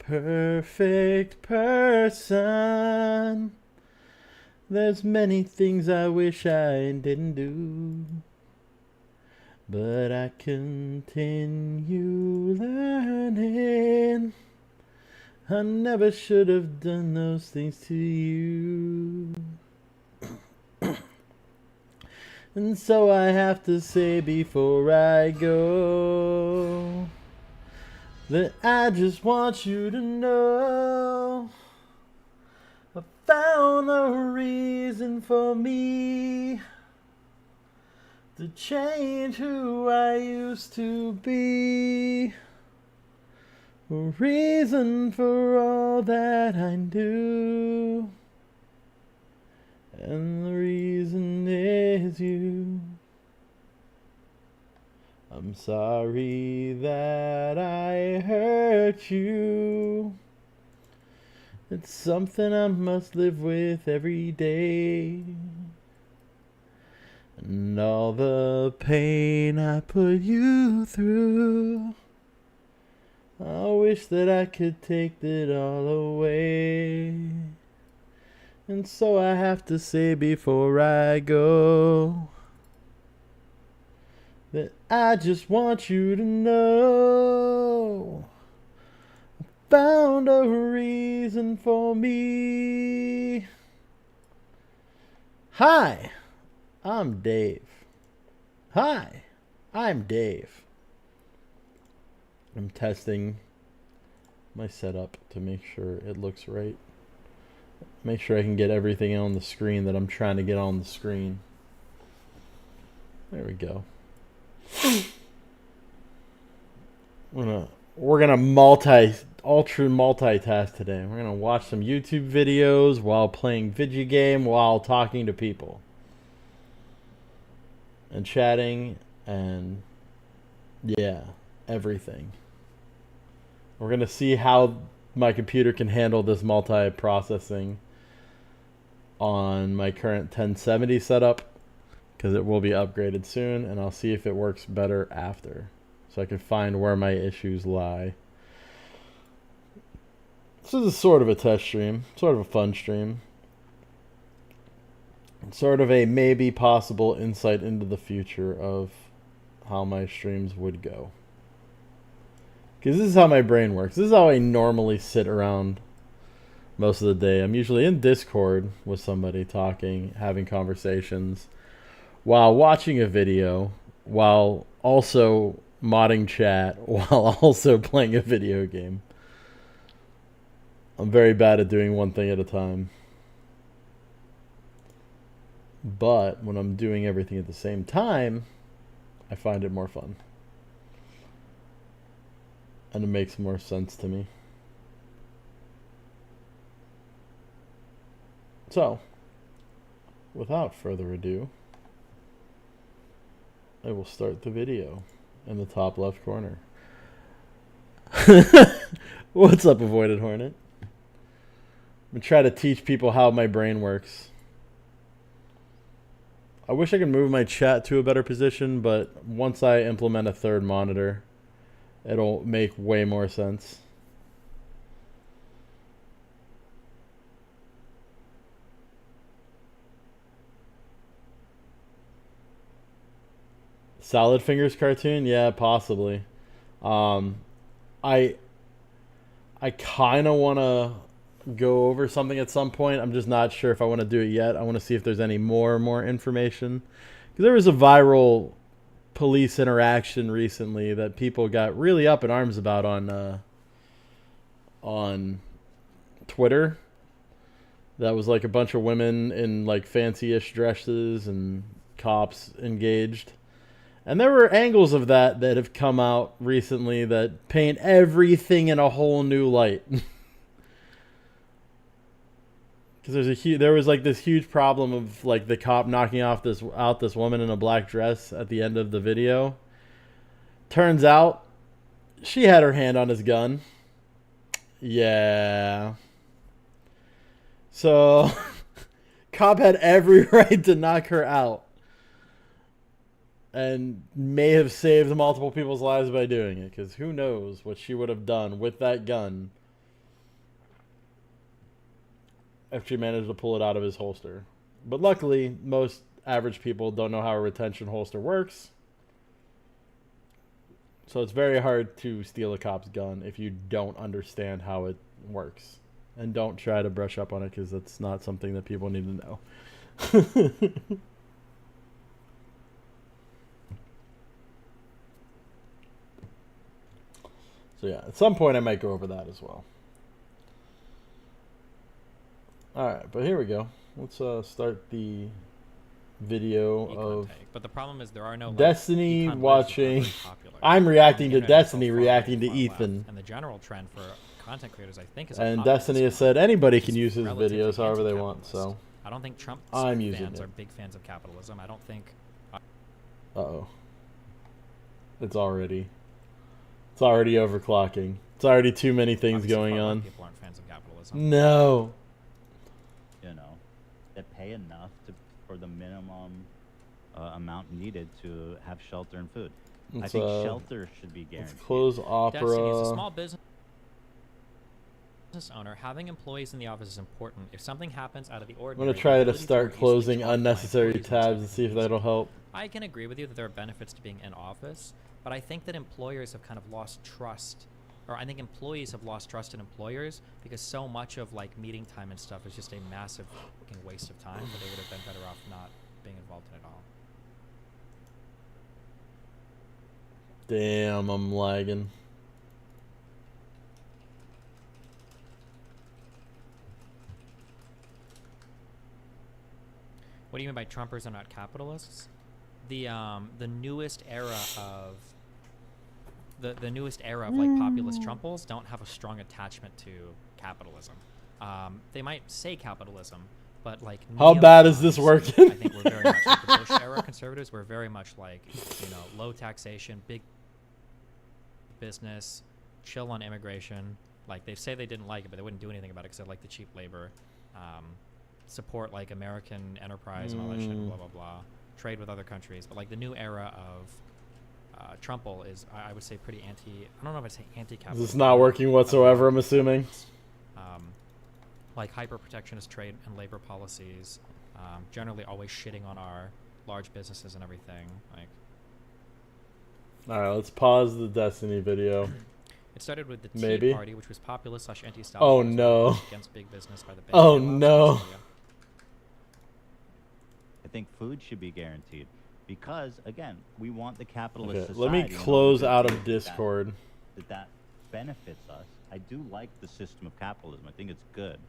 perfect person. There's many things I wish I didn't do, but I continue learning. I never should have done those things to you. And so I have to say before I go that I just want you to know I found a reason for me to change who I used to be. A reason for all that I do. And the reason is you. I'm sorry that I hurt you. It's something I must live with every day. And all the pain I put you through, I wish that I could take it all away. And so I have to say before I go that I just want you to know I found a reason for me. Hi, I'm Dave. Hi, I'm Dave. I'm testing my setup to make sure it looks right. Make sure I can get everything on the screen that I'm trying to get on the screen. There we go. We're gonna ultra multitask today. We're gonna watch some YouTube videos while playing video game while talking to people and chatting and yeah, everything. We're gonna see how my computer can handle this multi-processing on my current 1070 setup, because it will be upgraded soon, and I'll see if it works better after, so I can find where my issues lie. This is sort of a test stream, sort of a fun stream, sort of a maybe possible insight into the future of how my streams would go. Because this is how my brain works. This is how I normally sit around most of the day. I'm usually in Discord with somebody talking, having conversations, while watching a video, while also modding chat, while also playing a video game. I'm very bad at doing one thing at a time. But when I'm doing everything at the same time, I find it more fun. And it makes more sense to me. So, without further ado, I will start the video in the top left corner. What's up, Avoided Hornet? I'm going to try to teach people how my brain works. I wish I could move my chat to a better position, but once I implement a third monitor, it'll make way more sense. Solid Fingers cartoon? Yeah, possibly. I kind of want to go over something at some point. I'm just not sure if I want to do it yet. I want to see if there's any more information. Because there was a viral police interaction recently that people got really up in arms about on Twitter. That was like a bunch of women in like fancy-ish dresses and cops engaged. And there were angles of that have come out recently that paint everything in a whole new light. Because there was like this huge problem of like the cop knocking out this woman in a black dress at the end of the video. Turns out she had her hand on his gun. Yeah. So cop had every right to knock her out. And may have saved multiple people's lives by doing it, because who knows what she would have done with that gun after he managed to pull it out of his holster. But luckily, most average people don't know how a retention holster works. So it's very hard to steal a cop's gun if you don't understand how it works. And don't try to brush up on it because that's not something that people need to know. So yeah, at some point I might go over that as well. Alright, but here we go. Let's start the video of but the problem is there are no Destiny watching. I'm reacting to Destiny reacting to Ethan. And the general trend for content creators, I think, is and Destiny has said anybody can use his videos however they want. So I don't think Trump fans are big fans of capitalism. I don't think. Uh-oh. It's already overclocking. It's already too many things going on. People aren't fans of capitalism. No. You know, they pay enough for the minimum amount needed to have shelter and food. I think shelter should be guaranteed. Let's close Opera. Destiny is a small business owner. Having employees in the office is important. If something happens out of the ordinary, I'm going to try to start closing unnecessary tabs and see if that'll help. I can agree with you that there are benefits to being in office, but I think that employers have kind of lost trust, or I think employees have lost trust in employers because so much of like meeting time and stuff is just a massive fucking waste of time that they would have been better off not being involved in it all. Damn, I'm lagging. What do you mean by Trumpers are not capitalists? The newest era of the newest era of like populist Trumples don't have a strong attachment to capitalism. They might say capitalism, but like how bad is this working? I think we're very much like the Bush era conservatives. We're very much like, you know, low taxation, big business, chill on immigration. Like they say they didn't like it, but they wouldn't do anything about it because they like the cheap labor. Support like American enterprise and all that shit, blah blah blah. Trade with other countries, but like the new era of Trumple is, I would say, pretty anti. I don't know if I'd say anti-capitalist. This is not working whatsoever. I'm assuming. Like hyper protectionist trade and labor policies, generally always shitting on our large businesses and everything. Like, all right, let's pause the Destiny video. It started with the Tea Party, which was populist / anti-establishment. Oh no! Against big business by the big oh no! I think food should be guaranteed because, again, we want the capitalist society. Let me close out of Discord. That benefits us. I do like the system of capitalism. I think it's good.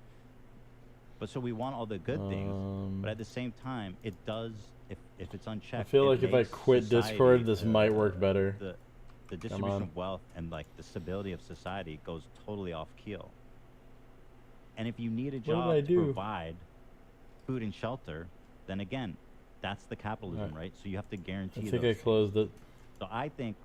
But so we want all the good things, but at the same time, it does, if it's unchecked. I feel like if I quit Discord, this might work better. The distribution of wealth and like the stability of society goes totally off keel. And if you need a job to provide food and shelter, then again, that's the capitalism, right? So you have to guarantee. I think I closed it. So I think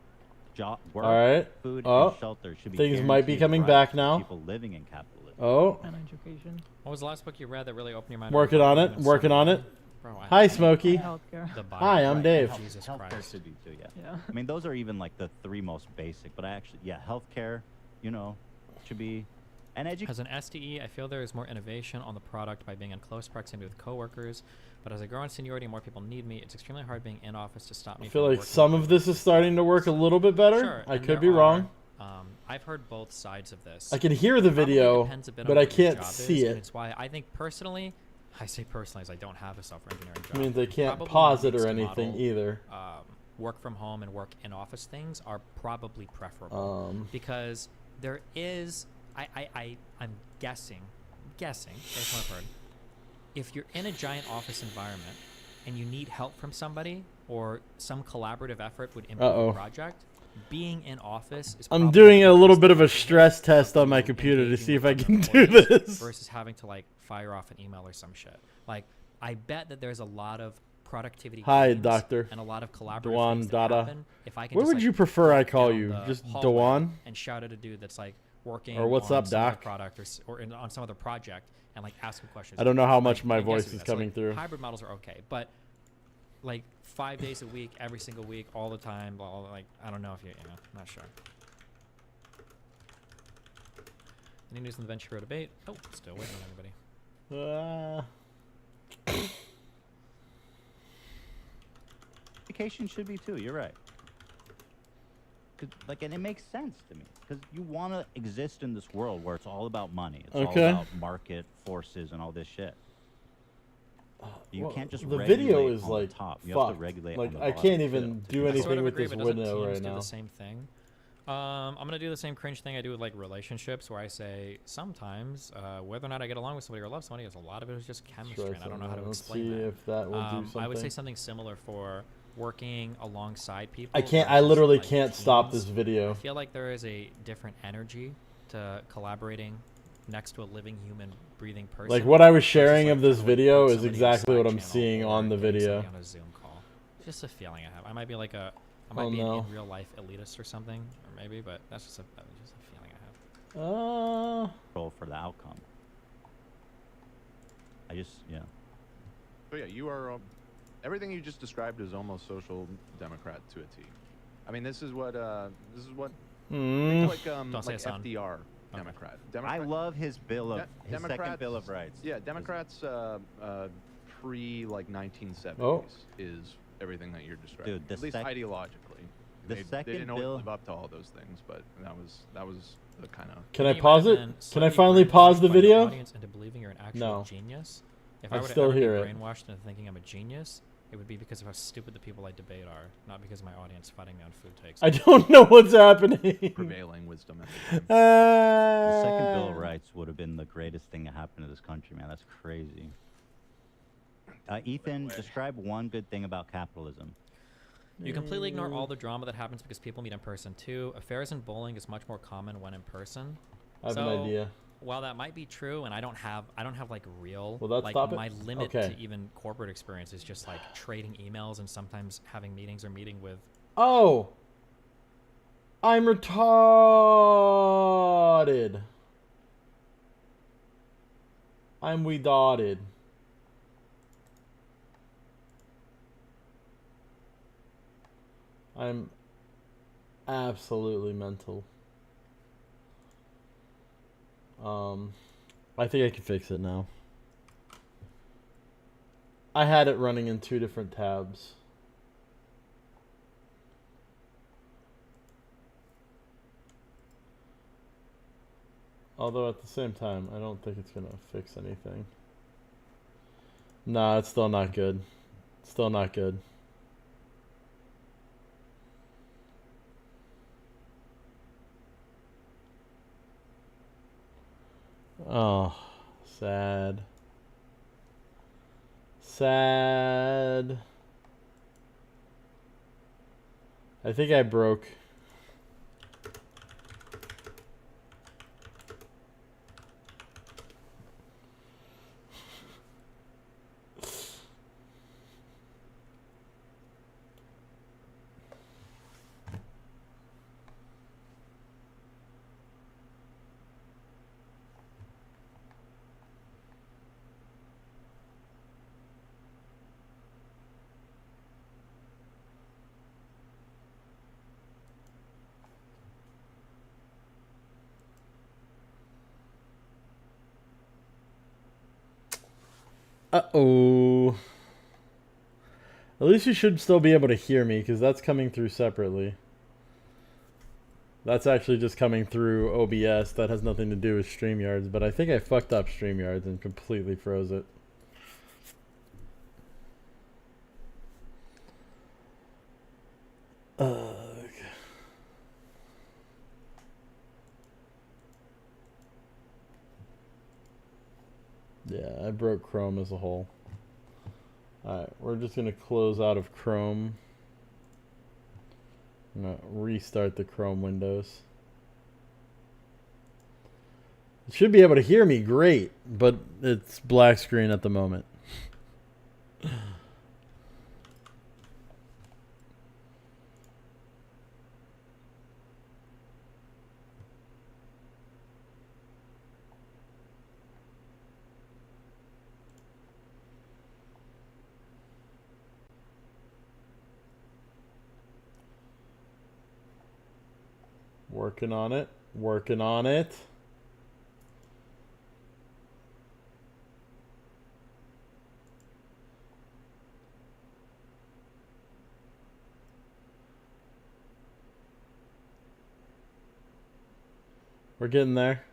work, food, and shelter should be. Things might be coming back now. People living in capitalism. Oh. And education. What was the last book you read that really opened your mind? Working on it. Working on it. Bro, hi, Smokey. Hi, I'm Dave. Jesus Christ. Should be too, yeah. I mean, those are even like the three most basic. But I actually, healthcare, you know, should be. And as an SDE, I feel there is more innovation on the product by being in close proximity with coworkers. But as I grow in seniority and more people need me, it's extremely hard being in office to stop me. I feel like some of this is starting to work a little bit better. Sure, I could be wrong. I've heard both sides of this. I can hear the video, but I can't see it. It's why I think personally, I say personally as I don't have a software engineering job. I mean, they can't pause it or anything either. Work from home and work in office things are probably preferable because there is, I'm guessing, based on what I've heard, if you're in a giant office environment and you need help from somebody or some collaborative effort would improve the project, being in office is I'm doing a little bit of a stress test on my computer to see if I can do this. Versus having to like fire off an email or some shit. Like, I bet that there's a lot of productivity Doctor. And a lot of collaborative things that happen if I can what would you prefer I call you? Just Dewan? And shout at a dude that's like working or what's on up, some Doc? other product or on some other project and like ask him questions. I don't know how much my voice is coming through. Hybrid models are okay, but like 5 days a week, every single week, all the time, like I don't know if you know, I'm not sure. Any news on the Venture debate? Oh, still waiting on everybody. Education should be too. You're right. Like, and it makes sense to me because you want to exist in this world where it's all about money. It's all about market forces and all this shit. You can't just the regulate video is on like the top. You fucked. have to regulate like on the I bottom can't even too, do anything sort of with agree, this but doesn't window Teams right do now. the same thing? I'm gonna do the same cringe thing I do with like relationships, where I say sometimes whether or not I get along with somebody or love somebody, is a lot of it is just chemistry, and I don't know how to explain that. If that will do something. I would say something similar for working alongside people. I can't. I literally like can't teams. stop this video. I feel like there is a different energy to collaborating next to a living human breathing person. Like what I was sharing like of this video is somebody exactly what on a I'm side seeing channel on the or getting video. somebody on a Zoom call. It's just a feeling I have. I might be like a, I might be an in real life elitist or something, or maybe, but that's just a feeling I have. Control for the outcome. I just So yeah, you are. Everything you just described is almost social democrat to a T. I mean, this is what think like FDR. Democrat. I love his second Bill of Rights. Yeah, Democrats pre like 1970s is everything that you're describing. Dude, at least ideologically. They didn't always live up to all those things, but that was the kind of. Can I pause it? Can I finally pause the video? Into believing you're an actual genius. If I were still to hear be brainwashed into thinking I'm a genius, it would be because of how stupid the people I debate are, not because of my audience fighting me on food takes. I don't know what's happening. Prevailing wisdom. The second Bill of Rights would have been the greatest thing that happened to this country, man. That's crazy. Ethan, describe one good thing about capitalism. You completely ignore all the drama that happens because people meet in person too. Affairs and bowling is much more common when in person. I have an idea. While that might be true, and I don't have like real, like my limit Okay. to even corporate experience is just like trading emails and sometimes having meetings or meeting with. Oh, I'm retarded. I'm we-dotted. I'm absolutely mental. I think I can fix it now. I had it running in 2 different tabs. Although at the same time, I don't think it's gonna fix anything. Nah, it's still not good. Still not good. Oh, sad. Sad. I think I broke. Uh-oh. At least you should still be able to hear me, because that's coming through separately. That's actually just coming through OBS. That has nothing to do with StreamYards, but I think I fucked up StreamYards and completely froze it. Yeah, I broke Chrome as a whole. Alright, we're just going to close out of Chrome. I'm going to restart the Chrome windows. It should be able to hear me great, but it's black screen at the moment. Working on it. Working on it. We're getting there.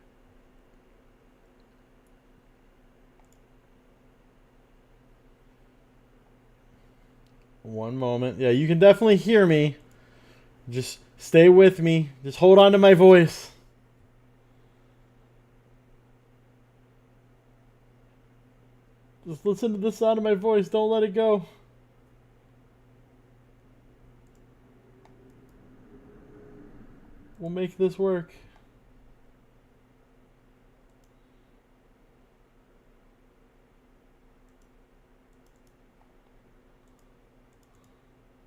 One moment. Yeah, you can definitely hear me. Just stay with me. Just hold on to my voice. Just listen to the sound of my voice. Don't let it go. We'll make this work.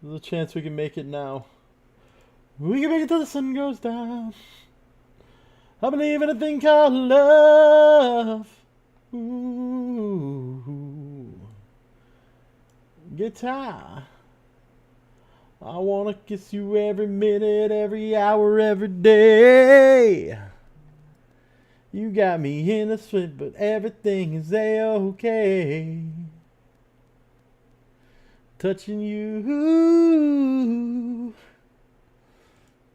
There's a chance we can make it now. We can make it till the sun goes down. I believe in a thing called love. Ooh. Guitar. I wanna kiss you every minute, every hour, every day. You got me in a sweat, but everything is a-okay. Touching you,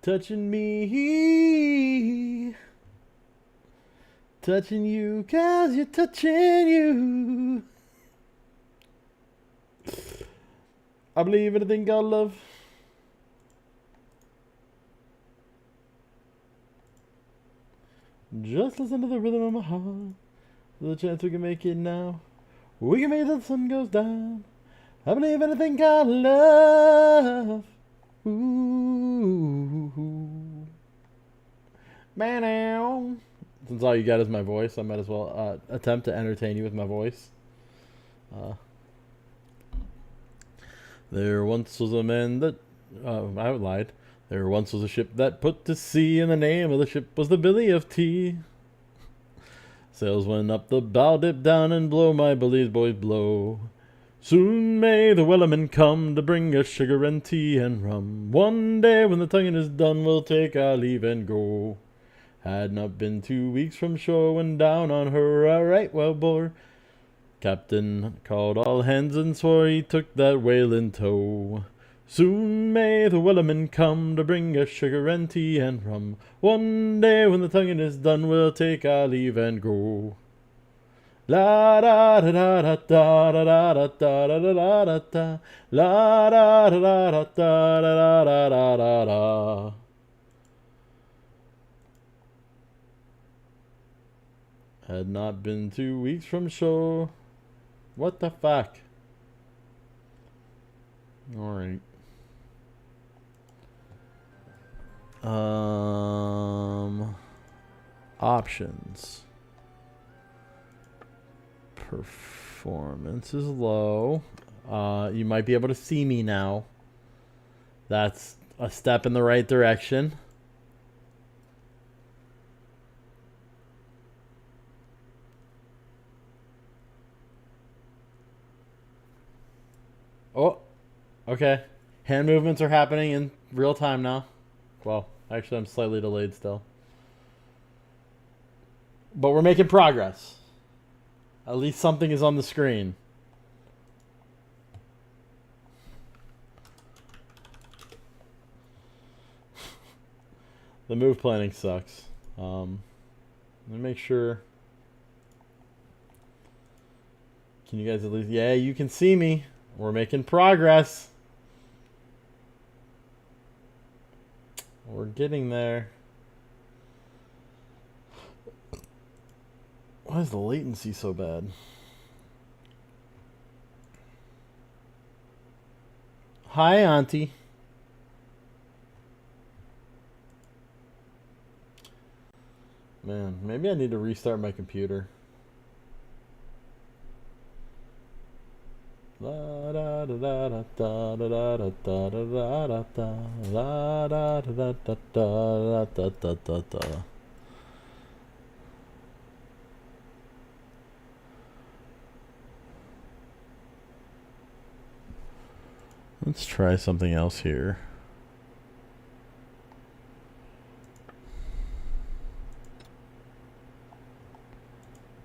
touching me, touching you, 'cause you're touching you. I believe in a thing called love. Just listen to the rhythm of my heart. There's a chance we can make it now. We can make it till the sun goes down. I believe in a thing called love. Ooh. Man, since all you got is my voice, I might as well attempt to entertain you with my voice. There once was a man that... I lied. There once was a ship that put to sea, and the name of the ship was the Billy of Tea. Sails went up the bow, dip down, and blow, my Billy's boys blow. Soon may the wellerman come to bring us sugar and tea and rum. One day when the tonguing is done, we'll take our leave and go. Had not been 2 weeks from shore when down on her a right well bore. Captain called all hands and swore he took that whale in tow. Soon may the wellerman come to bring us sugar and tea and rum. One day when the tonguing is done, we'll take our leave and go. La da da da da da da da da da da da da. La da da da da da da da da da da. Had not been 2 weeks from shore. What the fuck? Alright. Options. Performance is low. You might be able to see me now. That's a step in the right direction. Oh, okay. Hand movements are happening in real time now. Well, actually, I'm slightly delayed still. But we're making progress. At least something is on the screen. The move planning sucks. Let me make sure. Can you guys at least... Yeah, you can see me. We're making progress. We're getting there. Why is the latency so bad? Hi, Auntie. Man, maybe I need to restart my computer. La da da da da da da da da da da da la da da da da da da da da. Let's try something else here.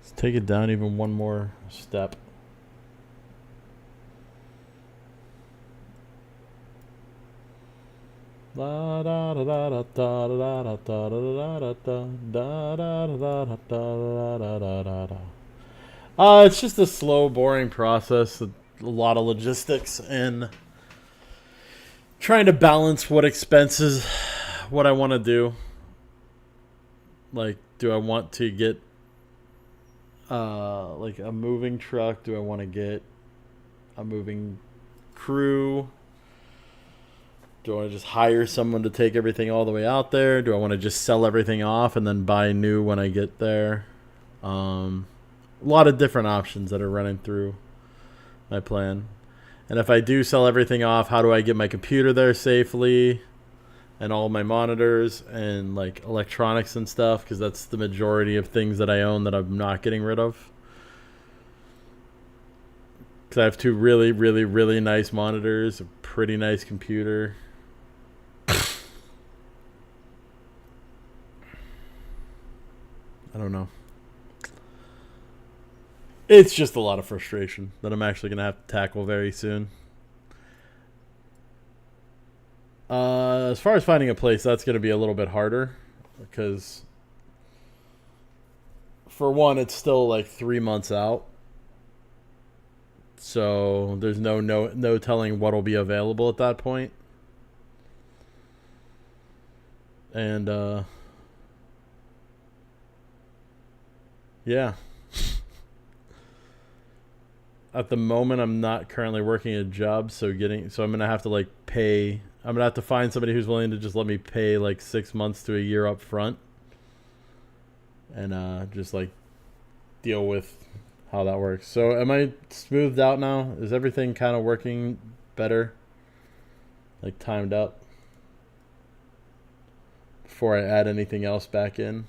Let's take it down even one more step. It's just a slow, boring process. A lot of logistics and trying to balance what expenses, what I want to do. Like, do I want to get like a moving truck? Do I want to get a moving crew? Do I want to just hire someone to take everything all the way out there? Do I want to just sell everything off and then buy new when I get there? A lot of different options that are running through my plan. And if I do sell everything off, how do I get my computer there safely and all my monitors and like electronics and stuff? Because that's the majority of things that I own that I'm not getting rid of. Because I have two really, really, really nice monitors, a pretty nice computer. I don't know. It's just a lot of frustration that I'm actually going to have to tackle very soon. As far as finding a place, that's going to be a little bit harder. Because, for one, it's still like 3 months out. So there's no telling what'll be available at that point. And, yeah. At the moment, I'm not currently working a job, so I'm gonna have to like pay. I'm gonna have to find somebody who's willing to just let me pay like 6 months to a year up front, and just like deal with how that works. So, am I smoothed out now? Is everything kind of working better? Like timed up before I add anything else back in.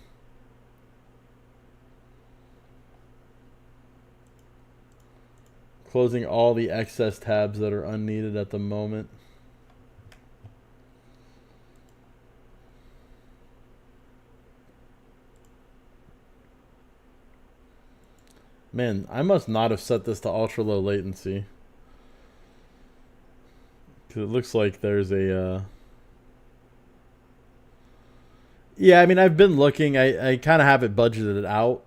Closing all the excess tabs that are unneeded at the moment. Man, I must not have set this to ultra low latency. Because it looks like there's a... Yeah, I mean, I've been looking. I kind of have it budgeted out.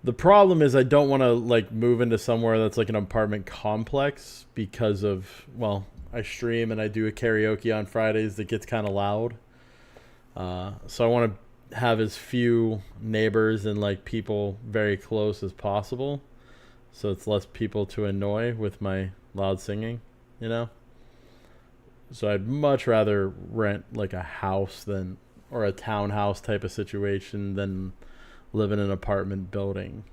The problem is I don't want to like move into somewhere that's like an apartment complex because of, well, I stream and I do a karaoke on Fridays that gets kind of loud. So I want to have as few neighbors and like people very close as possible. So it's less people to annoy with my loud singing, you know? So I'd much rather rent like a house or a townhouse type of situation than live in an apartment building.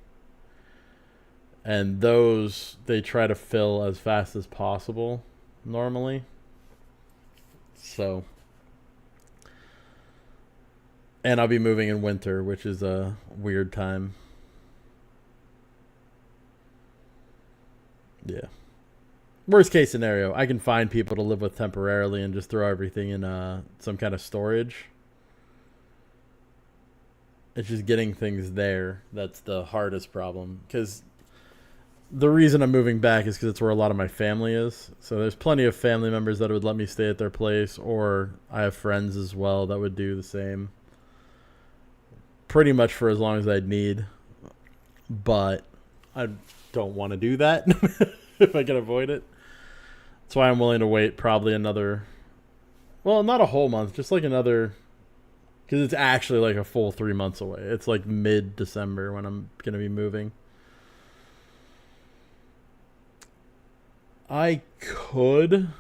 And those they try to fill as fast as possible normally. So, and I'll be moving in winter, which is a weird time. Yeah. Worst case scenario, I can find people to live with temporarily and just throw everything in some kind of storage. It's just getting things there that's the hardest problem. Because the reason I'm moving back is because it's where a lot of my family is. So there's plenty of family members that would let me stay at their place, or I have friends as well that would do the same. Pretty much for as long as I'd need. But I don't want to do that if I can avoid it. That's why I'm willing to wait probably another, well, not a whole month, just like another... Because it's actually like a full 3 months away. It's like mid-December when I'm going to be moving. I could.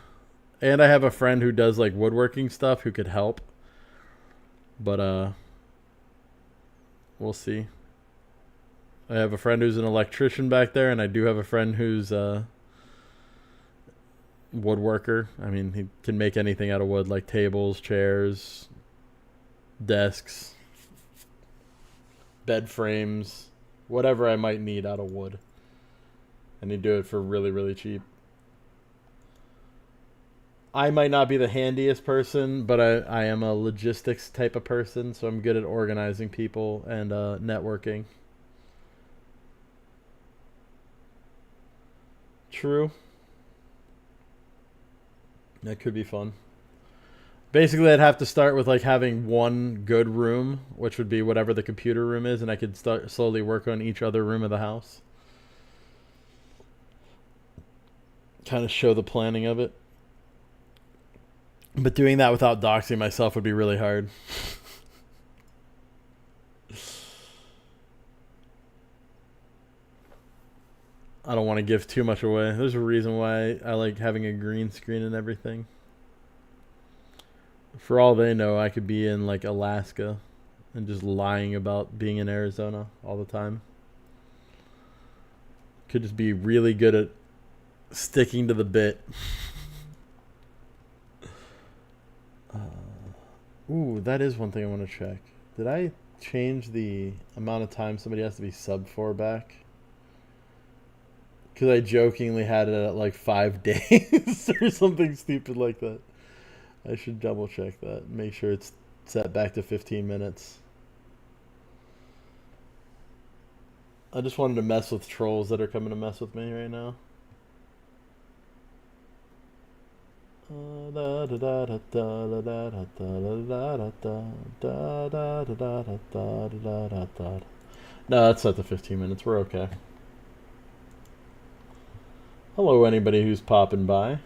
And I have a friend who does like woodworking stuff who could help. But we'll see. I have a friend who's an electrician back there. And I do have a friend who's a woodworker. I mean, he can make anything out of wood, like tables, chairs, desks, bed frames, whatever I might need out of wood. And he'd do it for really, really cheap. I might not be the handiest person, but I am a logistics type of person, so I'm good at organizing people and networking. True. That could be fun. Basically, I'd have to start with like having one good room, which would be whatever the computer room is, and I could start slowly work on each other room of the house. Kind of show the planning of it. But doing that without doxing myself would be really hard. I don't want to give too much away. There's a reason why I like having a green screen and everything. For all they know, I could be in like Alaska and just lying about being in Arizona all the time. Could just be really good at sticking to the bit. Ooh, that is one thing I want to check. Did I change the amount of time somebody has to be sub for back? Because I jokingly had it at like 5 days or something stupid like that. I should double check that. Make sure it's set back to 15 minutes. I just wanted to mess with trolls that are coming to mess with me right now. No, that's set to 15 minutes. We're okay. Hello, anybody who's popping by.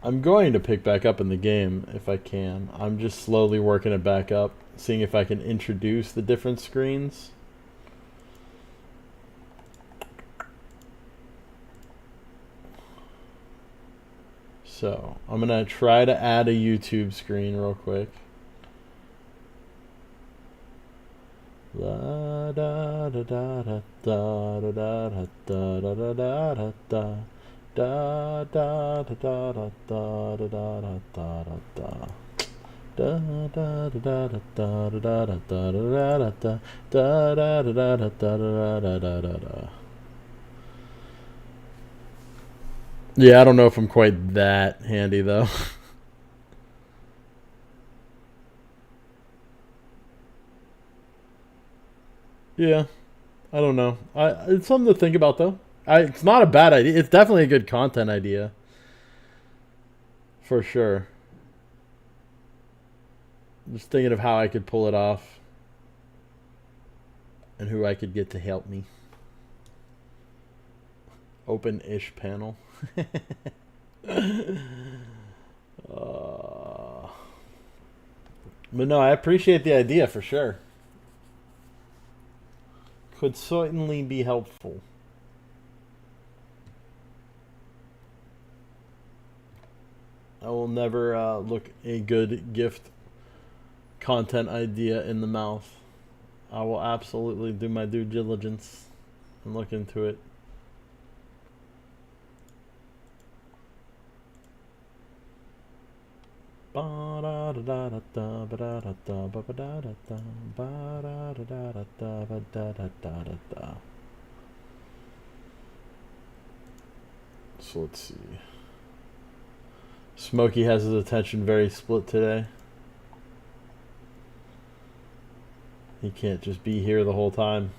I'm going to pick back up in the game if I can. I'm just slowly working it back up, seeing if I can introduce the different screens. So, I'm going to try to add a YouTube screen real quick. Da da da da da da da da da da da da da. Da da da da da da da da da da da. Da da da da da da da da da da da da da. Yeah, I don't know if I'm quite that handy though. Yeah, I don't know. It's something to think about though. It's not a bad idea. It's definitely a good content idea. For sure. Just thinking of how I could pull it off. And who I could get to help me. Open-ish panel. But no, I appreciate the idea for sure. Could certainly be helpful. I will never look a good gift content idea in the mouth. I will absolutely do my due diligence and look into it. So let's see. Smokey has his attention very split today. He can't just be here the whole time.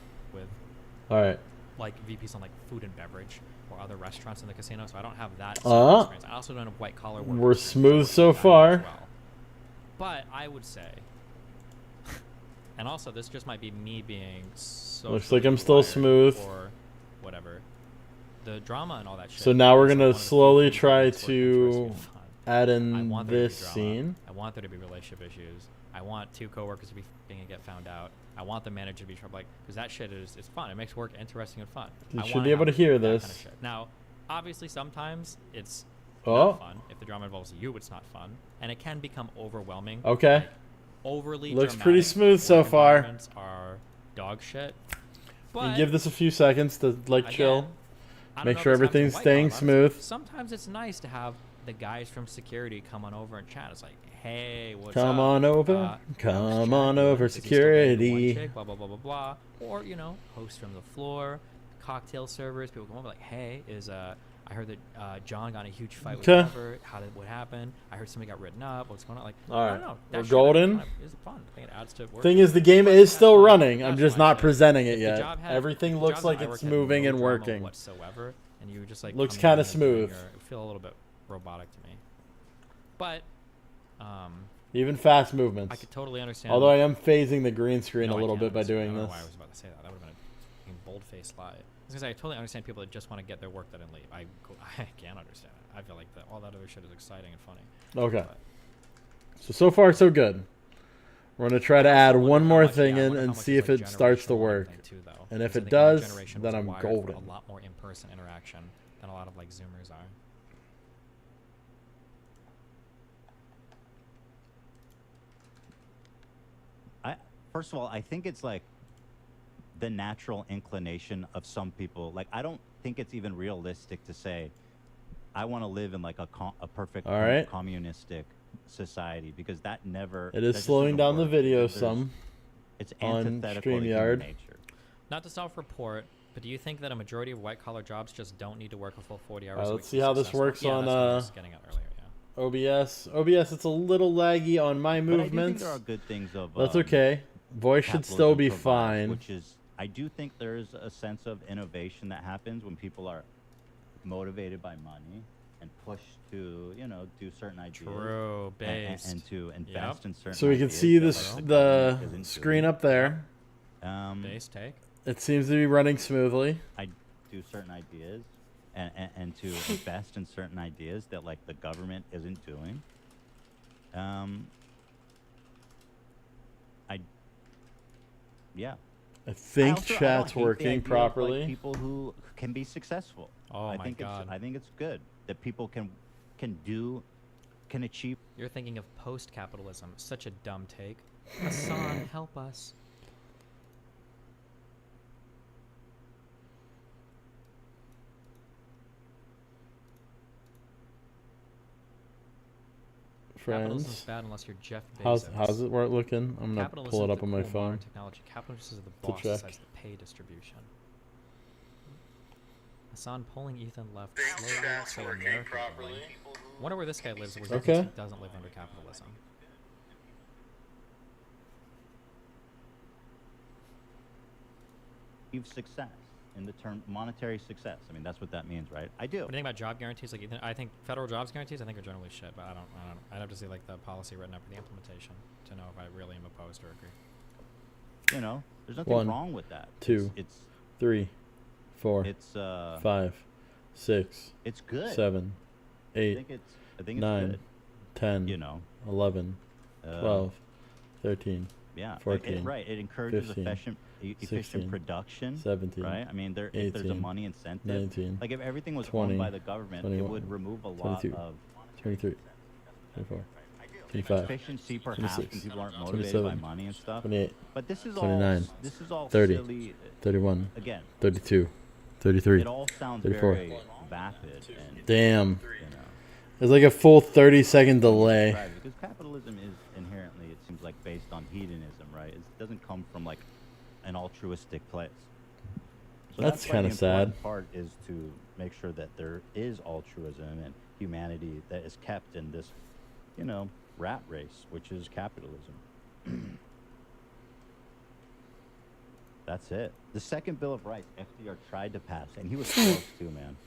All right. Like VPs on like food and beverage or other restaurants in the casino, so I don't have that experience. I also don't have white collar work. We're smooth so far. Well. But I would say, and also this just might be me being so. Looks like I'm still smooth. Or whatever. The drama and all that shit. So now we're gonna slowly try to add in this scene. I want there to be relationship issues. I want two coworkers to be f***ing and get found out. I want the manager to be trouble, like, because that shit is fun. It makes work interesting and fun. You should be able to hear this. Kind of shit. Now, obviously, sometimes it's not fun. If the drama involves you, it's not fun, and it can become overwhelming. Okay. Like, overly. Looks pretty smooth so far. Are dog shit. But you give this a few seconds to like chill. Make sure everything's staying smooth. Sometimes it's nice to have the guys from security come on over and chat. It's like, hey, what's come up? on over. Come on over, security. Chick, blah, blah, blah, blah, blah. Or, you know, hosts from the floor, cocktail servers. People come over like, hey, I heard that John got in a huge fight with Trevor. What happened? I heard somebody got written up. What's going on? Like, all right. I don't know. We're golden. It's fun. I think it adds to work. Thing is, the game is still running. I'm just not presenting it yet. Everything looks like it's moving and working. Whatsoever. and you just like looks kind of smooth. It feel a little bit robotic to me, but even fast movements. I could totally understand. Although I am phasing the green screen a little bit by doing this. I don't know this. why I was about to say that. That would have been a bold-faced lie. Because I totally understand people that just want to get their work done and leave. I can't understand it. I feel like all that other shit is exciting and funny. Okay. So far so good. We're going to try to add one more thing in and see if it starts to work. And if it does, then I'm golden. A lot more in-person interaction than a lot of like Zoomers are. First of all, I think it's like the natural inclination of some people. Like, I don't think it's even realistic to say, I want to live in like a perfect communistic society, because that never. It is slowing down the video some. It's on antithetical to StreamYard. human nature. Not to self-report, but do you think that a majority of white-collar jobs just don't need to work a full 40 hours? Let's see how this works on that's what I was getting at earlier, OBS. OBS, it's a little laggy on my movements. But I do think there are good things of. That's okay. Voice should still be fine. Which is, I do think there is a sense of innovation that happens when people are motivated by money and pushed to, do certain ideas. True, based. And to invest in certain. So we can see this the screen up there. Base take. It seems to be running smoothly. I do certain ideas, and to invest in certain ideas that like the government isn't doing. I think chat's working properly. Like people who can be successful. Oh my God! I think it's good that people can achieve. You're thinking of post-capitalism. Such a dumb take. Hassan, help us. Capitalism is bad unless you're Jeff Bezos. How's it looking? I'm gonna pull it up on my phone. Technology. Capitalism is the boss decides the pay distribution. Hassan pulling Ethan left slowly so America can win. Wonder where this guy lives. Where he doesn't live under capitalism. Success in the term monetary success. I mean, that's what that means, right? I do. What do you think about job guarantees? Like, I think federal jobs guarantees, I think are generally shit, but I don't. I'd have to see like the policy written up for the implementation to know if I really am opposed or agree. There's nothing wrong with that. 2, it's 3, 4. It's 5, 6. It's good. 7, 8. I think 9, it's good. 10. 11, 12, 13. Yeah, 14. Right. It encourages 15, efficient 16, production. 17. Right. I mean, if there's a money incentive. 19. Like if everything was 20, owned by the government, 21, it would remove a lot 22, of 23, 24, 25, efficiency perhaps, 26, and people aren't motivated by money and stuff. 28, but this is 29, all 30, silly. 31, Again, 32, 33, it all sounds 34. very vapid. And, damn. There's like a full 30-second delay. Right, because capitalism is inherently, it seems like, based on hedonism, right? It doesn't come from like an altruistic place. So that's kind of sad. The part is to make sure that there is altruism and humanity that is kept in this, rat race, which is capitalism. That's it. The second Bill of Rights, FDR tried to pass, and he was close to, man.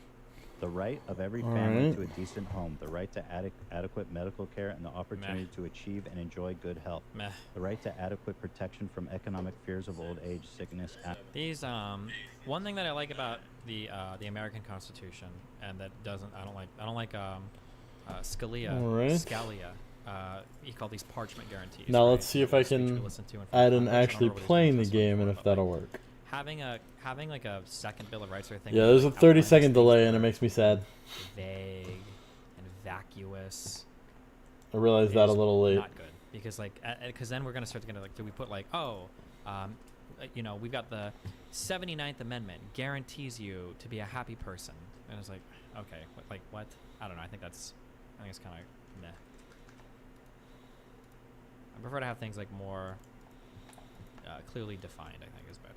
The right of every family to a decent home, the right to adequate medical care, and the opportunity to achieve and enjoy good health. The right to adequate protection from economic fears of old age, sickness. These one thing that I like about the American Constitution, and that I don't like Scalia. He called these parchment guarantees. Now let's see if I can add an actually playing the game and if that'll work. Having like a second Bill of Rights or thing. Yeah, there's a 30-second delay and it makes me sad. Vague and vacuous. I realized that a little late. Not good because then we're gonna start to do we put like we've got the 79th Amendment guarantees you to be a happy person, and it's like okay, like what? I don't know. I think it's kind of meh. I prefer to have things like more clearly defined. I think is better.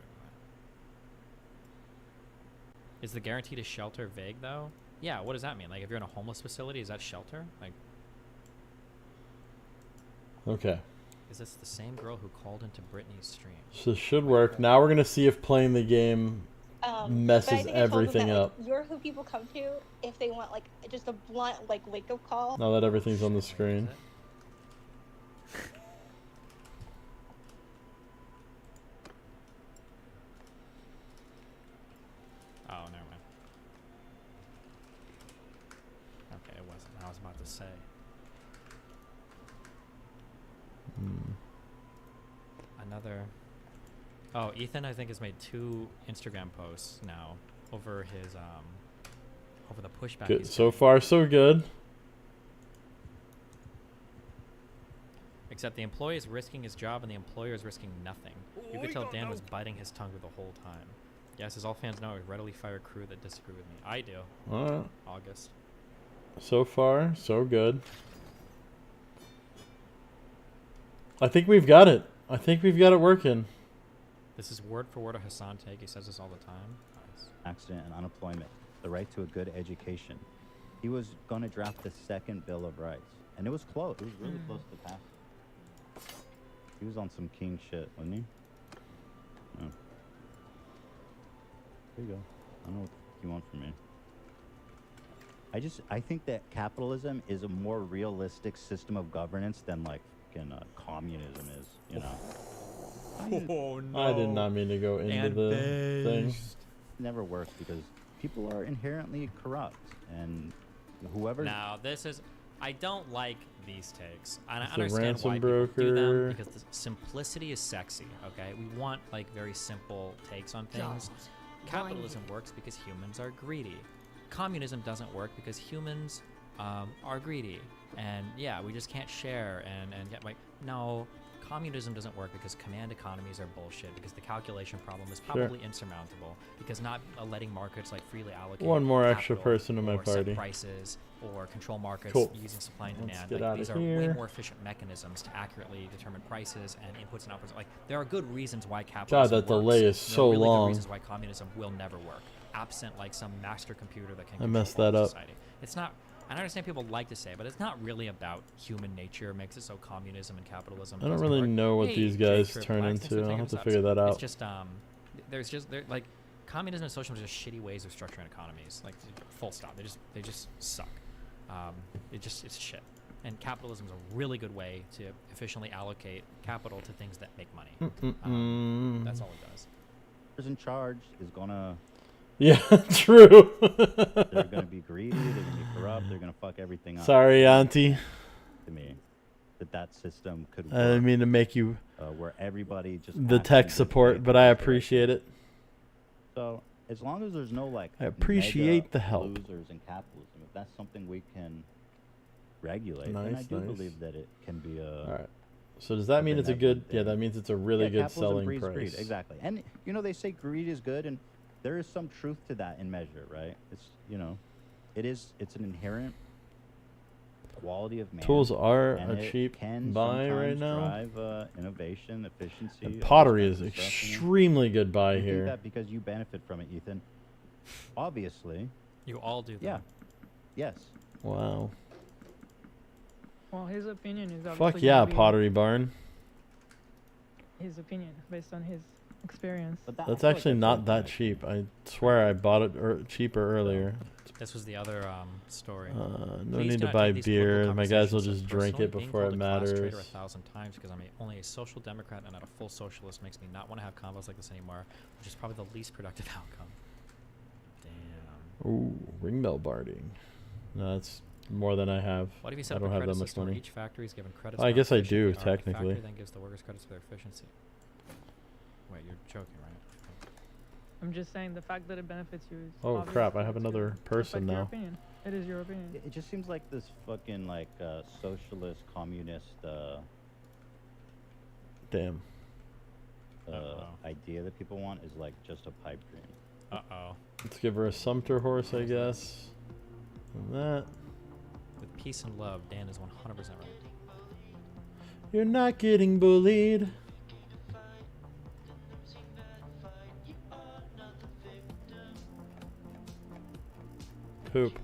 Is the guarantee to shelter vague though? Yeah, what does that mean? Like if you're in a homeless facility, is that shelter? Like okay. Is this the same girl who called into Britney's stream? So this should work. Now we're gonna see if playing the game messes everything up. Like, you're who people come to if they want like just a blunt like wake-up call. Now that everything's on the screen. Oh, never mind. Okay, it wasn't. I was about to say. Another. Oh, Ethan, I think, has made 2 Instagram posts now over his over the pushback. Good. So far, so good. Except the employee is risking his job and the employer is risking nothing. You could tell Dan was biting his tongue the whole time. Yes, as all fans know, I would readily fire crew that disagree with me. I do. Alright. August. So far, so good. I think we've got it. I think we've got it working. This is word for word a Hassan take. He says this all the time. Nice. Accident and unemployment. The right to a good education. He was going to draft the 2nd Bill of Rights. And it was close. It was really close to passing. He was on some king shit, wasn't he? No. There you go. I don't know what you want from me. I think that capitalism is a more realistic system of governance than like fucking communism is, you know? Oh no. I did not mean to go into the thing. It never works because people are inherently corrupt, and whoever. Now this is. I don't like these takes. I It's understand ransom why broker. people do them because the simplicity is sexy. Okay, we want like very simple takes on things. Capitalism works because humans are greedy. Communism doesn't work because humans are greedy, and yeah, we just can't share and get like no. Communism doesn't work because command economies are bullshit, because the calculation problem is probably insurmountable, because not letting markets like freely allocate one more extra capital person in my or set party. prices or control markets using supply and Let's demand. get Like, out these of are way here. more efficient mechanisms to accurately determine prices and inputs and outputs. Like there are good reasons why God, capitalism that delay works. is There so are really long. good reasons why communism will never work, absent like some master computer that can I control messed all that of up. society. It's not. I understand people like to say it, but it's not really about human nature. Makes it so communism and capitalism. I don't doesn't really work. know what Hey, these Jake guys Trip turn Black, thanks for into. I'll taking have to us figure that out. It's just there's like communism and socialism are just shitty ways of structuring economies. Like full stop. They just suck. It's shit. And capitalism is a really good way to efficiently allocate capital to things that make money. That's all it does. Whoever's in charge is gonna. Yeah, true. They're gonna be greedy. They're gonna be corrupt. They're gonna fuck everything up. Sorry, Auntie. To me, that system could work. I didn't mean to make you where everybody just the tech support, but I appreciate it. So as long as there's no like I appreciate mega the help. losers in capitalism, if that's something we can regulate, then I Nice, do nice. believe that it can be a. All right. So does that mean it's a good? Yeah, that means it's a really good capitalism selling breeds price. greed, exactly. And you know they say greed is good, and there is some truth to that in measure, right? It's it's an inherent quality of man. Tools are and a it cheap can buy right sometimes now. Drive efficiency. And all pottery this is kinds of stuff, extremely good buy you do here. that because you benefit from it, Ethan. Obviously. You all do that. Yeah. Yes. Wow. Well, his opinion is obviously Fuck yeah, gonna be Pottery Barn. his opinion based on his experience. But that, I That's feel like actually that's not like that nice. cheap. I swear I bought it cheaper earlier. This was the other story. No Please need do to not buy take these political beer. My guys will conversations just so drink it personally. before it Being called a class matters. traitor 1,000 times because I'm only a social democrat and not a full socialist makes me not want to have convos like this anymore, which is probably the least productive outcome. Damn. Ooh, ring bell barding. No, that's more than I have. What if you I set up don't a have credit that much system where money. each factory is given credits? I for guess how I efficient do, they are, and the technically. factory then gives the workers credits for their efficiency. Wait, you're joking, right? I'm just saying the fact that it benefits you is Oh obvious, crap! I so have it's another gonna person affect your now. opinion. It is your opinion. It just seems like this fucking like socialist, communist Damn. idea that people want is like just a pipe dream. Uh-oh. Let's give her a Sumter horse, I guess. And that. With peace and love, Dan is 100% right. You're not getting bullied. Poop.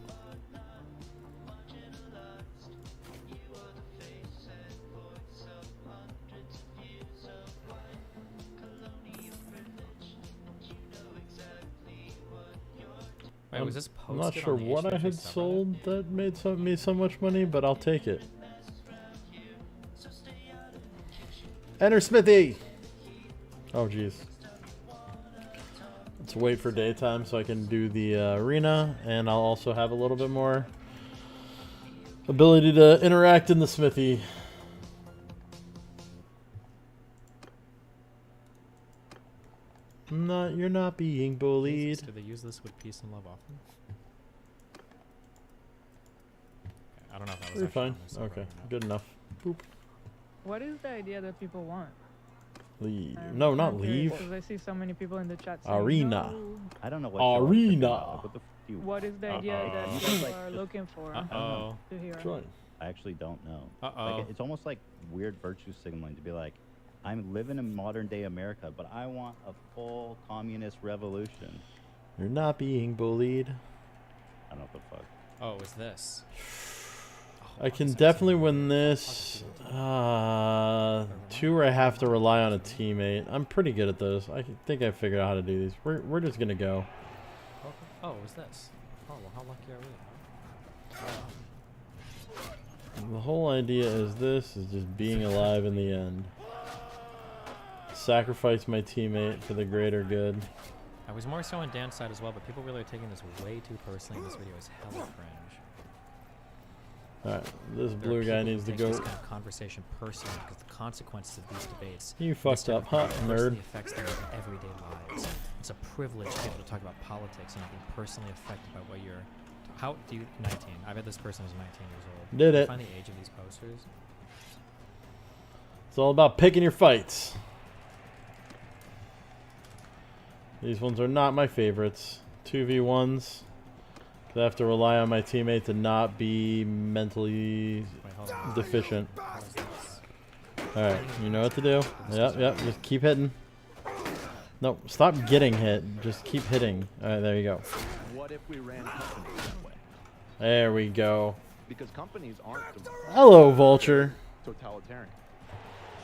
Wait, was this I'm not posted sure on the what I HTTP had subreddit? sold that made me so much money, but I'll take it. Enter Smithy! Oh, jeez. Let's wait for daytime so I can do the arena, and I'll also have a little bit more ability to interact in the smithy. You're not being bullied. Do they use this with peace and love often? Okay, I don't know if that was You're actually fine. on the server Okay, or not. good enough. Boop. What is the idea that people want? Leave. No, not leave. Because I see so many people in the chat saying, Arena. no. I don't know what. Arena. Like, what the you? What is the idea that people are looking for to hear? Join. I actually don't know. Uh-oh. Like, it's almost like weird virtue signaling to be like, I'm living in modern day America, but I want a full communist revolution. You're not being bullied. I don't know what the fuck. Oh, it was this. I can definitely win this. 2 where I have to rely on a teammate. I'm pretty good at those. I think I figured out how to do these. We're just gonna go. Oh, it was this. Oh, well, how lucky are we? The whole idea is this is just being alive in the end. Sacrifice my teammate for the greater good. I was more so on Dan's side as well, but people really are taking this way too personally. This video is hella cringe. Alright, this There are blue guy people who needs to take go. this kind of conversation personally because the consequences of these debates. You this fucked type up, of huh, debate nerd? personally affects their everyday lives. It's a privilege to be able to talk about politics and not being personally affected by what you're. How do you 19? I bet this person is 19 years old. Did Can you it. find the age of these posters? It's all about picking your fights. These ones are not my favorites. 2v1s. I have to rely on my teammate to not be mentally Wait, hold on. deficient. What is this? Alright, you know what to do. Yep, just keep hitting. No, stop getting hit. Just keep hitting. Alright, there you go. What if we ran companies that way? There we go. Because companies aren't Hello, Vulture. totalitarian.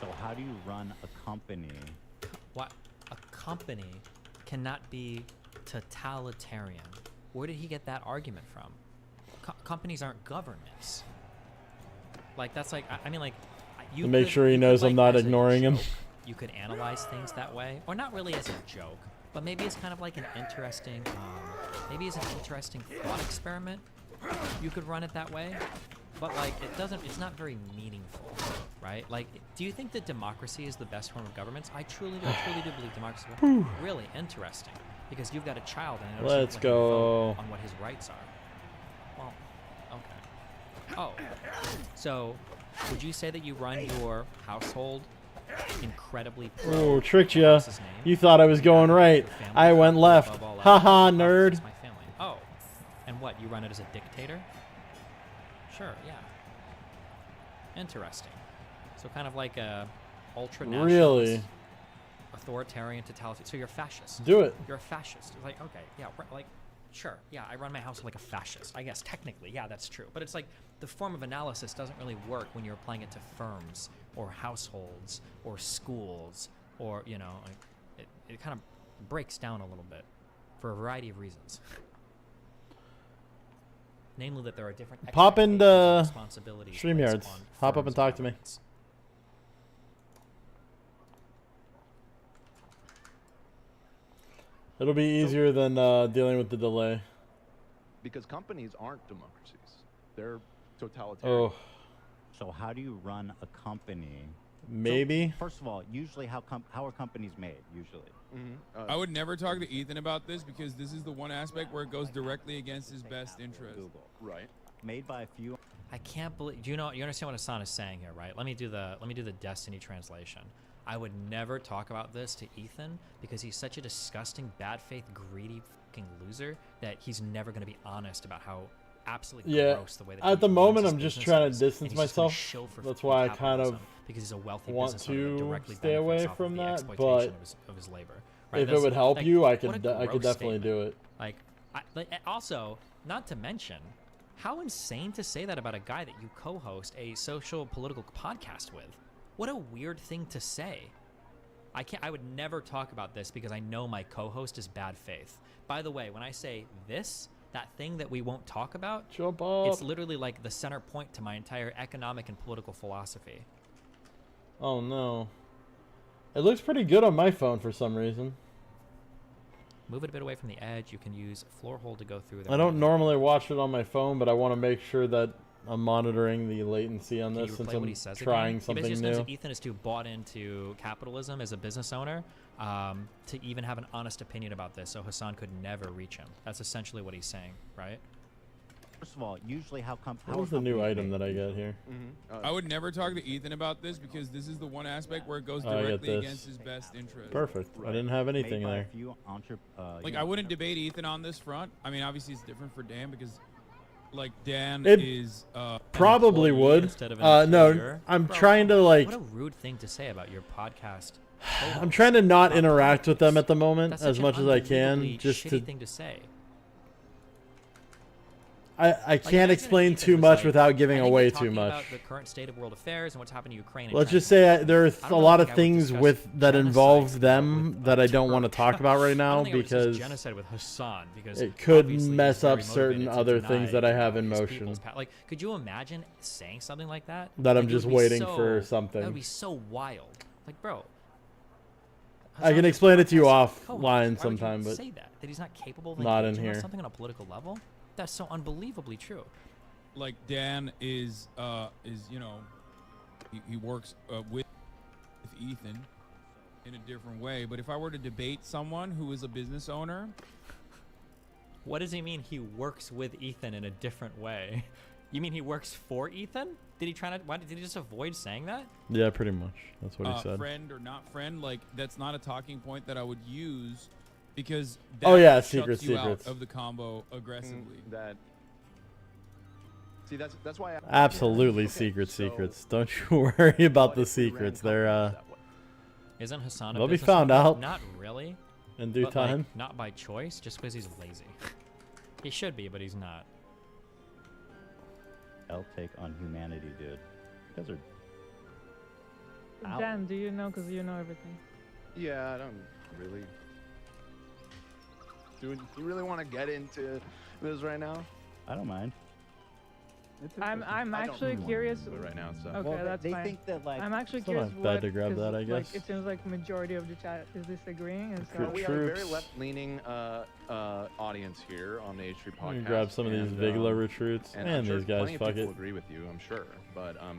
So how do you run a company? What? A company cannot be totalitarian. Where did he get that argument from? Companies aren't governments. Like, that's like, I mean, like, you To make could- sure he you could, knows I'm like, not as a ignoring him. joke, you could analyze things that way, or not really as a joke, but maybe it's kind of like an interesting, maybe it's an interesting thought experiment. You could run it that way, but like, it's not very meaningful, right? Like, do you think that democracy is the best form of governments? I truly do believe democracy is really interesting. Because you've got a child and I don't Let's go. on what his rights are. Well, okay. Oh, so would you say that you run your household incredibly Oh, tricked ya. what's his name? You thought I was going right. Your family I went left. above all else. Haha, Oh, nerd. it's my family. Oh, and what? You run it as a dictator? Sure, yeah. Interesting. So kind of like a ultra-nationalist. Really? Authoritarian, totalitarian. So you're a fascist. Do it. You're a fascist. It's like, okay, yeah, like, sure, yeah, I run my house like a fascist. I guess technically, yeah, that's true. But it's like the form of analysis doesn't really work when you're applying it to firms or households or schools or, you know, like, it kind of breaks down a little bit for a variety of reasons. Namely, that there are different Pop into expectations and responsibilities placed StreamYards. on Hop up firms and talk to me. governments. It'll be easier than dealing with the delay. Because companies aren't democracies. They're totalitarian. Oh, So how do you run a company? maybe. So, first of all, usually how are companies made? Usually. I would never talk to Ethan about this because this is the one aspect where it goes directly against his best interest. Google. Right. Made by a few. I can't believe. Do you understand what Hassan is saying here, right? Let me do the Destiny translation. I would never talk about this to Ethan because he's such a disgusting, bad faith, greedy fucking loser that he's never going to be honest about how absolutely gross the way that At he the runs moment, his I'm just business trying to is, distance and he's just gonna myself. shill for That's fucking why I kind capitalism of because he's a wealthy want business owner that to directly stay away benefits off from of the that, exploitation but of his labor. Right? if it That's, would help like, you, I what could a definitely gross do statement. it. Like, also, not to mention, how insane to say that about a guy that you co-host a social political podcast with. What a weird thing to say. I would never talk about this because I know my co-host is bad faith. By the way, when I say this, that thing that we won't talk about, Jump up. it's literally like the center point to my entire economic and political philosophy. Oh no. It looks pretty good on my phone for some reason. Move it a bit away from the edge. You can use floor hold to go through there. I don't normally watch it on my phone, but I want to make sure that I'm monitoring the latency on this since I'm trying something he new. Knows that Ethan is too bought into capitalism as a business owner to even have an honest opinion about this, so Hassan could never reach him. That's essentially what he's saying, right? First of all, usually how What was the new item that I got here? I would never talk to Ethan about this because this is the one aspect where it goes directly against his best interest. Perfect. I didn't have anything there. Like, I wouldn't debate Ethan on this front. I mean, obviously it's different for Dan because, like, Dan is probably would. No, I'm trying to like. What a rude thing to say about your podcast. I'm trying to not interact with them at the moment as much as I can, just to. Thing to say. I can't explain too much without giving away too much. About the current state of world affairs and what's happening in Ukraine. Let's just say there are a lot of things that involve them that I don't want to talk about right now because genocide with Hassan because it could mess up certain other things that I have in motion. Like, could you imagine saying something like that? That I'm just waiting for something. That would be so wild. Like, bro. I can explain it to you offline sometime, but say that he's not capable of not in here. Something on a political level. That's so unbelievably true. Like, Dan is you know, he works with Ethan in a different way. But if I were to debate someone who is a business owner, what does he mean? He works with Ethan in a different way. You mean he works for Ethan? Did he why did he just avoid saying that? Yeah, pretty much. That's what he said. Friend or not friend, like that's not a talking point that I would use. Because that shuts you out of the combo aggressively. That's why. Absolutely, secrets. Don't you worry about the secrets. They're Isn't Hassan? They'll be found out. Not really. In due time. Like, not by choice, just because he's lazy. He should be, but he's not. I'll take on humanity, dude. You guys are. Dan, do you know? Because you know everything. Yeah, I don't really. Do you really want to get into this right now? I don't mind. I'm actually curious. Right now, so. Okay, well, that's they fine. think that like I'm actually it's curious. Not bad to grab that, I guess. Like, it seems like majority of the chat is disagreeing, and so we have a very left-leaning audience here on the H3 podcast. Grab some of these Vigla recruits, and these guys fuck it. Agree with you, I'm sure, but I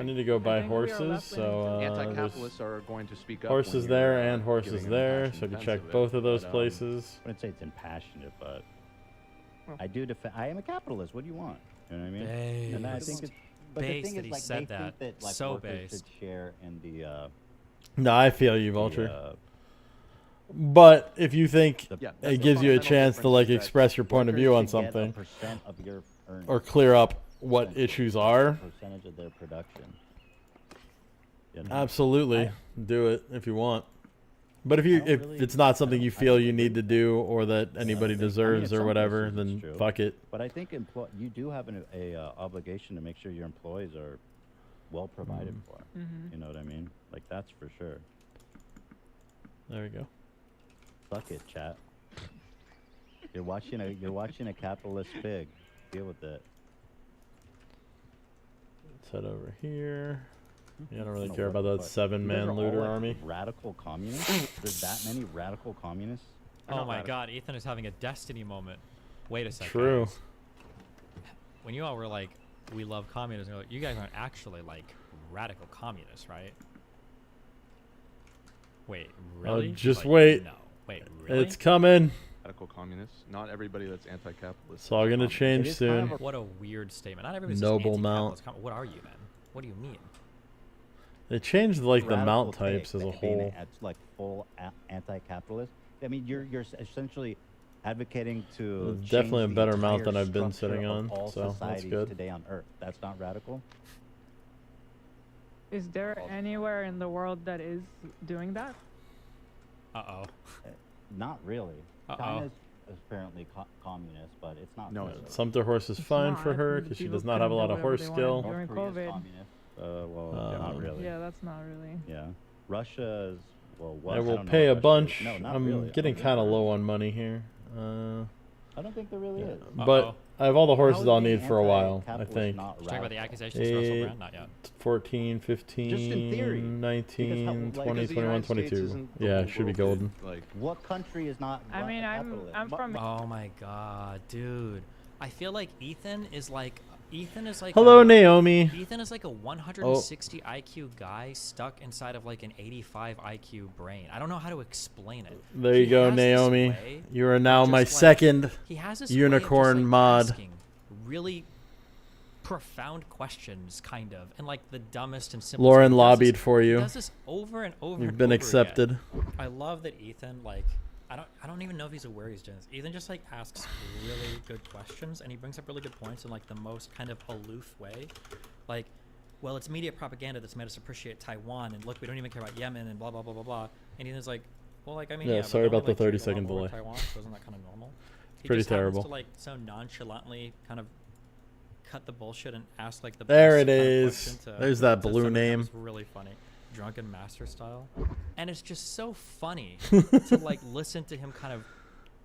need to go buy horses, so anti-capitalists are going to speak up. Horses there and horses there, so I can check both of those places. I wouldn't say it's impassionate, but I do defend. I am a capitalist. What do you want? You know what I mean? Base. And I think it's, but base the thing that is, he like, said they that. think that like So workers base. should share in the. No, I feel you, Vulture. But if you think it gives you a chance to like express your point of view on something, or clear up what issues are, percentage of their production. You know? Absolutely, do it if you want. But if it's not something you feel you need to do or that anybody deserves or whatever, then fuck it. But I think you do have an obligation to make sure your employees are well provided for. You know what I mean? Like, that's for sure. There we go. Fuck it, chat. You're watching a capitalist pig. Deal with it. Let's head over here. Yeah, I don't really care about that 7-man looter army. Radical communists? There's that many radical communists? Oh my god, Ethan is having a destiny moment. Wait a second. True. Guys. When you all were like, we love communism, you guys aren't actually like radical communists, right? Wait, really? Just wait. No. Wait, really? It's coming. Radical communists. Not everybody that's anti-capitalist. It's all gonna change soon. What a weird statement. Not everybody's Noble mount. What are you, man? What do you mean? They changed like the mount types as a whole. It's like full anti-capitalist. I mean, you're essentially advocating to it's definitely a better mount than entire I've been structure sitting of on, all so that's societies good. today on Earth. That's not radical. Is there anywhere in the world that is doing that? Uh-oh. Not really. China's apparently communist, but it's not. No, really. Sumter horse is fine for her because she does not have a lot of horse skill. During COVID. Well, not really. Yeah, that's not really. Yeah, Russia's. Well, I will pay a bunch. I'm getting kind of low on money here. I don't think there really is. But I have all the horses How I'll is need being for a while, I anti-capitalist think. not Did you talk about the radical? accusations of Russell Brand? Not yet. 14, 15, Just in theory. 19, Because 20, Because the 21, United States 22. isn't the Yeah, whole it should be world, golden. dude. Like, What country is not I mean, capitalist? I'm from. Oh my god, dude. I feel like Ethan is like Hello, Naomi. Ethan is like a 160 IQ guy stuck inside of like an 85 IQ brain. I don't know how to explain it. There you He go, has this Naomi. way You are now of my just, like, second he has this unicorn way of just, like, mod. asking really profound questions, kind of, and like the dumbest and simplest. Lauren He does lobbied this- for he you. does this over and over. You've and been over accepted. Again. I love that Ethan, like, I don't even know if he's aware he's doing this. Ethan just like asks really good questions, and he brings up really good points in like the most kind of aloof way, like, well, it's media propaganda that's made us appreciate Taiwan, and look, we don't even care about Yemen, and blah blah blah blah blah. And Ethan's like, well, like, I mean, Yeah, but sorry don't we, about the like, trade 30-second a lot more with delay. Taiwan, so isn't that kind of normal? He Pretty just happens terrible. to like so nonchalantly kind of cut the bullshit and ask like the There best it kind of is. question to- There's that to blue somebody that name. was really funny, drunken master style, and it's just so funny to like listen to him kind of.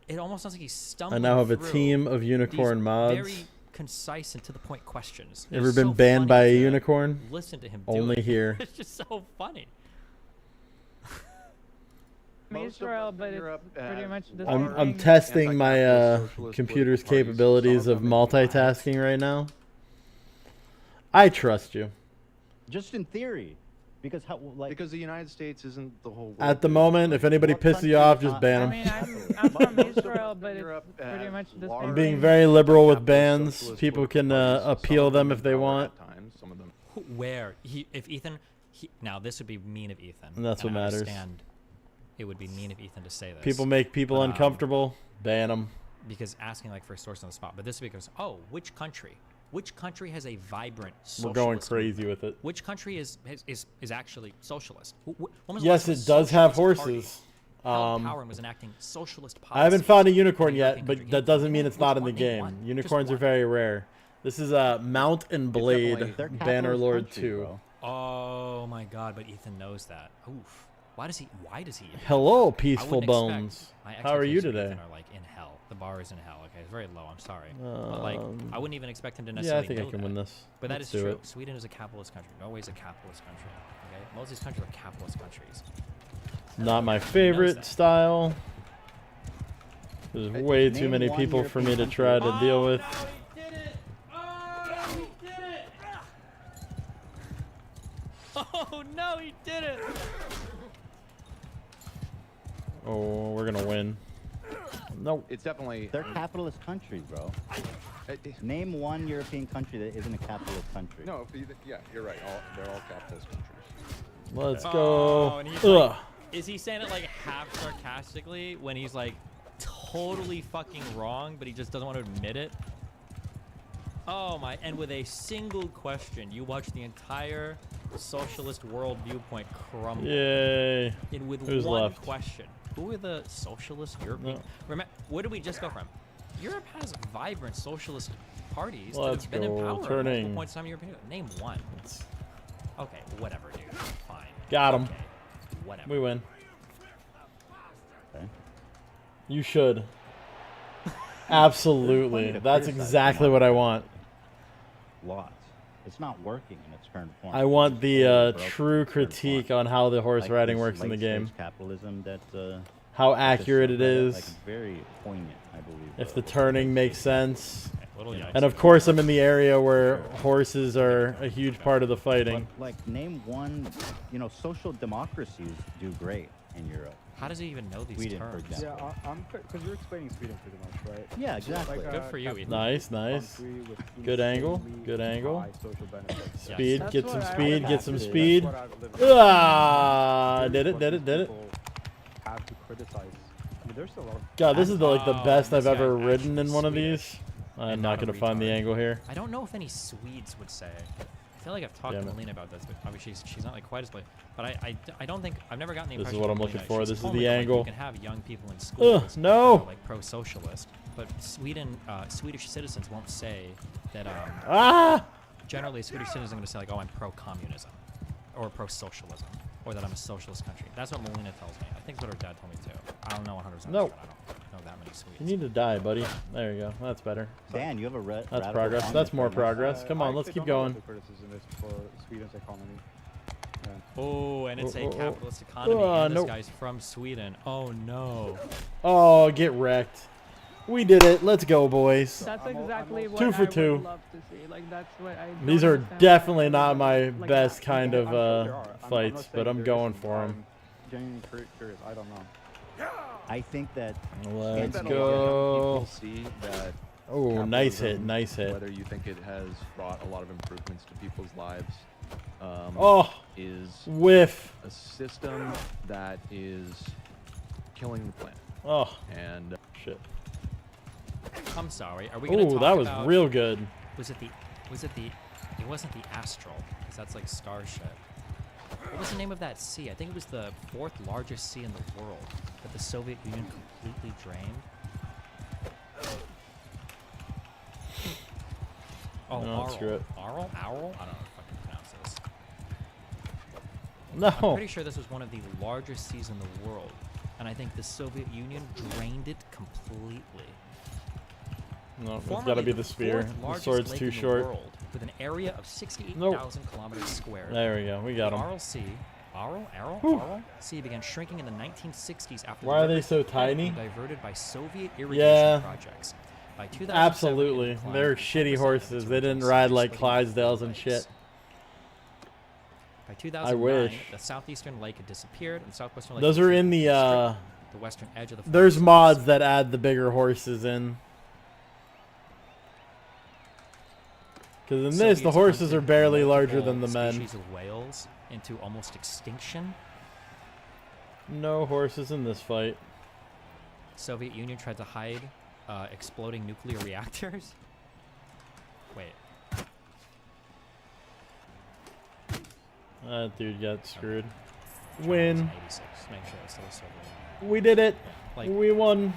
It almost sounds like he's I stumbling. now have a through team of unicorn these mods. Very concise and to the point questions. Ever It's been so banned funny by a to unicorn? Listen to him. Do Only it. here. It's just so funny. most of Israel, Western but it's Europe pretty has much the large same I'm thing. testing my anti-capitalist socialist computer's political parties. capabilities Some of them are multitasking right now. I trust you. Just in theory, because how like Because the United States isn't the whole world. At the dude. moment, if anybody What pisses country you off, is just not ban I them. mean, I'm from Most of Israel, but it's Europe pretty has much the large same I'm thing. being very liberal with Capitalist bans. socialist People political can parties. Some appeal of them if they are want. at times, some of them. Where if Ethan, now this would be mean of Ethan. And that's what I matters. understand it would be mean of Ethan to say this. People make people Um, uncomfortable. Ban them. because asking like for a source on the spot. But this because which country? Which country has a vibrant We're socialist going crazy movement? with it. Which country is actually socialist? When was the Yes, last time it a does have socialist party horses. held power and was enacting socialist policies? I haven't found a unicorn in the yet, European but country? that doesn't mean Name it's not in the one, name game. one. Just Unicorns are one. very rare. This is Mount and Blade They're Banner capitalist Lord country, 2. bro. Oh my God! But Ethan knows that. Oof. Why does he? Even Hello, I peaceful wouldn't bones. expect- my How are you expectations of today? Ethan are like in hell. The bar is in hell. Okay, it's very low. I'm sorry, but like I wouldn't even expect him to Yeah, necessarily. I think I know can that. win this. But that Let's is do true. it. Sweden is a capitalist country. Norway's a capitalist country. Okay, most of these countries are capitalist countries. Not my He knows favorite that. style. There's way too Name many one people for me European to try to country. deal with. he did it! Oh, he did it! Oh no, he did it! Oh, we're gonna win. Nope. It's definitely. They're capitalist countries, bro. Name one European country that isn't a capitalist country. No, yeah, you're right. They're all capitalist countries. Let's Oh, go. and he's Ugh. like, is he saying it like half sarcastically when he's like totally fucking wrong, but he just doesn't want to admit it? Oh my, and with a single question, you watch the entire socialist world viewpoint crumble. Yay. And with Who's one left? question. Who are the socialist European? No. Remember, where did we just go from? Europe has vibrant socialist parties Let's that have been in go. power at Turning. multiple points in time in European. Name one. Okay, whatever, dude. Fine. Got him. Okay, whatever. We win. Okay. You should. There's Absolutely. plenty to That's criticize exactly about what I it. want. Lots. It's not working in its current form. I want It's the totally broken in true its current critique form. on how the horse Like riding this works in the late-stage game. Capitalism that How that just accurate it sort of, is. Like very poignant, I believe. If the turning makes sense. Little yikes. And of course, I'm in the area where horses are a huge part of the fighting. But, like, name one. Social democracies do great in Europe. How does he even know these Sweden, for terms? example. Yeah, because you're explaining Sweden pretty much, right? Yeah, exactly. Good for you, Ethan. Nice, nice. Good angle, good angle. High social benefits. Speed, That's get what some I speed, like. get some That's speed. That's what I've lived with. Ah, did it, What did it, these did it. people Have to criticize. I mean, there's still a lot of God, this is the Oh, best this I've ever guy's ridden in actually one of Swedish these. I'm and not not a gonna find the retard. angle here. I don't know if any Swedes would say. I feel like I've talked Damn to it. Melina about this, but obviously she's not like quite as blatant. But I don't think I've never gotten the This is impression. what I'm from looking Melina. for. She's This is told the me that, like, angle. you can have young people in schools no. who are, like pro-socialist, but Swedish citizens won't say that. Ah! Generally, a Swedish citizen is going to say like, "Oh, I'm pro-communism," or pro-socialism, or that I'm a socialist country. That's what Melina tells me. I think that's what her dad told me too. I don't know 100%. No. I don't know know that many Swedes. You need to die, buddy. There you go. That's better. Dan, you have a That's progress. That's more progress. Come on, let's keep going. For Sweden's economy. Yeah. Oh, and it's a capitalist economy, and this guy's from Sweden. Oh, no. Oh, get wrecked. We did it. Let's go, boys. That's exactly what 2 for 2. I would love to see. Like, that's what I These are understand definitely why not my like best that. kind of I'm sure there are. I'm fights, not but saying I'm there going isn't. for them. I'm genuinely curious. I don't know. I think that Let's People go. see that Oh, nice hit. capitalism, Nice hit. whether you think it has brought a lot of improvements to people's lives, Oh, is whiff. a system that is killing the planet. Oh, And shit. I'm sorry. Are we going to talk that was about, real good. it wasn't the Astral, because that's like Starship. What was the name of that sea? I think it was the 4th largest sea in the world that the Soviet Union completely drained. Oh, No, Aral. screw it. Aral? I don't know if I can pronounce this. No. I'm pretty sure this was one of the largest seas in the world, and I think the Soviet Union drained it completely. No, it's Formerly got to be the the spear. 4th The largest sword's lake too in the short. world, with an area of 68,000 kilometers squared. There we go. We got The him. Aral Sea, Sea began shrinking in the 1960s after Why the are they rivers so were tiny? diverted by Soviet irrigation Yeah. projects. By 2007, it Absolutely. declined They're to shitty 10% of horses. its They didn't original ride size, like splitting into Clydesdales four and lakes. shit. By 2009, I wish. the southeastern lake had disappeared, and the southwestern lake Those was are in the the western edge of the there's forest. mods that add the bigger horses in. Because in this, the Soviets horses hunted are barely larger multiple than the men. species of whales into almost extinction. No horses in this fight. Soviet Union tried to hide exploding nuclear reactors. Wait. That dude got screwed. Charles Win. 86. Make sure it's still a Soviet. We did it. Like- We won.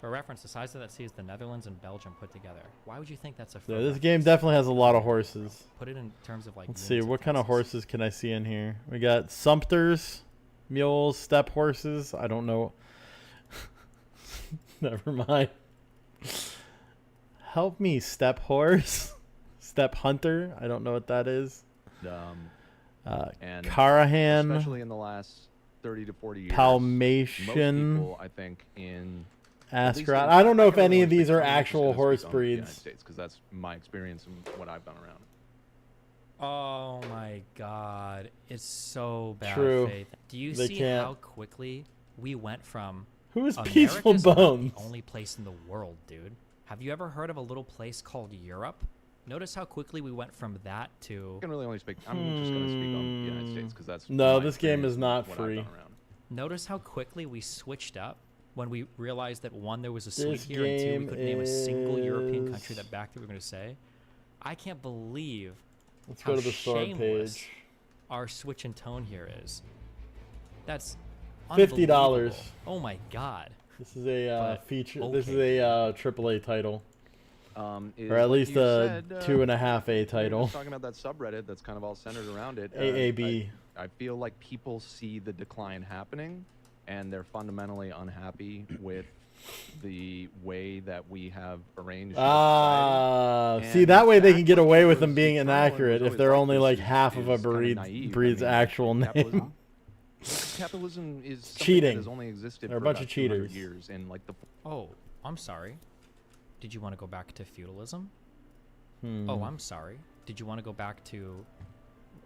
For reference, the size of that sea is the Netherlands and Belgium put together. Why would you think that's a? Yeah, this game definitely has a lot of horses. Put it in terms of like. Let's see, units what kind of Texas. horses can I see in here? We got sumpters, mules, steppe horses. I don't know. Never mind. Help me, steppe horse. Steppe hunter. I don't know what that is. And Karahan. especially in the last 30 to 40 years, Palmatian. most people, I think, in at least Ascot. in- I don't know if can any only of these speak- are I'm just actual gonna speak horse on the United breeds. States, because that's my experience and what I've done around. Oh my God! It's so bad True. faith. Do you They see can't. how quickly we went from? Who is Peaceful America's not Bones? the only place in the world, dude. Have you ever heard of a little place called Europe? Notice how quickly we went from that to. I can really only speak. I'm just going to speak on the United States because that's No, my this game experience is and not what I've free. done around. Notice how quickly we switched up when we realized that one, there was a sweet This here, and two, we game couldn't name a single European is- country that back that we were going to say. I can't believe Let's how go to the store shameless page. our switch in tone here is. That's $50. unbelievable. Oh my God. This is a But, feature. okay. This is a AAA title, Is or at like least you a said, 2.5A we were title. just talking about that subreddit that's kind of all centered around it. AAB. I feel like people see the decline happening, and they're fundamentally unhappy with the way that we have arranged. our society. See, And that way they back can get when away it with them was being eternal and inaccurate was if they're always only this like is- half of a is kinda breed's naive. I breed's mean, actual name. Capitalism is something Cheating. that has only existed They're a for bunch about of cheaters. 200 years, and like the Oh, I'm sorry. Did you want to go back to feudalism? Hmm. Oh, I'm sorry. Did you want to go back to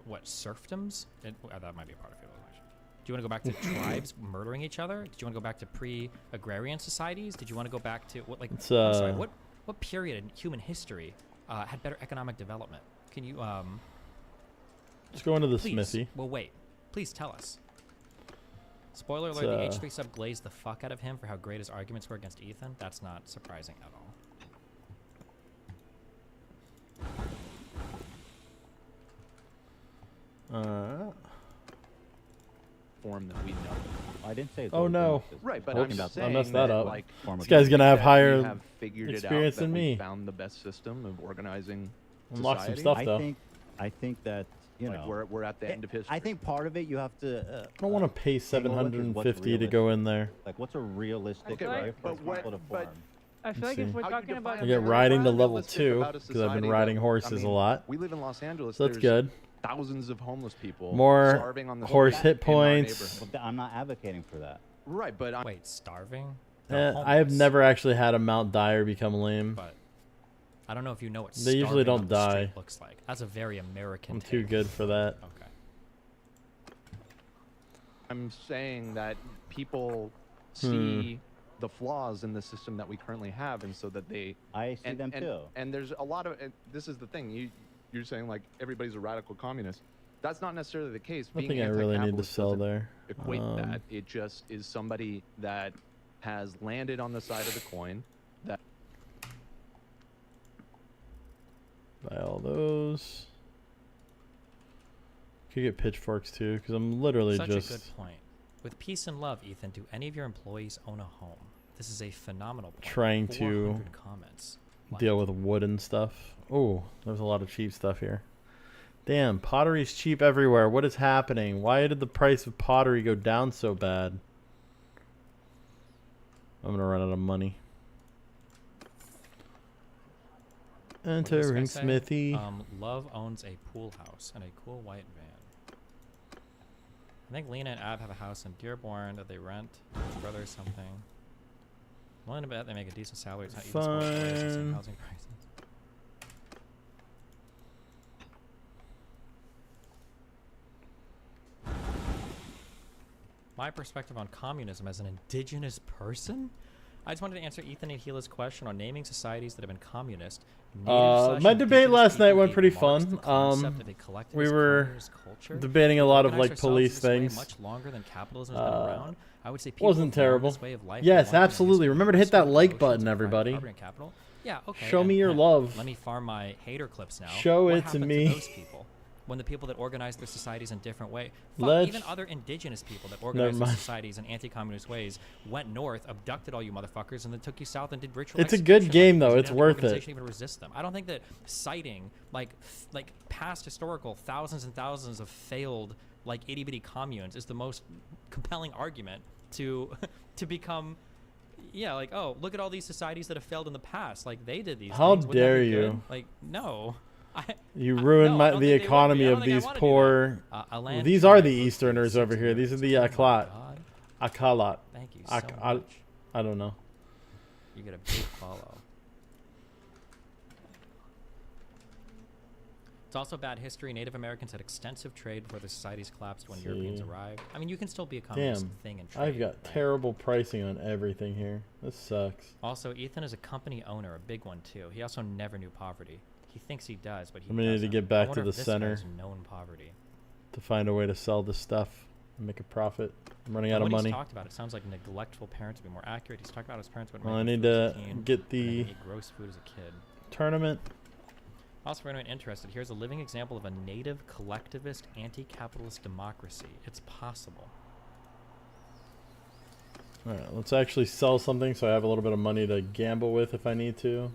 what, serfdoms? That might be a part of feudalism, actually. Do you want to go back to tribes murdering each other? Did you want to go back to pre-agrarian societies? Did you want to go back to what, like? It's, I'm sorry. What period in human history had better economic development? Can you Let's go into the please? smithy. Well, wait. Please tell us. Spoiler alert: the H3 sub glazed the fuck out of him for how great his arguments were against Ethan. That's not surprising at all. form that we know. I didn't say. Oh, no. Right, but Oops, I'm just I saying messed that up. Like, Form This of guy's gonna have that higher we have figured experience it out, than that me. we found the best system of organizing Unlock some society. stuff though. I think that you like know, we're at the end of history. I think part of it you have to. I don't want to pay $750 to go in there. Like, what's a realistic Okay, way for but people to farm? I feel like if we're talking about I get riding to level 2 about a because I've been society riding that- horses I mean, a lot. We live in Los Angeles. So that's there's good. Thousands of homeless people More starving on the horse street hit in our points. neighborhood. I'm not advocating for that. Right, but I'm, Wait, starving? I have never actually had a Mount Dyer become lame. But I don't know if you know what They usually starving don't on the street die. looks like. That's a very American I'm take. too good for that. Okay. I'm saying that people see the flaws in the system that we currently have, and so that they. I see them too. And there's a lot of. And this is the thing. You're saying like everybody's a radical communist. That's not necessarily the case. I think I really need to sell there. Equate that. It just is somebody that has landed on the side of the coin. That. Buy all those. Could get pitchforks too, because I'm literally Such just a good point. With peace and love, Ethan, do any of your employees own a home? This is a phenomenal point. trying to 400 comments. deal with wood and stuff. Oh, there's a lot of cheap stuff here. Damn, pottery's cheap everywhere. What is happening? Why did the price of pottery go down so bad? I'm gonna run out of money. What did this guy Entering say? Smithy. Love owns a pool house and a cool white van. I think Lena and Ab have a house in Dearborn that they rent. His brother or something. I'm willing to bet they make a decent salary. It's not even supposed to raise the same housing prices. My perspective on communism as an indigenous person? I just wanted to answer Ethan and Gila's question on naming societies that have been communist. My debate last night went pretty fun. We were debating a lot of like police things. Much longer than capitalism has been around. I would say people wasn't have known terrible. this way of life Yes, for longer than absolutely. history. Remember to hit that Respect like notions button, of private everybody. property and capital. Yeah, okay. Show me your and love. Let me farm my hater clips now. Show What it to happened me. those people? When the people that organize their societies in different ways, even other indigenous people that organize their societies in anti-communist ways went north, abducted all you motherfuckers, and then took you south and did ritual. It's a good game, though. It's worth it. Even resist them. I don't think that citing like past historical thousands and thousands of failed like itty bitty communes is the most compelling argument to become. Yeah, like, oh, look at all these societies that have failed in the past. Like they did these. How things. Wouldn't that dare be you? good? Like, no. You ruined the economy of these poor. These are the Easterners over here. These are the Akalat. Thank you so much. I don't know. You get a big follow. It's also bad history. Native Americans had extensive trade before the societies collapsed when Europeans arrived. I mean, you can still be a communist thing and trade. I've got terrible pricing on everything here. This sucks. Also, Ethan is a company owner, a big one too. He also never knew poverty. He thinks he does, but he doesn't. I'm gonna need to get back to the if this center guy's known poverty to find a way to sell this stuff and make a profit. I'm running out of money. He's talked about, it sounds like neglectful parents would be more accurate. He's talked about his parents would. Well, I need to get the gross food as a kid. Tournament. Also, for anyone interested, here's a living example of a native collectivist anti-capitalist democracy. It's possible. All right, let's actually sell something so I have a little bit of money to gamble with if I need to.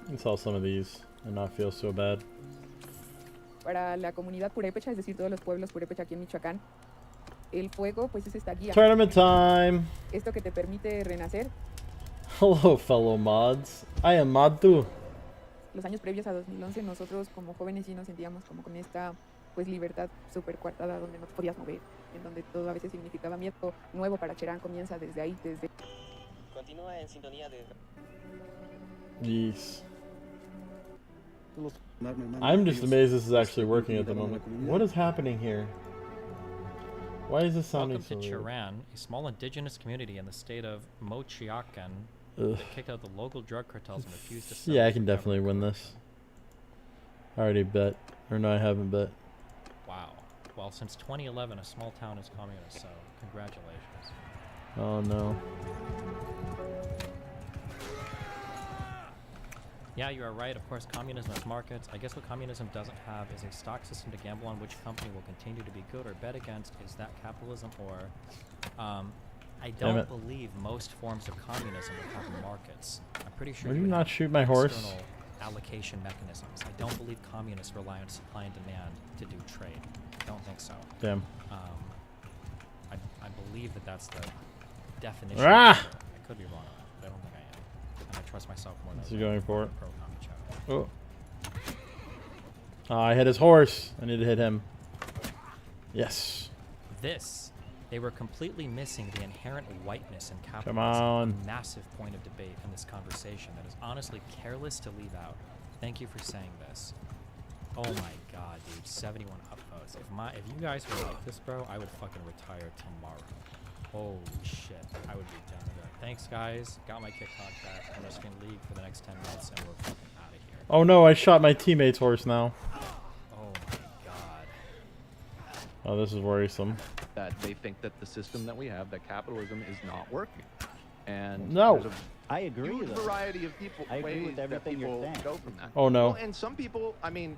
And sell some of these and not feel so bad. Para la comunidad purépecha, es decir, todos los pueblos purépecha aquí en Michoacán, el fuego pues es esta guía. Tournament time. Esto que te permite renacer. Hello, fellow mods. I am mod too. Los años previos a 2011, nosotros como jóvenes sí nos sentíamos como con esta pues libertad súper coartada donde no te podías mover, en donde todo a veces significaba miedo. Nuevo para Cherán comienza desde ahí, desde... Continúa en sintonía de... Yes. I'm just amazed this is actually working at the moment. What is happening here? Why is this sounding Welcome to so weird? Cherán, a small indigenous community in the state of Mochiacan that kicked out the local drug cartels and refused to sell. Yeah, I can definitely win this. I already bet. Or no, I haven't bet. Wow. Well, since 2011, a small town is communist, so congratulations. Oh no. Yeah, you are right. Of course, communism has markets. I guess what communism doesn't have is a stock system to gamble on which company will continue to be good or bet against. Is that capitalism or I don't believe most forms of communism would have markets. I'm pretty sure. Would you you would not have shoot my horse? external allocation mechanisms. I don't believe communists rely on supply and demand to do trade. I don't think so. Damn. I believe that that's the definition. Ah! I could be wrong on that, but I don't think I am. And I trust myself more than Is he going for it? pro-commie chat. Oh. I hit his horse. I need to hit him. Yes. They were completely missing the inherent whiteness in capitalism. Come on. A massive point of debate in this conversation that is honestly careless to leave out. Thank you for saying this. Oh my god, dude, 71 upvotes. If you guys were like this, bro, I would fucking retire tomorrow. Holy shit, I would be done with it. Thanks, guys. Got my kick contract. I'm just gonna leave for the next 10 minutes and we're fucking out of here. Oh no, I shot my teammate's horse now. Oh my god. Oh, this is worrisome. That they think that the system that we have, that capitalism, is not working. And no, I agree. Huge variety of people. I agree with everything you're saying. Go from that. Oh no. Well, and some people, I mean,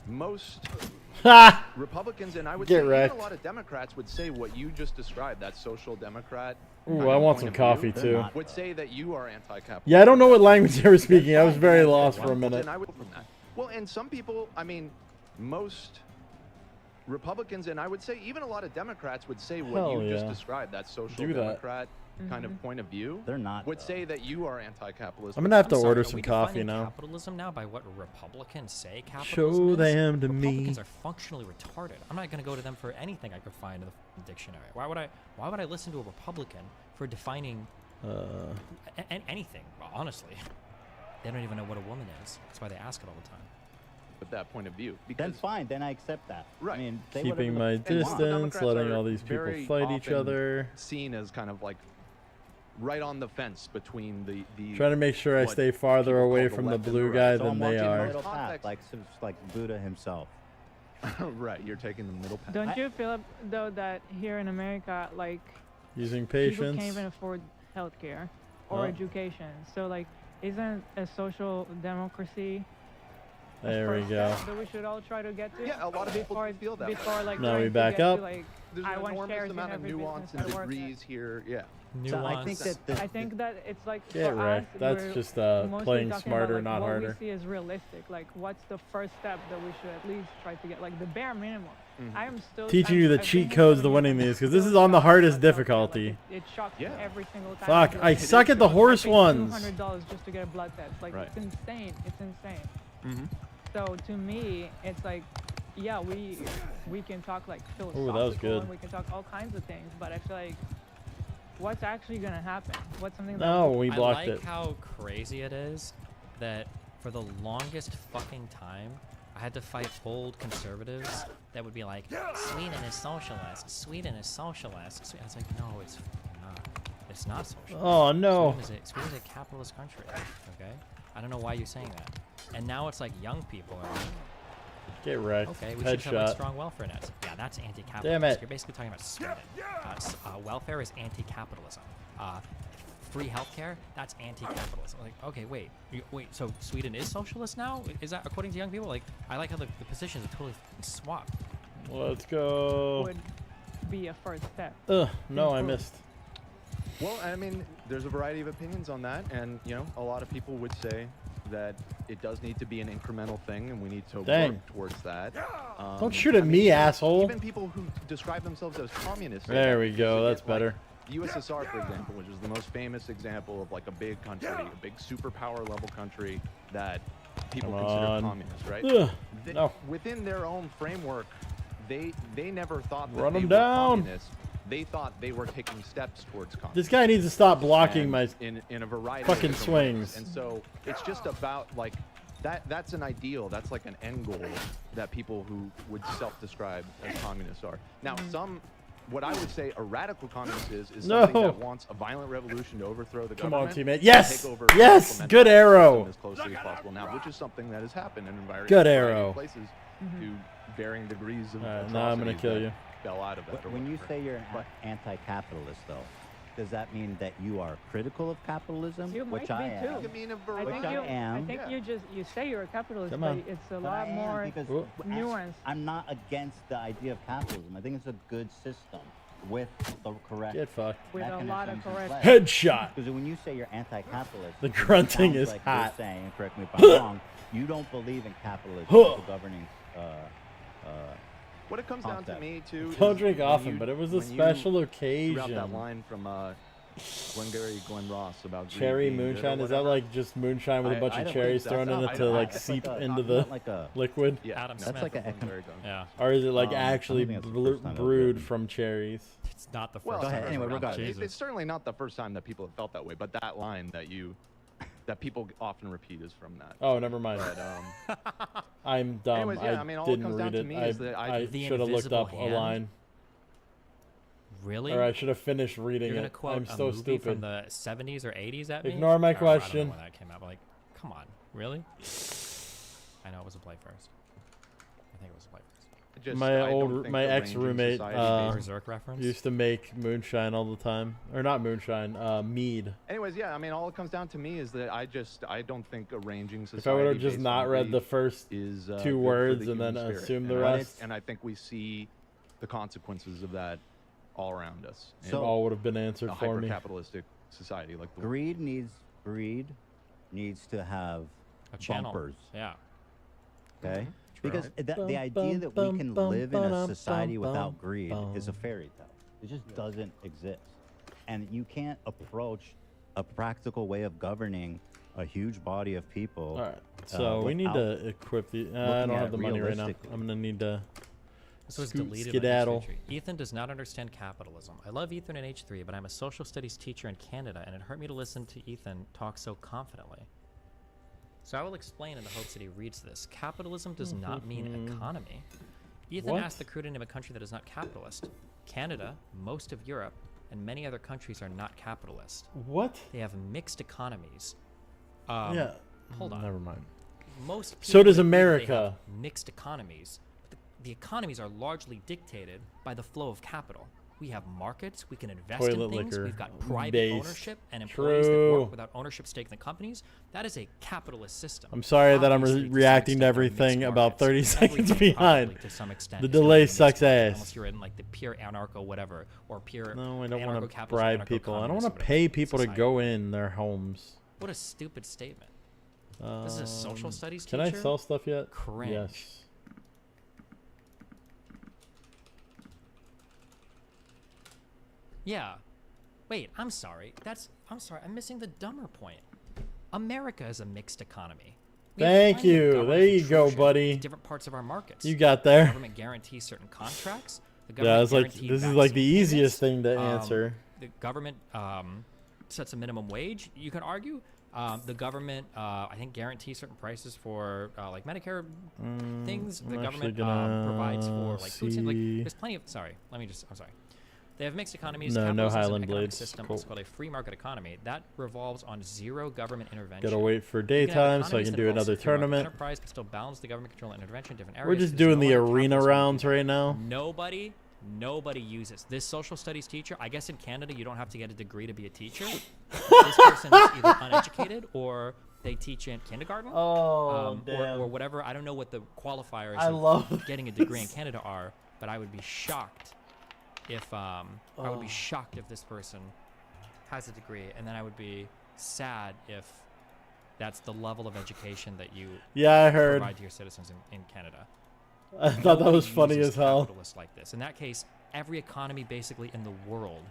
most Republicans, and I would Get say wrecked. even a lot of Democrats would say what you just described, that social democrat. Ooh, I want some coffee too. Would say that you are anti-capitalist. Yeah, I don't know what language they were speaking. I was very lost for a minute. And I would from that. Well, and some people, I mean, most Republicans, and I would say even a lot of Democrats would say what you just described, that social democrat kind of point of view. They're not. Would say that you are anti-capitalist. I'm gonna have to sorry, order are some we coffee defining now. Capitalism now by what Republicans say capitalism Show is? them to me. Republicans are functionally retarded. I'm not gonna go to them for anything I could find in the dictionary. Why would I listen to a Republican for defining anything? Well, honestly, they don't even know what a woman is. That's why they ask it all the time. With that point of view, Then fine, then I accept that. Right. I mean, Keeping my distance, letting all these people fight each other. Seen as kind of like right on the fence between the Trying to make sure I stay farther away from the blue guy than they are. Like Buddha himself. Right, you're taking the middle path. Don't you feel though that here in America, like using people patience, can't even afford healthcare or education? So like, isn't a social democracy? There we go. That we should all try to get to. Yeah, a lot of people feel that. Before like. Now we trying to back get up. To, like, There's I an want enormous shares amount in of every nuance business and I work degrees here. Yeah. So I think that I think that it's like Get for wrecked. us, That's we're just mostly playing talking smarter, about, like, not what harder. we see as realistic. Like, what's the first step that we should at least try to get? Like the bare minimum. I am still Teaching you the cheat codes to winning these, because this is on the hardest difficulty. It shocks me every single time. Fuck, I suck at the horse ones. $200 just to get a blood test. Like it's insane. It's insane. So to me, it's like, yeah, we can talk like philosophical, that was good. and we can talk all kinds of things, but I feel like, what's actually gonna happen? What's something that No, we blocked I like it. how crazy it is that for the longest fucking time, I had to fight old conservatives that would be like, Sweden is socialist. Sweden is socialist. I was like, no, it's not. It's not socialist. Oh no. Sweden is a capitalist country. Okay. I don't know why you're saying that. And now it's like young people are like, Get wrecked. okay, we should have like Headshot. strong welfare nets. Yeah, that's anti-capitalist. Damn it. You're basically talking about Sweden. Welfare is anti-capitalism. Free healthcare, that's anti-capitalism. Like, okay, wait, so Sweden is socialist now? Is that according to young people? Like, I like how the positions are totally swapped. Let's go. would be a first step. No, I missed. Well, I mean, there's a variety of opinions on that, and you know, a lot of people would say that it does need to be an incremental thing, and we need to work towards that. Don't shoot at me, asshole. Even people who describe themselves as communists. There we go. That's better. The USSR, for example, which is the most famous example of like a big country, a big superpower level country that people consider communist, right? No. Within their own framework, they never thought that Run they them were down. communist. They thought they were taking steps towards communism. This guy needs to stop blocking my in a variety fucking of different ways. swings. And so it's just about like that's an ideal. That's like an end goal that people who would self-describe as communists are. Now, what I would say a radical communist is something that wants a violent revolution to overthrow the government. Come on, teammate. Yes! Take over Yes! Good arrow! as closely as possible now, which is something that has happened in various Good arrow. places to varying degrees of now I'm gonna atrocities kill that you. fell out of it. or When you whatever. say you're anti-capitalist, though, does that mean that you are critical of capitalism? You which might I be am. too. I mean, a I variety. think I am. I think you say you're a capitalist, Come but on. it's a But lot I am, more because nuanced. I'm not against the idea of capitalism. I think it's a good system. with the correct Get fucked. With a lot of mechanisms in correct. place. Headshot. Because when you say you're anti-capitalist, The it grunting sounds is like hot. You're saying, and correct me if I'm wrong, you don't believe in capitalism as a governing what it comes down to concept. me too. Don't is drink when often, you- but it was a when you special threw out occasion. that line from Glenn Ross about greed Cherry being good or moonshine, is that whatever. like just moonshine with a bunch I of don't cherries think thrown in that's- it to like that's seep like a- into not the like a- liquid? Yeah, Adam no, Smith. That's like that a one's very good. Yeah. Or is it like I actually think that's the first time that was brewed written. from cherries? It's not the first Well, Go time. ahead. I've Anyway, heard regardless. about It's Jesus. certainly not the first time that people have felt that way, but that line that people often repeat is from that. Oh, never mind. But, I'm dumb. anyways, yeah, I mean, all it didn't comes down read to it. me is that I The should have looked Invisible up a Hand? line. Really? Or I should have finished reading You're gonna it. quote I'm a so movie stupid. from the 70s or 80s at me? Ignore my Or, I don't know question. when that came out, but like, come on, really? I know it was a play first. I think it was a play first. My ex roommate Berserk reference. used to make moonshine all the time, or not moonshine, mead. anyways, yeah, I mean, all it comes down to me is that I don't think arranging society. If I would have just based not on read the greed first is, good two for words the and then human spirit. assume the And rest, and I think we see the consequences of that all around us. it So- all would have been In answered a for me. hyper-capitalistic society like the Greed needs to have A channel. bumpers. Yeah. Okay. True. Because the Bum, idea that we bum, can bum, live in a bum, society bum, without greed is a bum. fairy tale. It just doesn't exist. And you can't approach a practical way of governing a huge body of people. All right, so we need without to equip the. I looking don't at have it the money right now. realistically. I'm gonna need to. This was Scoot, deleted skedaddle. on H3 tree. Ethan does not understand capitalism. I love Ethan in H3, but I'm a social studies teacher in Canada, and it hurt me to listen to Ethan talk so confidently. So I will explain in the hopes that he reads this. Capitalism does not mean economy. Ethan What? asked the crude name of a country that is not capitalist. Canada, most of Europe, and many other countries are not capitalist. What? They have mixed economies. Yeah. Hold on. Never mind. Most people So does think they have America. mixed economies. But the economies are largely dictated by the flow of capital. We have markets, we can invest Toilet in things, liquor we've got private based. ownership and employees that True. work without ownership stake in the companies. That is a capitalist system. I'm sorry that I'm Obviously, to some reacting to extent, there are everything mixed about markets. 30 seconds Everything behind. probably, to some extent, The is gonna delay be a mixed sucks market, ass. Unless you're in like the pure anarcho whatever, or pure No, I don't want to anarcho-capitalist, bribe people. I don't want to anarcho-communist, pay whatever people to society. go in their homes. What a stupid statement. This is a social studies Can I teacher? sell stuff yet? Cringe. Yes. Yeah. Wait, I'm sorry. I'm sorry. I'm missing the dumber point. America is a mixed economy. We have Thank plenty of you. government There you go, intrusion buddy. into different parts of our markets. You got The there. government guarantees certain contracts. The Yeah, government it's like guaranteed this is like the vaccine easiest payments. thing to answer. The government sets a minimum wage. You can argue. The government, I think, guarantees certain prices for like Medicare things. The I'm government actually gonna provides for like food. Like, see. there's plenty of. Sorry, I'm sorry. They have mixed economies. No, no Capitalism is an Highland economic Blades. system. Cool. It's called a free market economy that revolves on zero government intervention. Gotta wait for You can have daytime so I economies can that do involve another free market tournament. Enterprise, but still balance the government control and intervention in different areas. We're just because doing no the one in arena capitalism rounds can do right now. Nobody uses this social studies teacher. I guess in Canada you don't have to get a degree to be a teacher. This person is either uneducated or they teach in kindergarten. Oh, damn. Or whatever. I don't know what the qualifiers I of love getting a degree in Canada are, but I would be shocked if I would be shocked if this person has a degree, and then I would be sad if that's the level of education that you Yeah, I heard. provide to your citizens in Canada. I thought that was Nobody funny uses as hell. capitalists like this. In that case, every economy basically in the world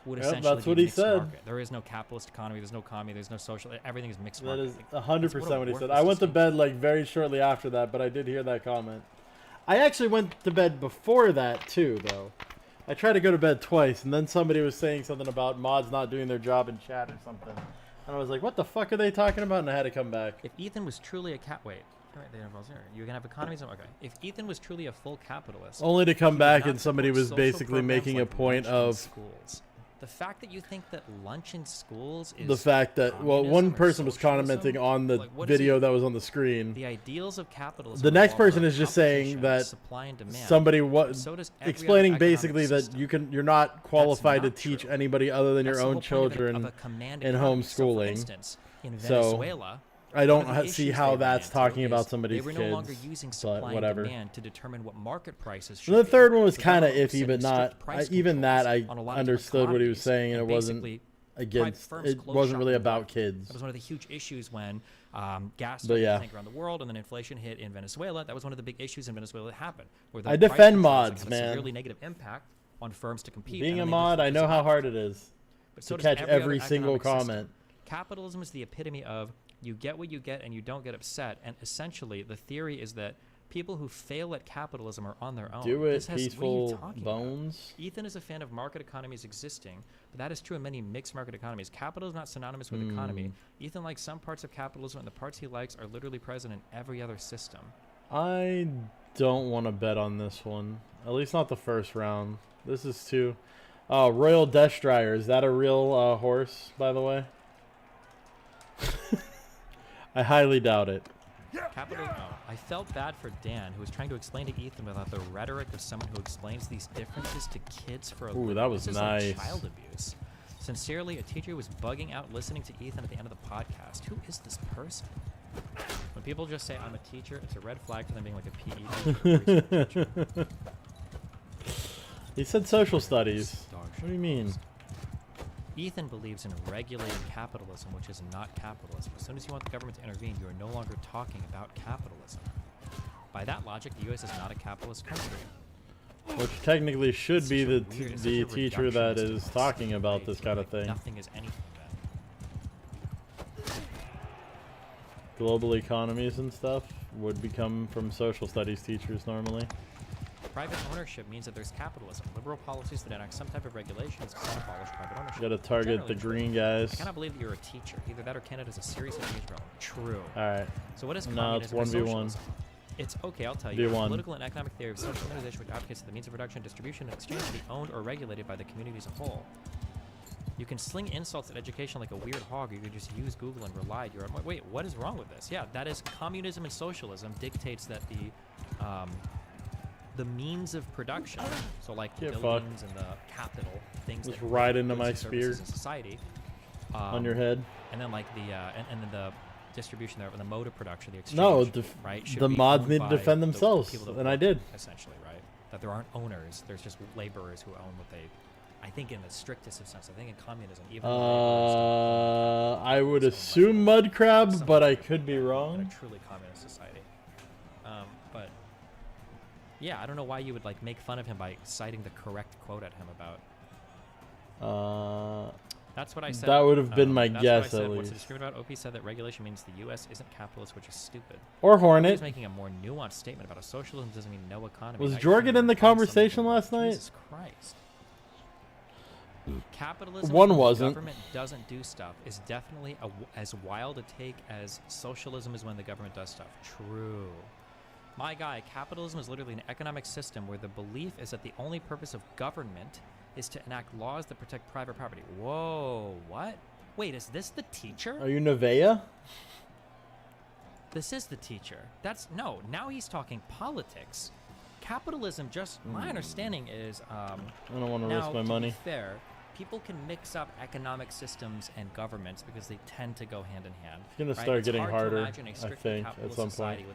would Yep, essentially that's be what a he mixed said. market. There is no capitalist economy. There's no commie. There's no social. Everything is mixed That market. is Like, 100% what he said. worthless I went to distinction. bed like very shortly after that, but I did hear that comment. I actually went to bed before that too, though. I tried to go to bed twice, and then somebody was saying something about mods not doing their job in chat or something. And I was like, what the fuck are they talking about? And I had to come back. If Ethan was truly a you can have economies. Okay. If Ethan was truly a full capitalist, Only to he come would back not and somebody support was social basically programs making a like point lunch in of schools. The fact that you think that lunch in schools is the fact that, well, one communism or person was socialism, commenting on the like, what is video he- that was on the screen. The ideals of capitalism. The next revolve person around is just saying competition, that supply and demand. somebody was So does every other explaining economic basically that system. you're not qualified to not teach true. anybody other than That's your the own whole point of children a command in economy. So, for homeschooling. instance, in So, Venezuela, I don't see how that's talking about somebody's kids. They were no longer using supply and demand to determine what market prices should be. The third one was kind of iffy, but not even that. I understood what he was saying, and it wasn't against. It wasn't really about kids. That was one of the huge issues when gas started to tank around the world, and then inflation hit in Venezuela. That was one of the big issues in Venezuela that happened. Where I defend mods, man. Severely negative impact on firms to compete. Being a mod, I know how hard it is to catch every single comment. Capitalism is the epitome of you get what you get and you don't get upset. And essentially, the theory is that people who fail at capitalism are on their own. Do it, peaceful bones. Ethan is a fan of market economies existing, but that is true in many mixed market economies. Capitalism is not synonymous with economy. Ethan likes some parts of capitalism, and the parts he likes are literally present in every other system. I don't want to bet on this one. At least not the first round. This is too... Oh, Royal Desh Dryer. Is that a real horse, by the way? I highly doubt it. I felt bad for Dan, who was trying to explain to Ethan about the rhetoric of someone who explains these differences to kids for a living. Ooh, that was this nice. Is like child abuse. Sincerely, a teacher was bugging out listening to Ethan at the end of the podcast. Who is this person? When people just say, I'm a teacher, it's a red flag for them being like a PE teacher. He said social studies. What do you mean? Ethan believes in regulated capitalism, which is not capitalism. As soon as you want the government to intervene, you are no longer talking about capitalism. By that logic, the U.S. is not a capitalist country. Which technically should be the teacher that is talking about this kind of thing. Nothing is anything then. Global economies and stuff would become from social studies teachers normally. Private ownership means that there's capitalism. Liberal policies that enact some type of regulations can abolish private ownership. You gotta target the green guys. I cannot believe that you're a teacher. Either that or Canada's a serious age problem. True. Alright. So what is no, communism? It's 1v1. It's okay, I'll tell you. The political and economic theory of social organization which advocates that the means of production, distribution, and exchange be owned or regulated by the community as a whole. You can sling insults at education like a weird hog, or you can just use Google and rely on your own. Wait, what is wrong with this? Yeah, that is communism and socialism dictates that the means of production, so like the buildings and the capital, things just that ride into my spear in society, on your head, and then like the and then the distribution there, the mode of production, the exchange. No, right? The mods need to defend themselves, and I did. Essentially, right? That there aren't owners. There's just laborers who own what they. I think in the strictest of sense. I think in communism, even. I would assume mud crab, but I could be wrong. A truly communist society. But yeah, I don't know why you would like make fun of him by citing the correct quote at him about. That's what I said. That would have been my guess, at least. What's discriminate about? OP said that regulation means the U.S. isn't capitalist, which is stupid. Or Hornet. He's making a more nuanced statement about a socialism doesn't mean no economy. Was Jorgen in the conversation last night? Jesus Christ. Capitalism One when wasn't. the government doesn't do stuff is definitely as wild a take as socialism is when the government does stuff. True. My guy, capitalism is literally an economic system where the belief is that the only purpose of government is to enact laws that protect private property. Whoa, what? Wait, is this the teacher? Are you Nevaeh? This is the teacher. No, now he's talking politics. Capitalism, my understanding is... I don't want to risk my money. To be fair, people can mix up economic systems and governments because they tend to go hand in hand. It's going to start getting harder, I think, at some point.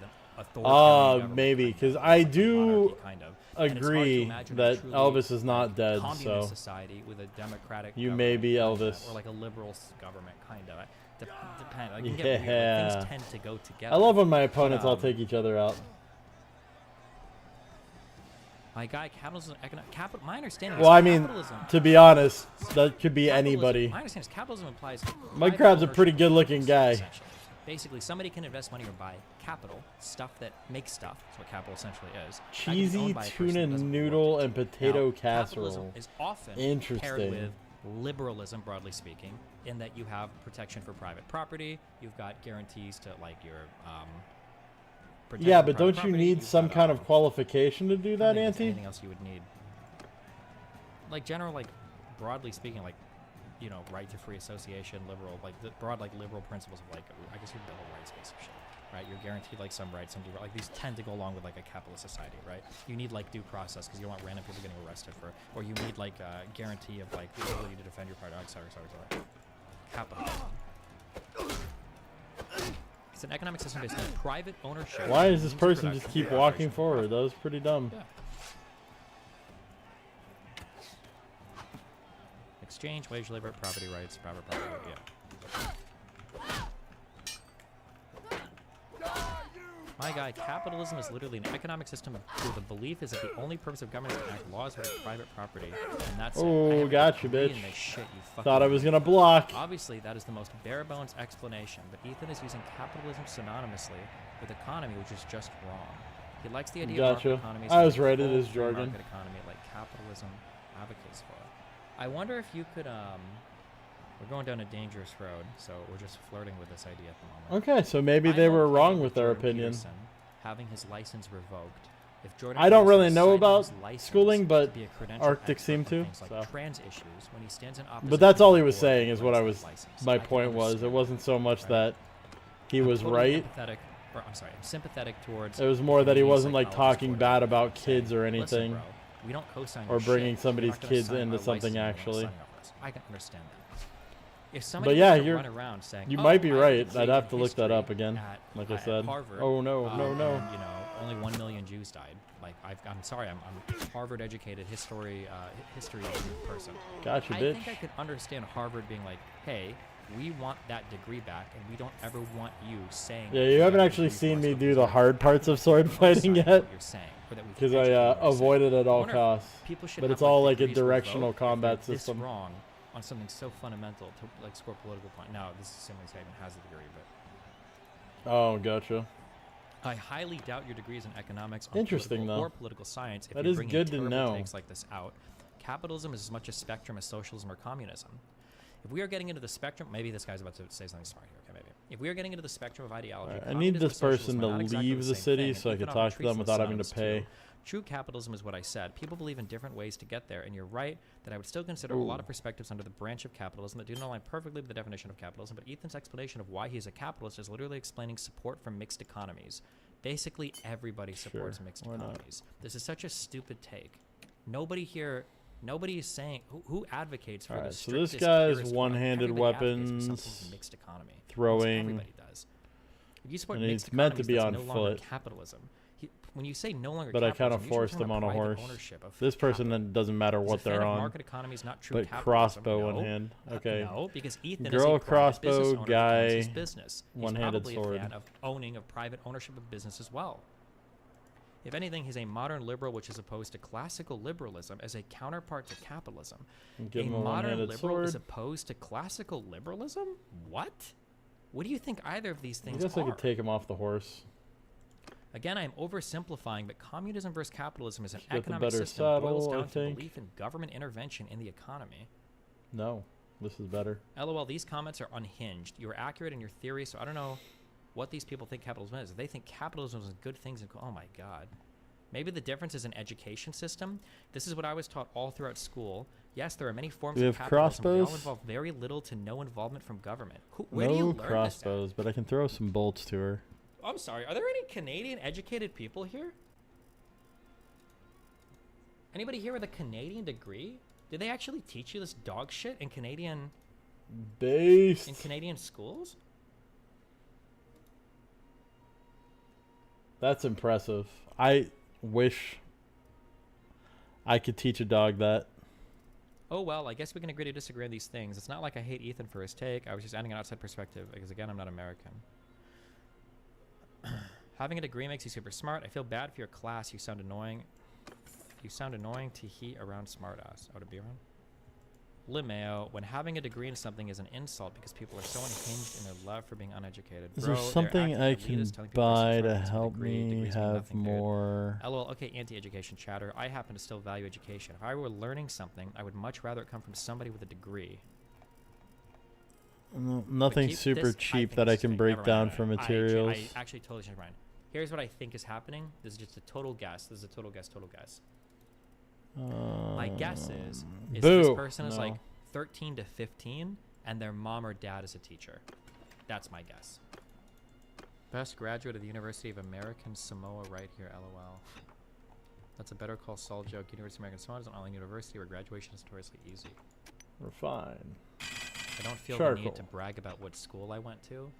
Maybe, because I do agree that Elvis is not dead, so society with a democratic you may be Elvis. Or like a liberal government, kind of. Depend. Like, yeah. Things tend to go together. I love when my opponents all take each other out. My guy, capitalism, my understanding well, is I mean, to be honest, that could be anybody. My understanding is capitalism implies... Mike Crab's a pretty good-looking guy. Basically, somebody can invest money or buy capital, stuff that makes stuff. That's what capital essentially is. Cheesy tuna noodle and potato casserole. Capitalism is often paired with liberalism, broadly speaking, in that you have protection for private property. You've got guarantees to, like, your... yeah, but don't you need some kind of qualification to do that, Auntie? Anything else you would need? Like general, like broadly speaking, like right to free association, liberal, like the broad, like liberal principles of like I guess your Bill of Rights based shit, right? You're guaranteed like some rights, like these tend to go along with like a capitalist society, right? You need like due process because you don't want random people getting arrested for, or you need like a guarantee of like the ability to defend your party. Sorry. Capitalism. It's an economic system based on private ownership. Why does this person just keep walking forward? That was pretty dumb. Yeah. Exchange, wage labor, property rights, private property. Yeah. My guy, capitalism is literally an economic system where the belief is that the only purpose of government is to enact laws for private property, and that's oh, gotcha, bitch. Shit, you thought I was gonna block. Obviously, that is the most bare bones explanation, but Ethan is using capitalism synonymously with economy, which is just wrong. He likes the idea of market economies. I was right, it is jargon. Market economy, like capitalism advocates for. I wonder if you could, we're going down a dangerous road, so we're just flirting with this idea at the moment. Okay, so maybe they were wrong with their opinion. Peterson having his license revoked. If Jordan I don't really Peterson know about license schooling, but to be a Arctic seemed to. like So. trans issues, when he stands in opposition But that's all he was to saying is what I was. license. My I can point was understand it wasn't so much right? that he I'm was totally right. empathetic, or I'm sorry, I'm sympathetic towards. It was more that he community wasn't like psychologists talking Jordan bad Peterson about saying, kids or "Listen, anything, bro, we don't co-sign or your bringing shit. somebody's You're not gonna kids sign into our something license, actually. you're not signing up for us." I can understand that. If somebody But yeah, was to you're. run around saying, You "Oh, might be I right. did I'd have to Canadian look that up history again. at- Like I at said. Harvard, Oh no, no, no. and, you know, only 1 million Jews died. Like I'm sorry, I'm a Harvard-educated history person. Gotcha, I bitch. think I could understand Harvard being like, "Hey, we want that degree back, and we don't ever want you saying." Yeah, you haven't actually seen me do the hard parts of sword fighting yet, because I avoid it at all costs. But it's all like a directional combat system. Wrong on something so fundamental to like score political point. Now, this is somebody who even has a degree, but Oh, gotcha. I highly doubt your degrees in economics Interesting, though. or political science. If That you're is bringing good to terrible know. takes like this out. Capitalism is as much a spectrum as socialism or communism. If we are getting into the spectrum, maybe this guy's about to say something smart here. Okay, maybe. If we are getting into the spectrum of ideology, Right, I need communism this and person socialism to are not exactly leave the same city thing, so I and could economic talk to them treats without having to synonymous pay. too. True capitalism is what I said. People believe in different ways to get there, and you're right that I would still consider a lot of perspectives under the branch of capitalism that do not align perfectly with the definition of capitalism, but Ethan's explanation of why he's a capitalist is literally explaining support for mixed economies. Basically, everybody supports mixed economies. This is such a stupid take. Nobody is saying who advocates for Alright, the so this strictest, guy's purest one-handed everybody advocates for weapons, something with mixed economy. Almost throwing, everybody does. If you support and mixed it's meant to economies, be that's on no longer foot. capitalism. When you say no longer But I kind capitalism, of you should forced turn him on a private horse. ownership of This person capital. then doesn't matter Is a what fan they're of on. market economy is not true But capitalism. crossbow No. one hand. Okay. No, because Ethan Girl is a private business crossbow owner who owns guy. his business. He's One-handed probably sword. a fan of owning of private ownership of business as well. If anything, he's a modern liberal, which is opposed to classical liberalism as a counterpart to capitalism. Give A him a modern one-handed liberal is sword. opposed to classical liberalism? What? What do you think either of these I things guess are? I could take him off the horse. Again, I am oversimplifying, but communism versus capitalism is an He's got the economic better system that boils saddle, I down to think. belief in government intervention in the economy. No, this is better. LOL, these comments are unhinged. You are accurate in your theory, so I don't know what these people think capitalism is. If they think capitalism is good things, and oh my god. Maybe the difference is an education system. This is what I was taught all throughout school. Yes, there are many forms We of have capitalism, but they all crossbows? involve very little to no involvement from government. Where do you No learn crossbows, but I can throw some bolts to her. this at? I'm sorry, are there any Canadian educated people here? Anybody here with a Canadian degree? Did they actually teach you this dog shit in Canadian schools? That's impressive. I wish I could teach a dog that. Oh well, I guess we can agree to disagree on these things. It's not like I hate Ethan for his take. I was just adding an outside perspective because again, I'm not American. Having a degree makes you super smart. I feel bad for your class. You sound annoying. You sound annoying to heat around smartass. Oh, to be around? Limeo, when having a degree in something is an insult because people are so unhinged in their love for being uneducated. Is Bro, there something they're I acting can elitist, telling people buy they're to such a help degree. me Degrees mean have nothing, dude. more? LOL, okay, anti-education chatter. I happen to still value education. If I were learning something, I would much rather it come from somebody with a degree. Nothing super cheap that I can break down for materials. I actually totally changed my mind. Here's what I think is happening. This is just a total guess. This is a total guess. My guess is this person is like 13 to 15 and their mom or dad is a teacher. That's my guess. Best graduate of the University of American Samoa right here, LOL. That's a Better Call Saul joke. University of American Samoa is an online university where graduation is notoriously easy. We're fine. I don't feel the need to brag about what school I went to.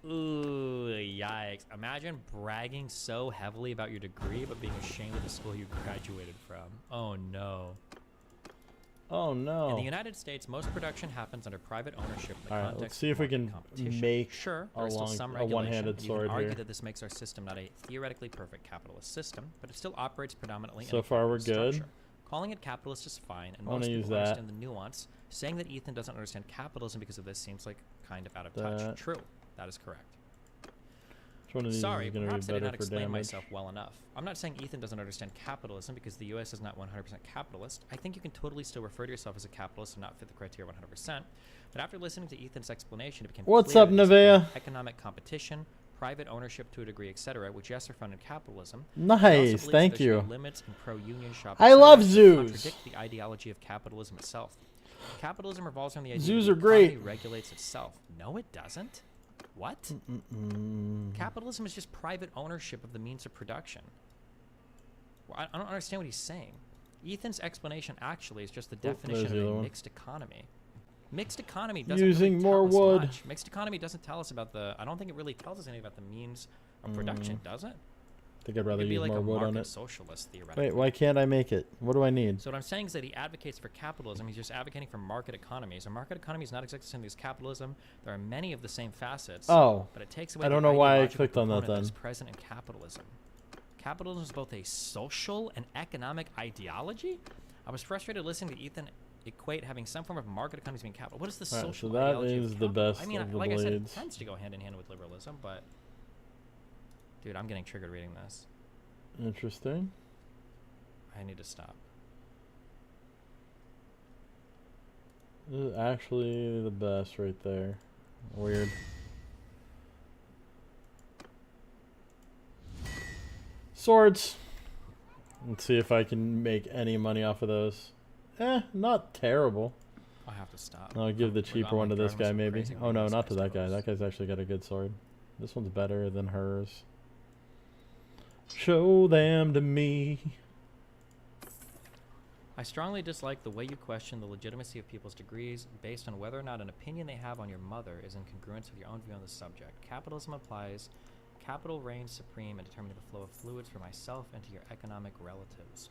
Ooh, yikes. Imagine bragging so heavily about your degree, but being ashamed of the school you graduated from. Oh, no. Oh, no. In the United States, most production happens under private ownership in the context let's see if we can make Sure, there is still some a regulation. one-handed You sword can argue here. that this makes our system not a theoretically perfect capitalist system, but it still operates predominantly So in a far, we're capitalist good. structure. Calling it capitalist is fine, and I wanna most use people that. understand the nuance. Saying that Ethan doesn't understand capitalism because of this seems like kind of out of That. touch. True, that is correct. Which one of these Sorry, is going to be perhaps I did better not for explain damage? myself well enough. I'm not saying Ethan doesn't understand capitalism because the U.S. is not 100% capitalist. I think you can totally still refer to yourself as a capitalist and not fit the criteria 100%. But after listening to Ethan's explanation, it became What's clear up, that Nevaeh? economic competition, private ownership to a degree, etc., which yes are found in capitalism. Nice, thank there should you. be limits and pro-union shop. I love etc. that zoos. Contradict the ideology of capitalism itself. Capitalism revolves around the idea Zoos that are the economy great. regulates itself. No, it doesn't. What? Capitalism is just private ownership of the means of production. Well, I don't understand what he's saying. Ethan's explanation actually is just the definition there's the of other a one. mixed economy. Mixed economy doesn't Using really more tell us wood. much. Mixed economy doesn't tell us about the. I don't think it really tells us anything about the means of production, does it? I think I'd rather It'd be use like more a wood on market it. socialist, theoretically. Wait, why can't I make it? What do I need? So what I'm saying is that he advocates for capitalism. He's just advocating for market economies. A market economy is not exactly the same as capitalism. There are many of the same facets. Oh, but it takes away I don't the know why I ideological clicked on that component then. is present in capitalism. Capitalism is both a social and economic ideology. I was frustrated listening to Ethan equate having some form of market economy as being capital. What is the Alright, social so that ideology of is the capital? best I mean, of the like I said, it blades. tends to go hand in hand with liberalism, but dude, I'm getting triggered reading this. Interesting. I need to stop. This is actually the best right there. Weird. Swords. Let's see if I can make any money off of those. Not terrible. I have to stop. I'll give the cheaper one to this guy maybe. Oh no, not to that guy. suppose. That guy's actually got a good sword. This one's better than hers. Show them to me. I strongly dislike the way you question the legitimacy of people's degrees based on whether or not an opinion they have on your mother is in congruence with your own view on the subject. Capitalism applies. Capital reigns supreme in determining the flow of fluids for myself and to your economic relatives.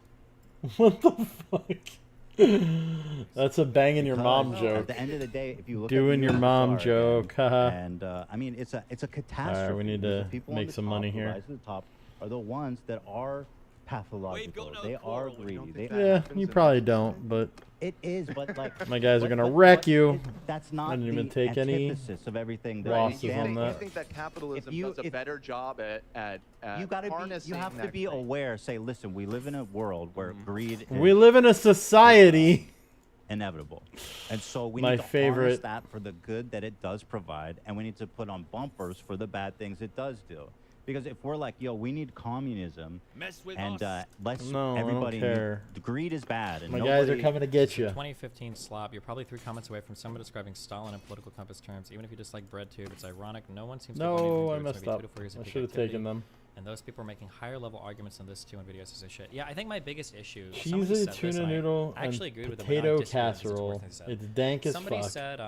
What the fuck? That's a banging your mom Because joke. At the end of the day, if you look Doing at your mom USSR joke, haha. and I mean, it's a catastrophe. Alright, we need because to the people make on the some top money who here. rise to the top are the ones that are pathological. They are greedy. They Yeah, you probably don't, but it is, but like my guys are but- gonna but- wreck but you. it- That's not I didn't even the take any antithesis of everything that losses we on stand that. You think that capitalism does a better job at you gotta be, harnessing you have to that be greed? aware. Say, listen, we live in a world where greed is we live in a society. inevitable, and so we My need to harness favorite- that for the good that it does provide, and we need to put on bumpers for the bad things it does do. Because if we're like, yo, we need communism, and let's No, I don't everybody, care. Greed is bad, and My guys are nobody- coming to get you. 2015 slop. You're probably 3 comments away from someone describing Stalin in political compass terms. Even if you dislike breadtube, it's ironic. No one seems to have No, I anything messed to up. 2 to 4 years of I peak should have activity. taken them. And those people are making higher level arguments than this too in videos as they shit. Yeah, I think my biggest issue. Cheesy somebody said this, tuna and noodle I actually agreed and with them, but I potato disagree with this, it's casserole. worth what they said. It's dank as Somebody fuck. said,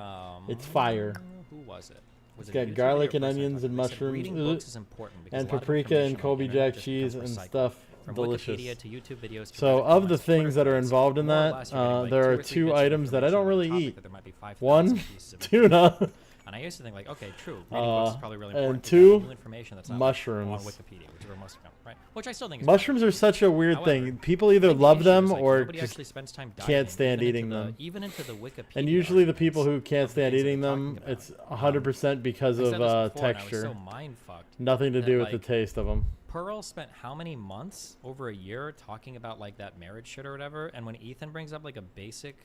It's fire. Who was it? Was It's it a got YouTuber garlic or and person I onions talked and to? They said mushrooms, reading books is important because and a lot of paprika and information on Kobe the internet Jack just cheese becomes and recycled. stuff. From Delicious. Wikipedia to YouTube videos to So Reddit of comments the to things Twitter that are threads, involved in more or that, less you're getting, like, there 2 are or 3 two bits of items that I don't information really on a topic eat. that there might be 5,000 One, pieces of tuna. information. And I used to think like, okay, true, reading books is probably really important. and because having two, new information that's not mushrooms. on Wikipedia, which is where most of them, right? Which I still think is Mushrooms are such a weird However, thing. People either I think the love issue them is, like, or nobody just actually spends time can't diving stand even into eating the- them. even into the Wikipedia And usually the people who arguments can't of the stand things that eating they're them, talking it's about. 100% because I of said this before, and I was texture. so mind-fucked Nothing to that, do with the like, taste of them. Pearl spent how many months, over a year, talking about like that marriage shit or whatever, and when Ethan brings up like a basic,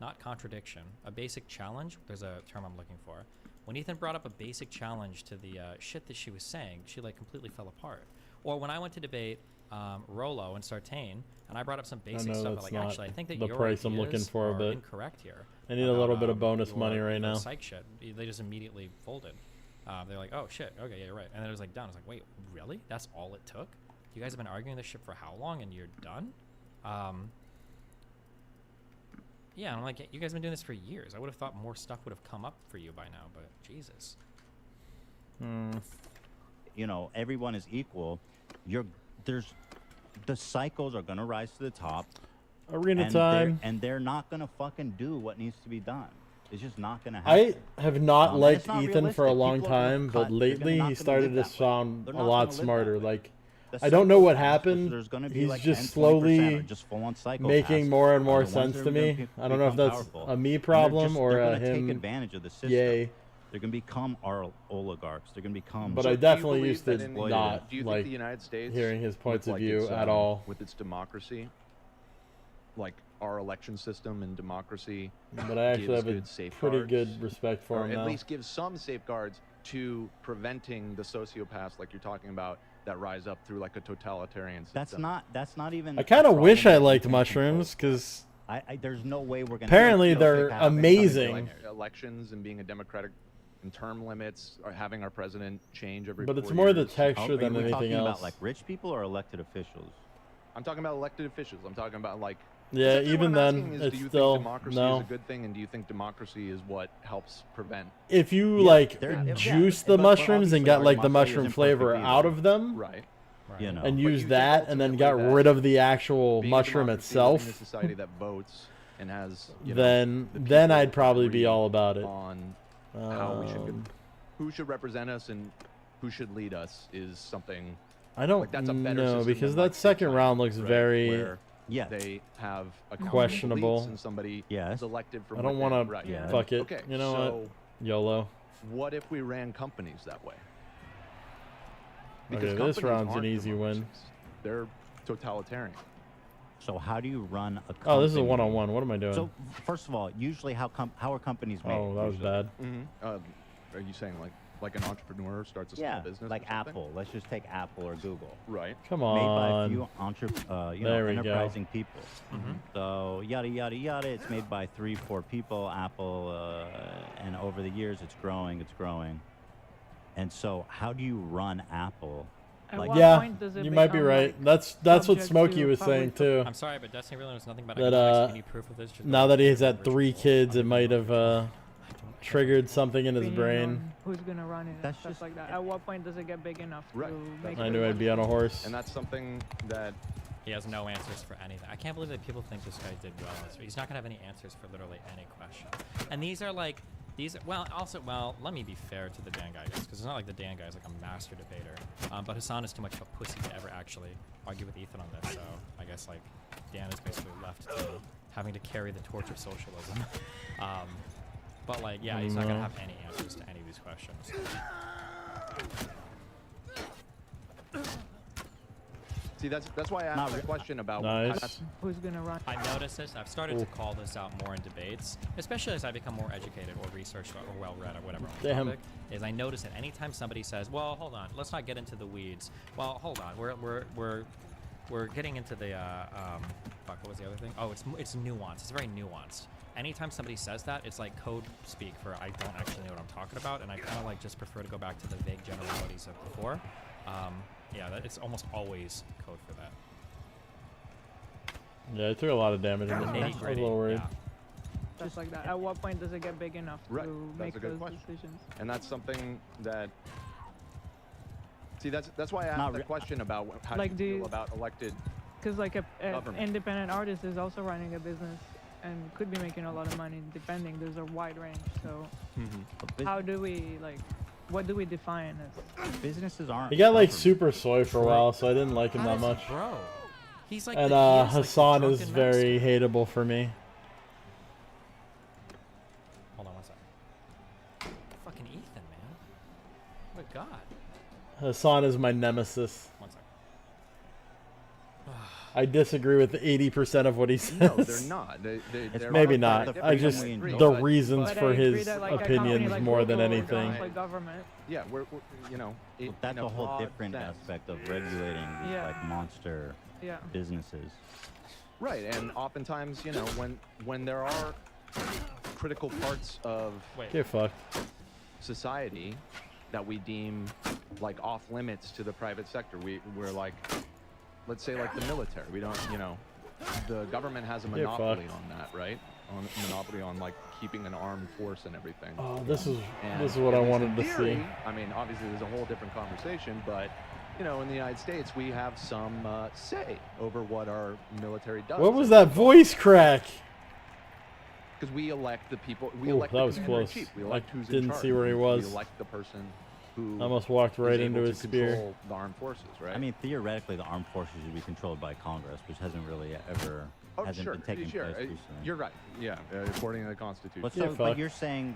not contradiction, a basic challenge, there's a term I'm looking for. When Ethan brought up a basic challenge to the shit that she was saying, she like completely fell apart. Or when I went to debate Rolo and Sartain, and I brought up some basic stuff, that's like not actually I think that the your price I'm looking ideas for, are but incorrect here. I need a little bit of bonus money right now. Psych shit. They just immediately folded. They're like, oh shit, okay, yeah, you're right. And then it was like done. I was like, wait, really? That's all it took? You guys have been arguing this shit for how long and you're done? Yeah, and I'm like, you guys have been doing this for years. I would have thought more stuff would have come up for you by now, but Jesus. you know, everyone is equal, the cycles are gonna rise to the top. Arena time. And they're not gonna fucking do what needs to be done. It's just not gonna happen. I have not liked not Ethan for a realistic. long People are gonna time, cut. but They're lately not he gonna started live to that way. sound They're a not lot gonna live smarter. that way. Like, The I don't know what cycles are happened. there's gonna be He's like just 10, 20% slowly are just full-on making psychopaths. more and more The ones sense that to are me. gonna I don't know if become that's powerful. a me And problem they're or a gonna take him. advantage of the system. Yay. They're gonna become our oligarchs. They're gonna become. But So I do you definitely believe used to that in not do you like think the United States, hearing his points with, of like, view its, at all. with its democracy, like our election system and democracy, But I actually gives have a good pretty safeguards, good respect for or him at now. least gives some safeguards to preventing the sociopaths like you're talking about that rise up through like a totalitarian system. That's not even. I kind of a wish I problem that liked we can mushrooms control. because There's no way we're gonna. apparently no they're sociopath in amazing. something Like elections and being a democratic and term limits, or having our president change every But 4 it's more the years. texture Are than we anything talking else. about like rich people or elected officials? I'm talking about elected officials. I'm talking about like. Yeah, essentially even what I'm then, asking is, it's do you still think democracy no. is a good thing, and do you think democracy is what helps prevent? If you Yeah, like they're- juice yeah, the but mushrooms and obviously got our like the democracy mushroom isn't flavor perfect out either. of them, Right. You know. and But use you think that, and then got ultimately rid that of the actual being a mushroom democracy, living in a itself, society that votes and has, you know, then the then I'd people probably be agree all about it. on how we should, Um, who should represent us and who should lead us is something. I don't Like, that's a better know system because than, that like, second China, round looks right, very. where Yes. they have a common Questionable. beliefs and somebody Yes. is elected from I don't within, want to right. Yeah. fuck it. Okay, You know so what? YOLO. what if we ran companies that way? Okay, this companies round's an aren't easy win. democracies. They're totalitarian. So how do you run a company? Oh, this is a one-on-one. What am I doing? So first of all, usually how are companies made? Oh, that was usually? bad. Are you saying like an entrepreneur starts a small Yeah, business? like or something? Apple. Let's just take Apple or Google. Right. Come Made by a on. few There we go. enterprising people. So yada yada yada. It's made by 3-4 people. Apple, and over the years, it's growing. It's growing. And so, how do you run Apple? At Like, what Yeah, point does it you might be become, right. like, That's what subject Smokey to was saying public- too. I'm sorry, but Destiny really knows nothing about That economics. If you need proof of this, just now go that to he's the had 3 original kids, it fucking might have I don't triggered something in his opinion brain. on who's gonna run it and That's stuff just- like that. At what point does it get big enough Right. to make I it knew I'd be on a horse. And that's something that He has no answers for anything. I can't believe that people think this guy did well. He's not gonna have any answers for literally any question. And these are like well, let me be fair to the Dan guy guys, because it's not like the Dan guy is like a master debater. But Hassan is too much of a pussy to ever actually argue with Ethan on this. So I guess like Dan is basically left to having to carry the torch of socialism. But like, yeah, he's not gonna have any answers to any of these questions. see that's why I asked the question about Nice. who's gonna run. I've noticed this. I've started to call this out more in debates, especially as I become more educated or researched or well-read or whatever on the Damn. topic. Is I notice that anytime somebody says, "Well, hold on, let's not get into the weeds." Well, hold on, we're getting into the fuck. What was the other thing? Oh, it's nuanced. It's very nuanced. Anytime somebody says that, it's like code speak for I don't actually know what I'm talking about, and I kind of like just prefer to go back to the vague generalities of before. Yeah, it's almost always code for that. Yeah, I took a lot of damage. I was a Nitty-gritty, little worried. yeah. Stuff like that. At what point does it get big enough Right, to that's make a good those question. decisions? and that's something that. See, that's why I asked the question about how Like, do you do feel you- about elected. Because like a Government. independent artist is also running a business and could be making a lot of money depending. There's a wide range. So how do we what do we define as? Businesses aren't. He got like government. super soy for a while, so I didn't like him How that does much. he grow? He's like And he is, like, the Hassan is drunken very master. hateable for me. Hold on one second. Fucking Ethan, man. Oh my god. Hassan is my nemesis. One second. I disagree with 80% of what he says. No, they're not. They're Maybe very not. different. I just we agree. the But- reasons But I for agree his that, like, a company opinions like more than Google anything. runs like government. Yeah, we're you know. That's in a a whole broad different sense. aspect of regulating these Yeah. like monster Yeah. businesses. Right, and oftentimes, you know, when there are critical parts of Get fucked. society that we deem like off limits to the private sector, we're like, let's say like the military. We don't, you know, the government has a Get monopoly fucked. on that, right? monopoly on like keeping an armed force and everything. Oh, this is what I wanted to see. I mean, obviously, there's a whole different conversation, but you know, in the United States, we have some say over what our military does. What was that voice crack? Because we elect the people. We Ooh, elect that the was close. commander-in-chief. We elect who's in Didn't charge. see where he was. We elect the person who I almost walked right is into able his to spear. control the armed forces, right? I mean, theoretically, the armed forces should be controlled by Congress, which hasn't really ever been taking place recently. You're right. Yeah, according to the Constitution. But, but you're saying,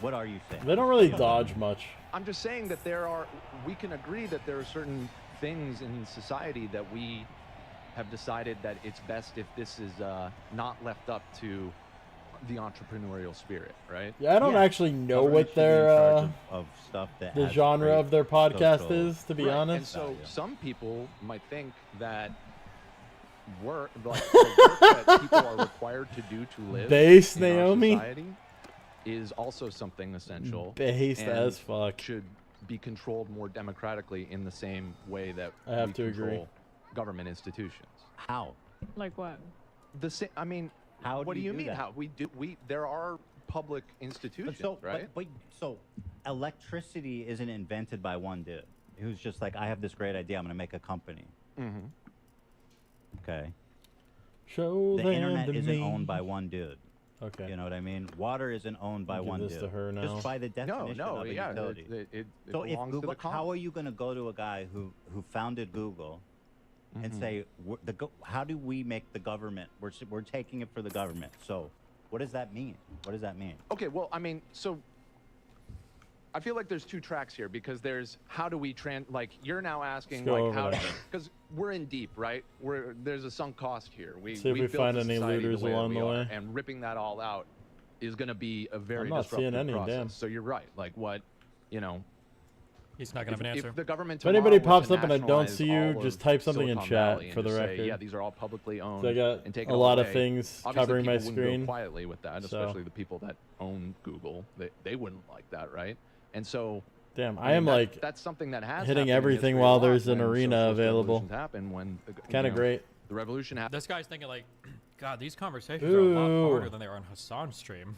what are you saying? They don't really dodge much. I'm just saying that we can agree that there are certain things in society that we have decided that it's best if this is not left up to the entrepreneurial spirit, right? Yeah, I don't actually know what their of stuff that the genre of their podcast social... is, to be honest. And so some people might think that the work that people are required to do to live Base in our Naomi society is also something essential. Based and as fuck. Should be controlled more democratically in the same way that I have we to control agree. government institutions. How? Like what? The same. I mean, how? What do you mean? That? How we do? There are public institutions, right? So electricity isn't invented by one dude who's just like, I have this great idea. I'm going to make a company. Mm-hmm. Okay. Show the them internet to isn't me. owned by one dude. Okay. You know what I mean? Water isn't owned by one this dude. to her now. Just by the definition of a utility. It so if belongs Google, to the how are you going to go to a guy who founded Google and say, how do we make the government? We're taking it for the government. So what does that mean? What does that mean? Okay, well, I mean, so I feel like there's two tracks here because there's how do we like you're now asking like how because we're in deep, right? There's a sunk cost here. See if we find any looters along the way. And ripping that all out is going to be a very I'm not disruptive seeing any, process. damn. So you're right. Like what, you know, he's not going to have an answer. If the government if anybody tomorrow was pops to up and I don't nationalize see you, all just of type something in Silicon chat Valley and for the just say, record. yeah, these are all publicly owned. So I got and take a it all lot of away. things Obviously, covering my people wouldn't screen. go quietly with that, especially the people that own Google. They wouldn't like that, right? And so, damn, I am like that's something that has hitting happened in everything history a while lot there's an when arena socialist available. revolutions happen when Kind of great. The revolution happened. This guy's thinking like, God, these conversations are a lot harder than they are on Hassan's stream.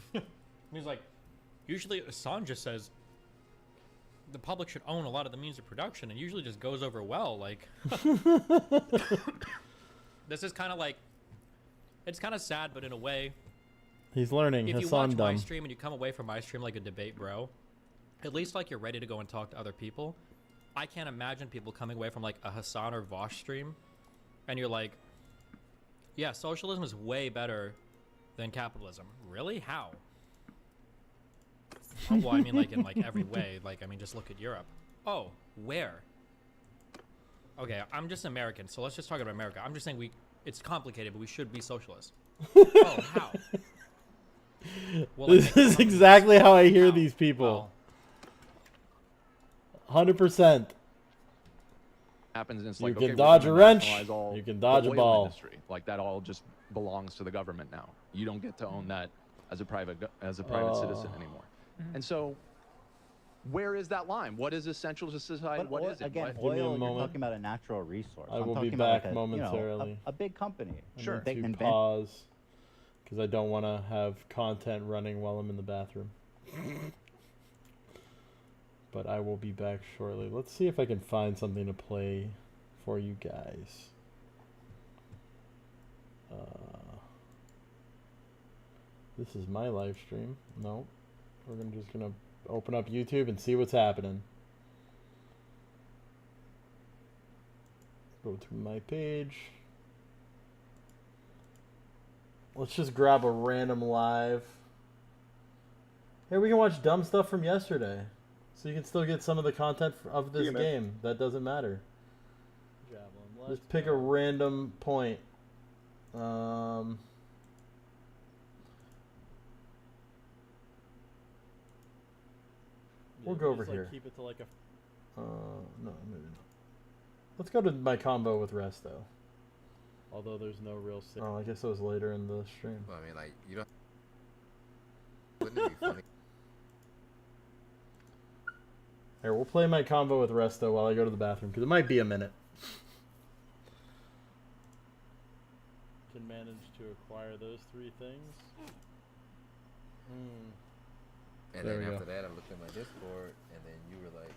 He's like, usually Hassan just says the public should own a lot of the means of production, and usually just goes over well. Like, this is kind of like, it's kind of sad, but in a way, he's learning. if you Hassan watch dumb. my stream and you come away from my stream like a debate bro, at least like you're ready to go and talk to other people. I can't imagine people coming away from like a Hassan or Vosh stream and you're like, yeah, socialism is way better than capitalism. Really? How? Oh, well, I mean, like in like every way. Like, I mean, just look at Europe. Oh, where? Okay, I'm just American, so let's just talk about America. I'm just saying it's complicated, but we should be socialist. Oh, how? Well, this is exactly how I hear these people. 100%. Happens and it's You like, can okay, dodge we're a gonna wrench. nationalize all You can dodge the a oil ball. industry. Like that all just belongs to the government now. You don't get to own that as a private citizen anymore. And so, where is that line? What is essential to society? What is it? Again, What? oil, you're talking about a natural resource. I will I'm be talking back about momentarily. a big company. Sure. I need to pause because I don't want to have content running while I'm in the bathroom. But I will be back shortly. Let's see if I can find something to play for you guys. This is my live stream. No, we're just gonna open up YouTube and see what's happening. Go to my page. Let's just grab a random live. Hey, we can watch dumb stuff from yesterday. So you can still get some of the content of this game. That doesn't matter. Just pick a random point. We'll go over here. Keep it to like a. No, maybe not. Let's go to my combo with Resto. Although there's no real. Oh, I guess it was later in the stream. Well, I mean, like you don't. Wouldn't it be funny? Here, we'll play my combo with Resto while I go to the bathroom, because it might be a minute. Can manage managed to acquire those 3 things. And then after that, I looked at my Discord, and then you were like,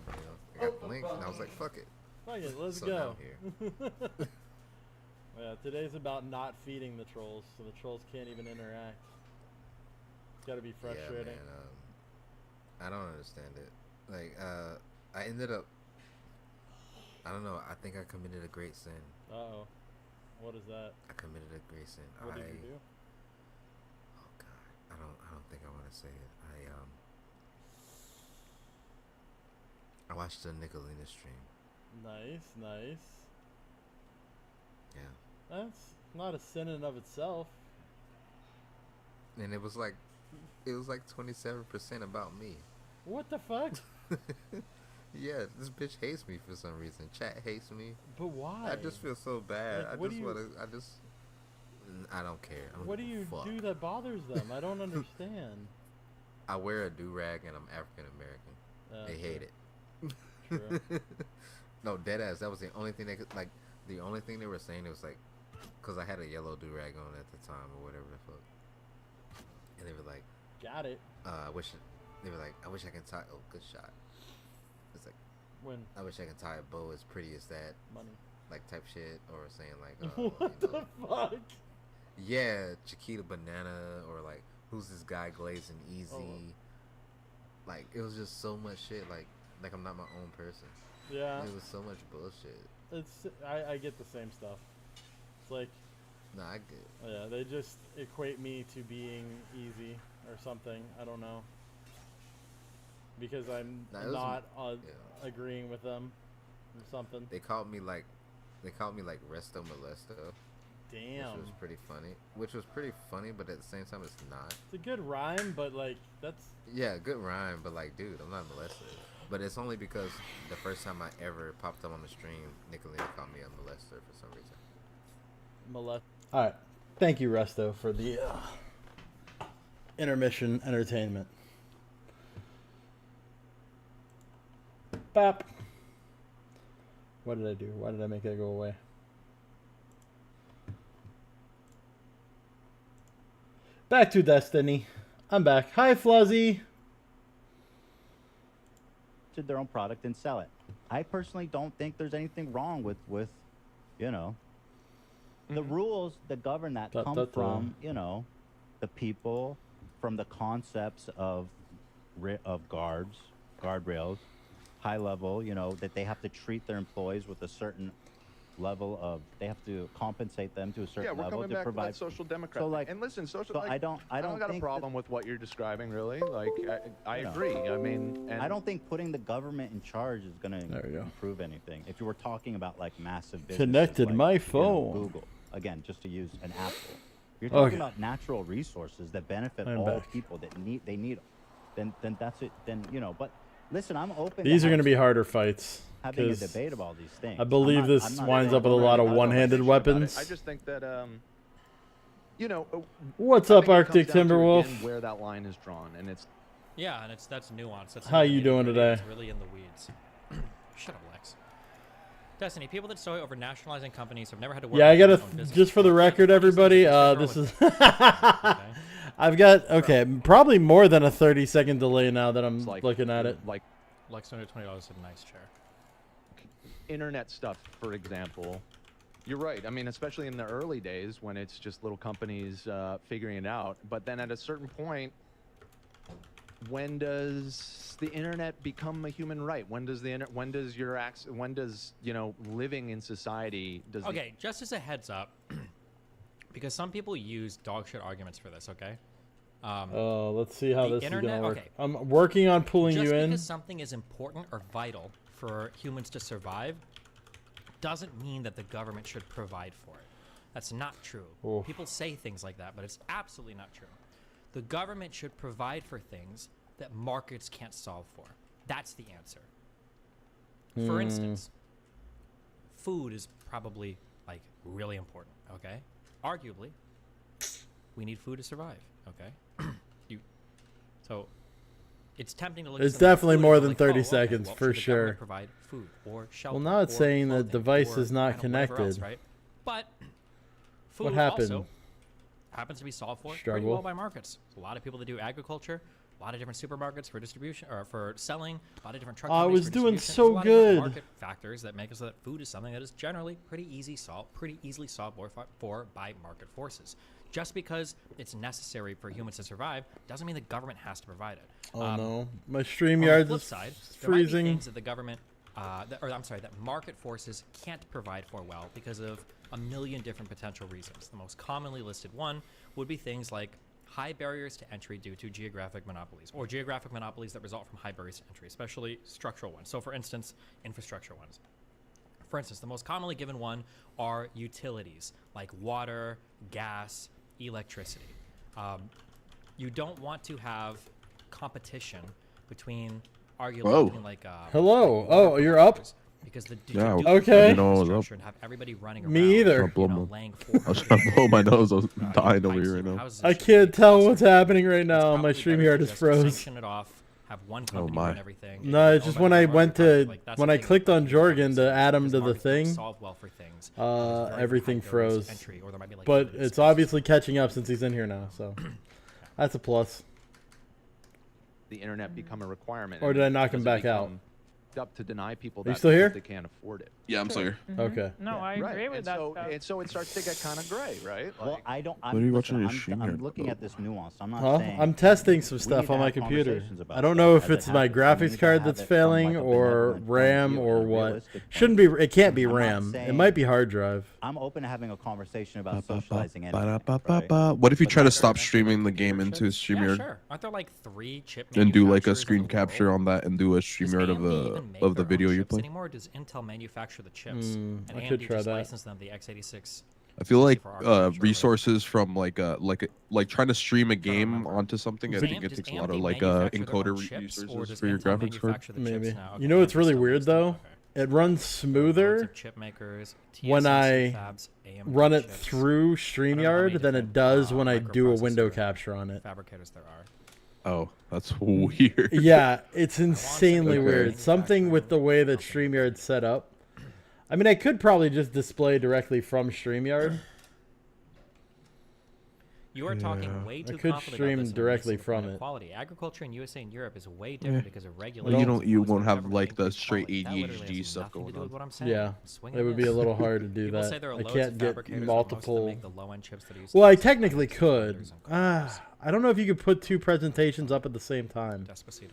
I got the link, and I was like, fuck it. Fuck it, let's So go. now I'm here. Yeah, today's about not feeding the trolls, so the trolls can't even interact. It's gotta be frustrating. Yeah, man, I don't understand it. Like, I ended up, I don't know, I think I committed a great sin. Uh-oh. What is that? I committed a great sin. What did you do? Oh God, I don't think I want to say it. I watched the Nicolina stream. Nice, nice. Yeah. That's not a sin in and of itself. And it was like 27% about me. What the fuck? Yeah, this bitch hates me for some reason. Chat hates me. But why? I just feel so bad. Like, I don't care. What do you do that bothers them? I don't understand. I wear a do-rag and I'm African American. They hate it. True. No, deadass. That was the only thing they could, like, the only thing they were saying, it was like, because I had a yellow do-rag on at the time or whatever the fuck. And they were like, got it. I wish I can tie, oh, good shot. It's like, I wish I can tie a bow as pretty as that. Money. Like, type shit, or saying like, what the fuck? Yeah, Chiquita Banana, or like, who's this guy glazing easy? Oh. Like, it was just so much shit, like I'm not my own person. Yeah. It was so much bullshit. I get the same stuff. It's like, nah, I get it. Yeah, they just equate me to being easy or something. I don't know. Because I'm not agreeing with them or something. They called me like Resto Molesto. Damn. Which was pretty funny, but at the same time it's not. It's a good rhyme, but like that's good rhyme, but like, dude, I'm not molested. But it's only because the first time I ever popped up on the stream, Nicolina called me a molester for some reason. Alright. Thank you, Resto, for the intermission entertainment. Bap. What did I do? Why did I make it go away? Back to Destiny. I'm back. Hi, Fluzzy. To their own product and sell it. I personally don't think there's anything wrong with you know, the rules that govern that come from, you know, the people, from the concepts of guardrails, high level, you know, that they have to treat their employees with a certain level of, they have to compensate them to a certain level to provide. To social democrat. So like, and listen, social. So like, I don't got a problem with what you're describing, really. Like, I agree. I mean, and I don't think putting the government in charge is going to improve anything. If you were talking about like massive businesses, connected like, my phone. You know, Google, again, just to use an Apple. You're talking about natural resources that benefit all people that need. Then that's it. Then, you know. But listen, I'm open. These are going to be harder fights. Having a debate of all these things. I believe this winds up with a lot of one-handed weapons. I just think that, you know. What's up, Arctic Timberwolf? Where that line is drawn, and it's. Yeah, and that's nuance. That's how you doing today? It's really in the weeds. Shut up, Lex. Destiny, people that soy over nationalizing companies have never had to work. Yeah, I gotta just for the record, everybody. This is. I've got probably more than a 30-second delay now that I'm looking at it. Like Lex $20 a nice chair. Internet stuff, for example, you're right. I mean, especially in the early days when it's just little companies figuring it out. But then at a certain point, when does the internet become a human right? When does you know, living in society does? Okay, just as a heads up, because some people use dog shit arguments for this. Okay. Let's see how this is gonna work. Okay. I'm working on pulling you in. Just because something is important or vital for humans to survive doesn't mean that the government should provide for it. That's not true. Oof. People say things like that, but it's absolutely not true. The government should provide for things that markets can't solve for. That's the answer. For instance, food is probably like really important, okay? Arguably, we need food to survive, okay? So it's tempting to look. It's at definitely more than like, 30 seconds well, for should the sure. government provide food or shelter. Well, now it's saying the device is not whatever connected. else, right? But Food What happened? also happens to be solved for pretty Struggle. well by markets. There's a lot of people that do agriculture, a lot of different supermarkets for distribution or for selling, a lot of different truck I companies was for doing distribution. so There's a lot of different good. market factors that make it so that food is something that is generally pretty easily solved for by market forces. Just because it's necessary for humans to survive doesn't mean the government has to provide it. Oh no, my On the StreamYard flip is side, there might be freezing. things that the government, that market forces can't provide for well because of a million different potential reasons. The most commonly listed one would be things like high barriers to entry due to geographic monopolies, or geographic monopolies that result from high barriers to entry, especially structural ones. So, for instance, infrastructure ones. For instance, the most commonly given one are utilities like water, gas, electricity. You don't want to have competition between arguably between like hello. Oh, you're up. because the Yeah, okay. I didn't know I was up. and have everybody running Me around, either. you know, laying I was trying to blow my nose. I was dying over here right now. I can't tell what's happening right now. My StreamYard is froze. Sanction it off, have one company run everything. No, it's just when I went to when I clicked on Jorgen to add him to the thing, everything froze. But it's obviously catching up since he's in here now, so that's a plus. The internet become a requirement. Or did I knock him back out? Up to deny people Are you that still here? they can't afford it. Yeah, I'm still here. Okay. No, I agree with that stuff. And so it starts to get kind of gray, right? Well, I don't. What are you watching your I'm stream looking at this nuance. I'm not Huh? saying. I'm testing some we stuff need to on my have computer. conversations about I don't stuff know if as it it's my happens. We graphics need to card have that's it from, failing like, a or benevolent point of RAM view or and a what. realistic point Shouldn't of be. It can't be I'm not RAM. It saying- might be hard drive. I'm open to having a conversation about socializing anything. What if you But try to that's stop our streaming the game into Yeah, StreamYard sure. Aren't there like 3 chip and do like a manufacturers in screen the capture world? on that and do a Does StreamYard AMD even make of the their own video you chips play? anymore? Does Intel manufacture the chips? I And could AMD try just that. license them the x86. I feel like 64 architecture or whatever. resources from like trying to stream a game remember. onto something. I Does think it does takes a lot AMD of like manufacture their own encoder chips, or resources does for your Intel graphics card. manufacture the chips Maybe. now? You know what's AMD really still weird makes them? though? Okay. It runs Loads smoother of chip makers, when TSMC I fabs, AMD run it chips. through many StreamYard than it different, does when I do a window microprocessor capture on it. fabricators there are. Oh, that's weird. Yeah, it's insanely Okay. weird. Something with the way that StreamYard's set up. I mean, I could probably just display directly from StreamYard. You are talking way too I could confident stream about this and directly missing the point from of it. Quality. Agriculture in USA and Europe is way different because of regulations. You laws, won't and have government like the increased straight quality. That literally ADHD has stuff nothing to going do with on. what I'm saying. Yeah, Swing it and would be a miss. little hard to do People that. say there are I loads can't of get fabricators, but most of them multiple. make the low-end chips that are used Well, I to technically blenders could. and coolers. I don't know if you could put 2 presentations up at the same time. Despacito.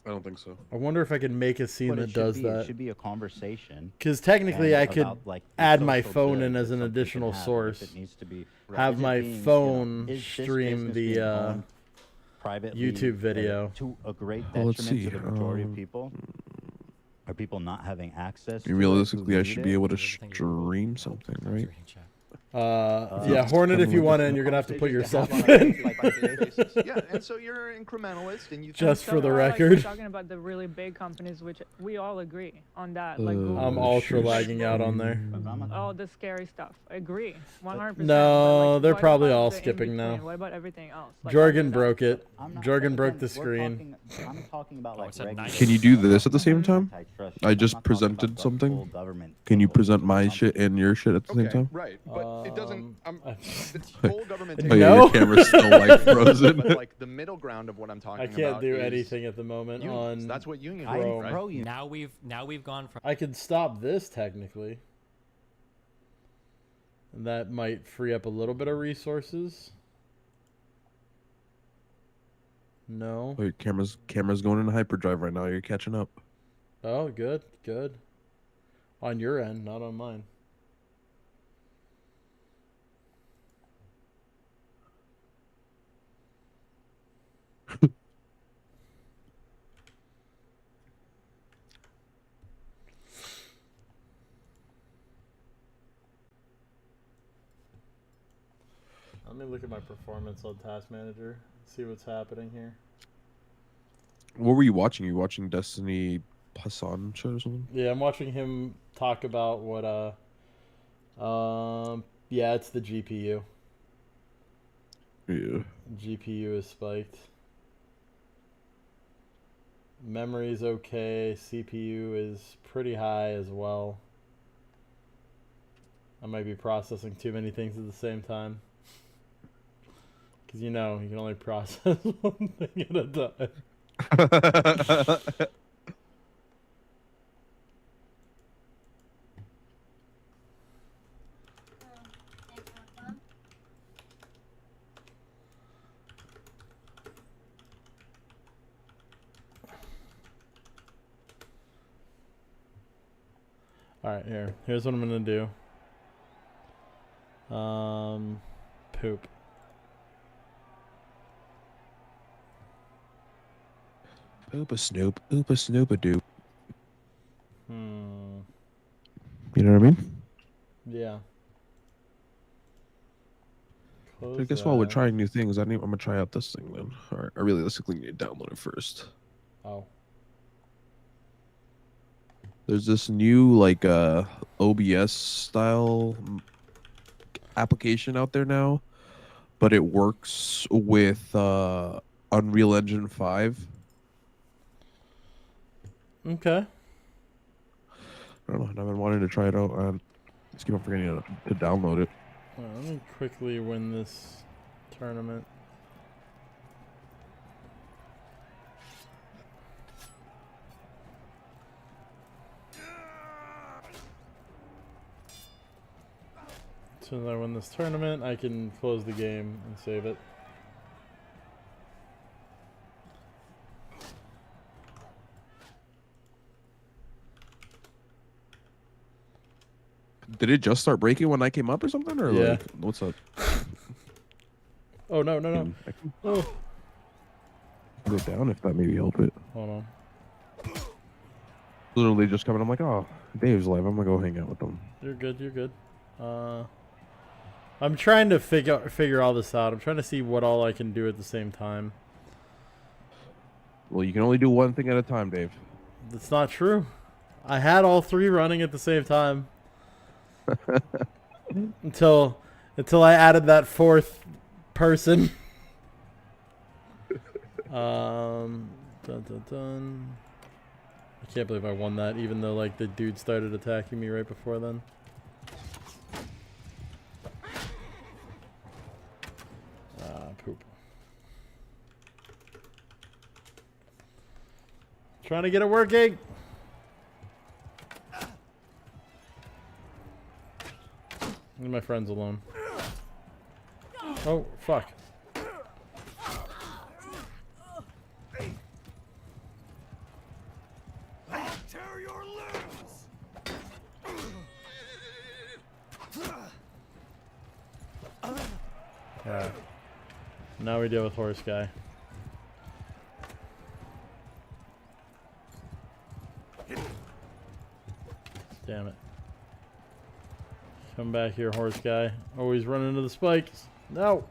I don't think so. I wonder if I can make a scene But that does It that. should be a conversation. Because technically, and I could about, like, the add my social phone good in that as an something can additional have, if source. it needs to be, Have is it my being, you know, phone is this stream business the being owned privately, YouTube video. to a great Well, let's detriment see, to the majority of people. Are people not having access? to it, who Realistically, I need should it? be able to Those are the things you will- stream something, right? Yeah, Hornet, if you want in, you're gonna have to put yourself Conversations in. to have on a daily basis. Yeah, and so you're an incrementalist, and you Just think for the We're record. talking about the really big companies, which we all agree on that. Like Google, I'm ultra lagging out on there. all the scary stuff. Agree, 100%. No, but they're what probably about all the skipping in-between? now. What about everything else? Like, Jorgen broke it. I'm not- Jorgen again, broke the we're screen. I'm talking about like it's at regular- Can you do this at the same time? antitrust. I I'm just not talking about presented the something. full government Can you takeover present of my something. shit and your shit at the same Okay, time? right, but it doesn't. The full government. Oh yeah, No. your camera's still like frozen. But like the middle ground of what I'm talking I about. can't do is anything at the moment unions. on. That's what unions I'm do, Chrome. right? pro union. Now we've gone from I could stop this technically. And that might free up a little bit of resources. No. Wait, camera's going into hyperdrive right now. You're catching up. Oh, good, good. On your end, not on mine. Let me look at my performance on Task Manager. See what's happening here. What were you watching? You watching Destiny Hassan show or something? Yeah, I'm watching him talk about what yeah, it's the GPU. Yeah. GPU is spiked. Memory is okay. CPU is pretty high as well. I might be processing too many things at the same time. Because you know, you can only process one thing at a time. Alright, here's what I'm gonna do. Poop. Oopa snoop, oopa snoopa doop. Hmm. You know what I mean? Yeah. I guess while we're trying new things, I'm gonna try out this thing then. Alright, I realistically need to download it first. Oh. There's this new like OBS style application out there now, but it works with Unreal Engine 5. Okay. I don't know. I've been wanting to try it out. I just keep on forgetting to download it. Let me quickly win this tournament. As soon as I win this tournament, I can close the game and save it. Did it just start breaking when I came up or something? Or yeah. Like, what's up? Oh, no, no, no. Oh. Go down if that maybe help it. Hold on. Literally just coming. I'm like, oh, Dave's live. I'm gonna go hang out with them. You're good. You're good. I'm trying to figure all this out. I'm trying to see what all I can do at the same time. Well, you can only do one thing at a time, Dave. That's not true. I had all three running at the same time. until I added that fourth person. Dun, dun, dun. I can't believe I won that, even though like the dude started attacking me right before then. Poop. Trying to get it working. Leave my friends alone. Oh, fuck. Tear your limbs. Alright. Now we deal with horse guy. Damn it. Come back here, horse guy. Always running into the spikes. No!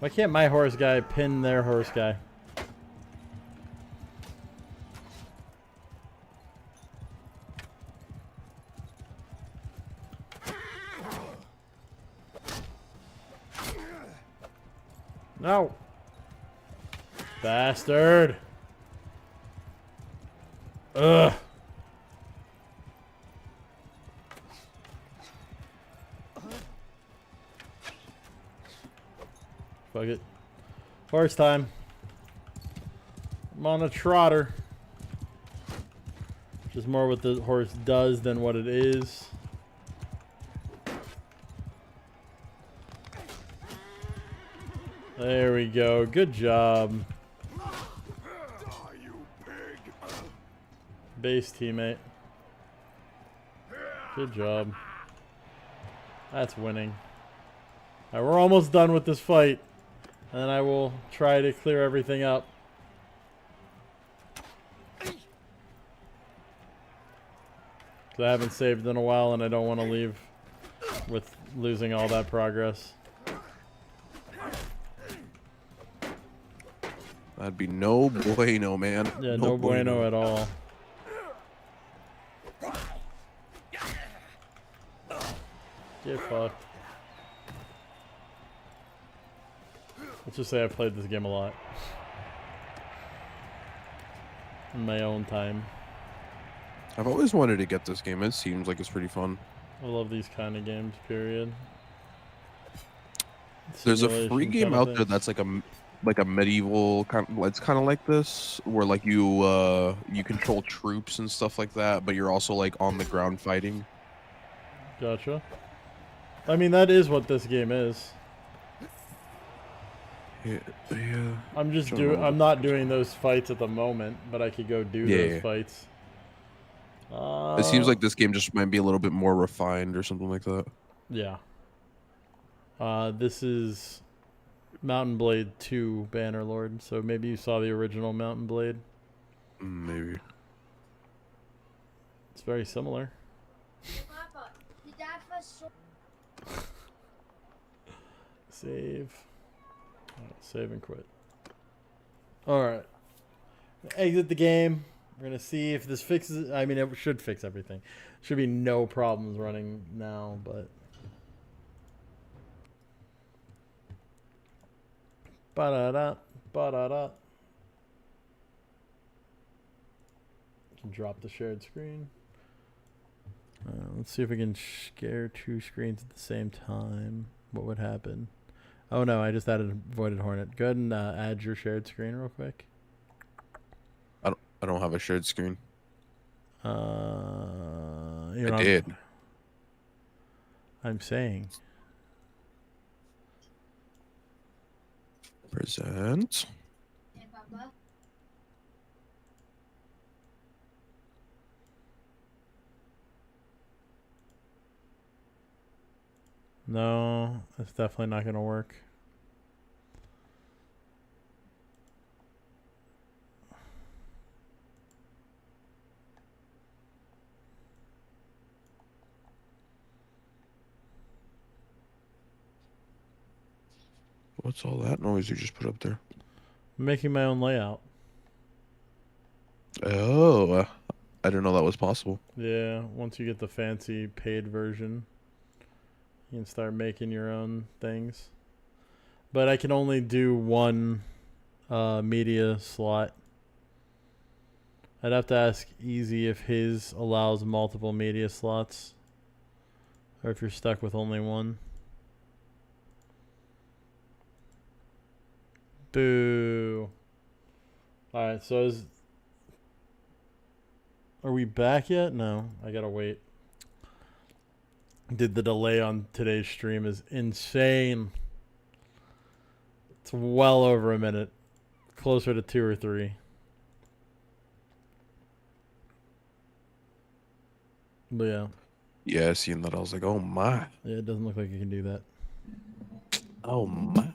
Why can't my horse guy pin their horse guy? No! Bastard! Ugh! Fuck it. Horse time. I'm on a trotter. Just more what the horse does than what it is. There we go. Good job. Base teammate. Good job. That's winning. Alright, we're almost done with this fight. And then I will try to clear everything up. Because I haven't saved in a while and I don't want to leave with losing all that progress. That'd be no bueno, man. Yeah, no bueno at all. Get fucked. Let's just say I've played this game a lot. In my own time. I've always wanted to get this game. It seems like it's pretty fun. I love these kind of games, period. There's a free game out there that's like a medieval kind of, it's kind of like this, where like you control troops and stuff like that, but you're also like on the ground fighting. Gotcha. I mean, that is what this game is. Yeah. I'm not doing those fights at the moment, but I could go do those fights. It seems like this game just might be a little bit more refined or something like that. Yeah. This is Mountain Blade 2 Bannerlord, so maybe you saw the original Mountain Blade. Maybe. It's very similar. Save. Save and quit. Alright. Exit the game. We're going to see if this fixes it. I mean, it should fix everything. Should be no problems running now, but... Ba-da-da. Ba-da-da. Can drop the shared screen. Let's see if we can share 2 screens at the same time. What would happen? Oh no, I just added a voided hornet. Go ahead and add your shared screen real quick. I don't have a shared screen. I did. I'm saying. Present. No, it's definitely not going to work. What's all that noise you just put up there? I'm making my own layout. Oh, I didn't know that was possible. Yeah, once you get the fancy paid version, you can start making your own things. But I can only do one media slot. I'd have to ask Easy if his allows multiple media slots, or if you're stuck with only one. Boo. Alright, so are we back yet? No, I gotta wait. Dude, the delay on today's stream is insane. It's well over a minute. Closer to 2 or 3. But yeah. Yeah, seeing that, I was like, oh my. Yeah, it doesn't look like you can do that. Oh my.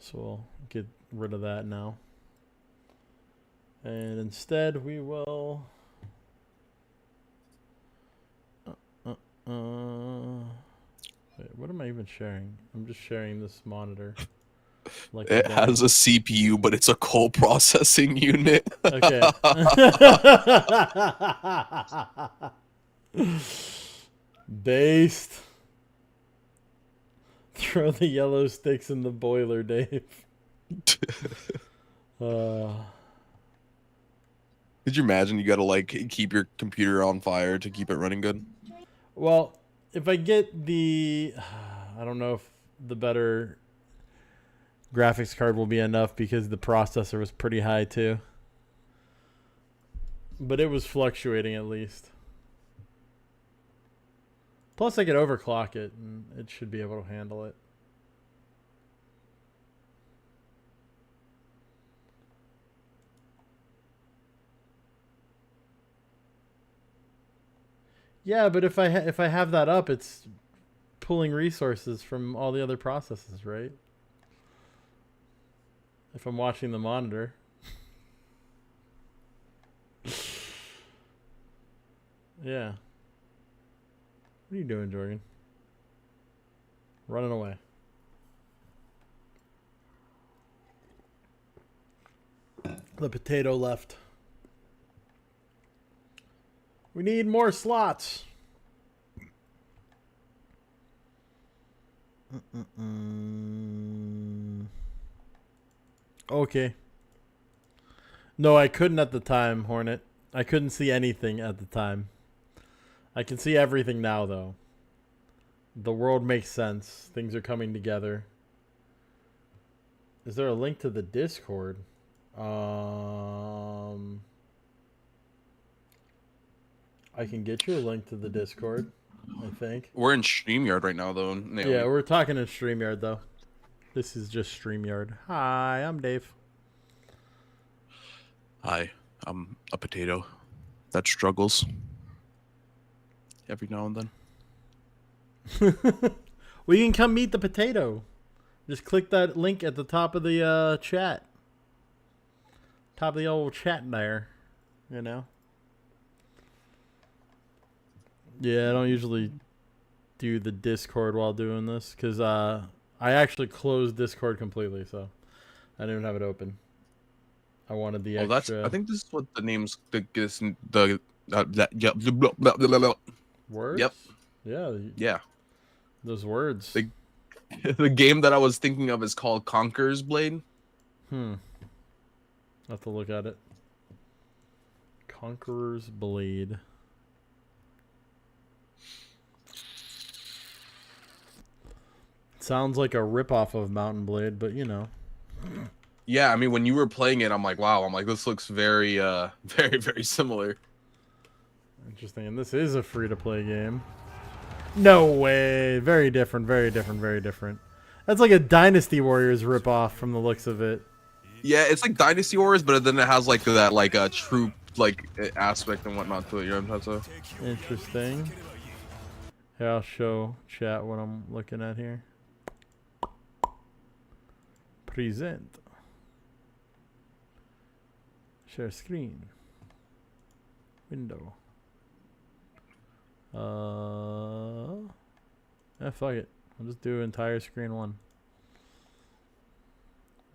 So we'll get rid of that now. And instead we will... wait, what am I even sharing? I'm just sharing this monitor. Like it has a CPU, but it's a coal processing unit. Okay. Based. Throw the yellow sticks in the boiler, Dave. Could you imagine you gotta like keep your computer on fire to keep it running good? Well, if I get the... I don't know if the better graphics card will be enough because the processor was pretty high too. But it was fluctuating at least. Plus I could overclock it and it should be able to handle it. Yeah, but if I have that up, it's pulling resources from all the other processes, right? If I'm watching the monitor. Yeah. What are you doing, Jordan? Running away. The potato left. We need more slots. Okay. No, I couldn't at the time, Hornet. I couldn't see anything at the time. I can see everything now, though. The world makes sense. Things are coming together. Is there a link to the Discord? I can get you a link to the Discord, I think. We're in StreamYard right now, though. Naomi. Yeah, we're talking in StreamYard, though. This is just StreamYard. Hi, I'm Dave. Hi, I'm a potato that struggles every now and then. Well, you can come meet the potato. Just click that link at the top of the chat. Top of the old chat there. You know? Yeah, I don't usually do the Discord while doing this. Because I actually closed Discord completely. So I didn't even have it open. I wanted the extra. I think this is what the name's words. Yep. Yeah. Yeah. Those words. The game that I was thinking of is called Conqueror's Blade. I'll have to look at it. Conqueror's Blade. Sounds like a ripoff of Mountain Blade, but you know. Yeah, I mean, when you were playing it, I'm like, wow. I'm like, this looks very, very, very similar. Interesting. And this is a free-to-play game. No way. Very different, very different, very different. That's like a Dynasty Warriors ripoff from the looks of it. Yeah, it's like Dynasty Warriors, but then it has like that like a troop like aspect and whatnot to it. You know what I'm saying? Interesting. Here, I'll show chat what I'm looking at here. Present. Share screen. Window. Yeah, fuck it. I'll just do entire screen one.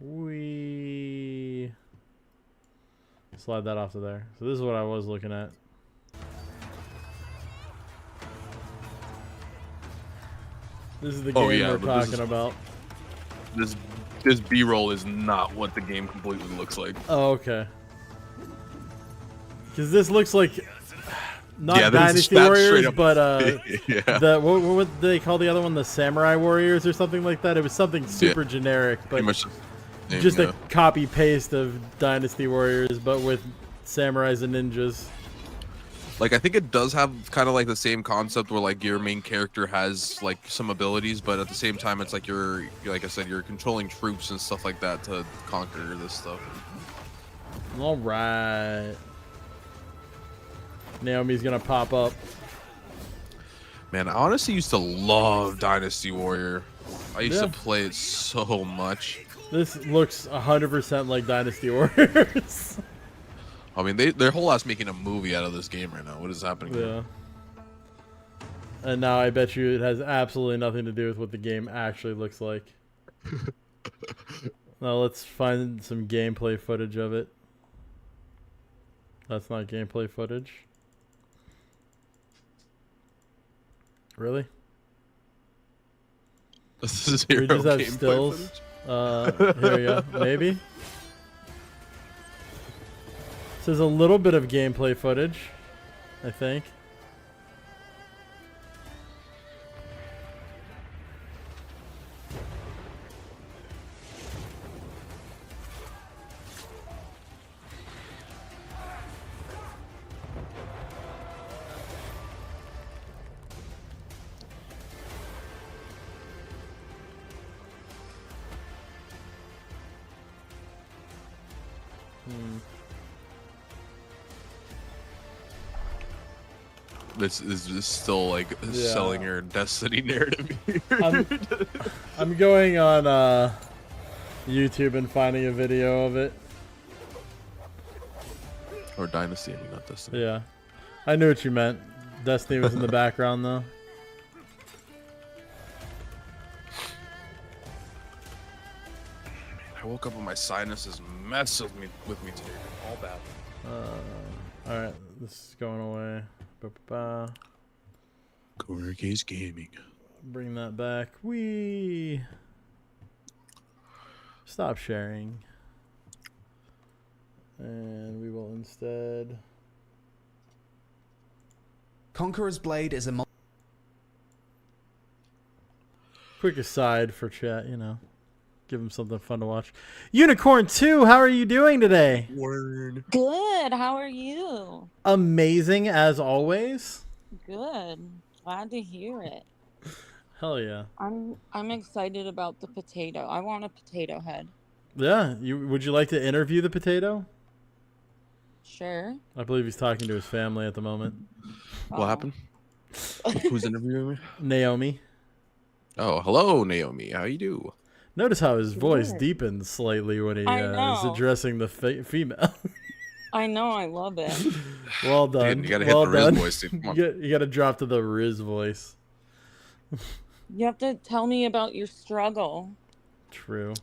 We slide that off to there. So this is what I was looking at. This is the game we're talking about. This B-roll is not what the game completely looks like. Oh, okay. Because this looks like not yeah, Dynasty Warriors, but yeah. the what do they call the other one? The Samurai Warriors or something like that. It was something super generic, but just a copy paste of Dynasty Warriors, but with samurais and ninjas. Like, I think it does have kind of like the same concept where like your main character has like some abilities, but at the same time it's like you're like I said, you're controlling troops and stuff like that to conquer this stuff. All right. Naomi's gonna pop up. Man, I honestly used to love Dynasty Warrior. I used to play it so much. This looks 100% like Dynasty Warriors. I mean, their whole ass making a movie out of this game right now. What is happening? Yeah. And now I bet you it has absolutely nothing to do with what the game actually looks like. Now let's find some gameplay footage of it. That's not gameplay footage. Really? This is hero we just have gameplay stills. footage? Here we go. Maybe. So there's a little bit of gameplay footage, I think. This is just still like selling your Destiny narrative here. I'm going on YouTube and finding a video of it. Or Dynasty, I mean, not Destiny. Yeah. I knew what you meant. Destiny was in the background though. I woke up with my sinuses mess with me today. All bad. Alright, this is going away. Corner Case Gaming. Bring that back. Wee. Stop sharing. And we will instead Conqueror's Blade is a Quick aside for chat, you know. Give him something fun to watch. Unicorn 2, how are you doing today? Word. Good. How are you? Amazing as always. Good. Glad to hear it. Hell yeah. I'm excited about the potato. I want a potato head. Yeah. Would you like to interview the potato? Sure. I believe he's talking to his family at the moment. What happened? Who's interviewing me? Naomi. Oh, hello, Naomi. How you do? Notice how his voice deepens slightly when he is addressing the female. I know. I love it. Well done. You gotta hit the Riz voice, dude. Come on. You gotta drop to the Riz voice. You have to tell me about your struggle. True.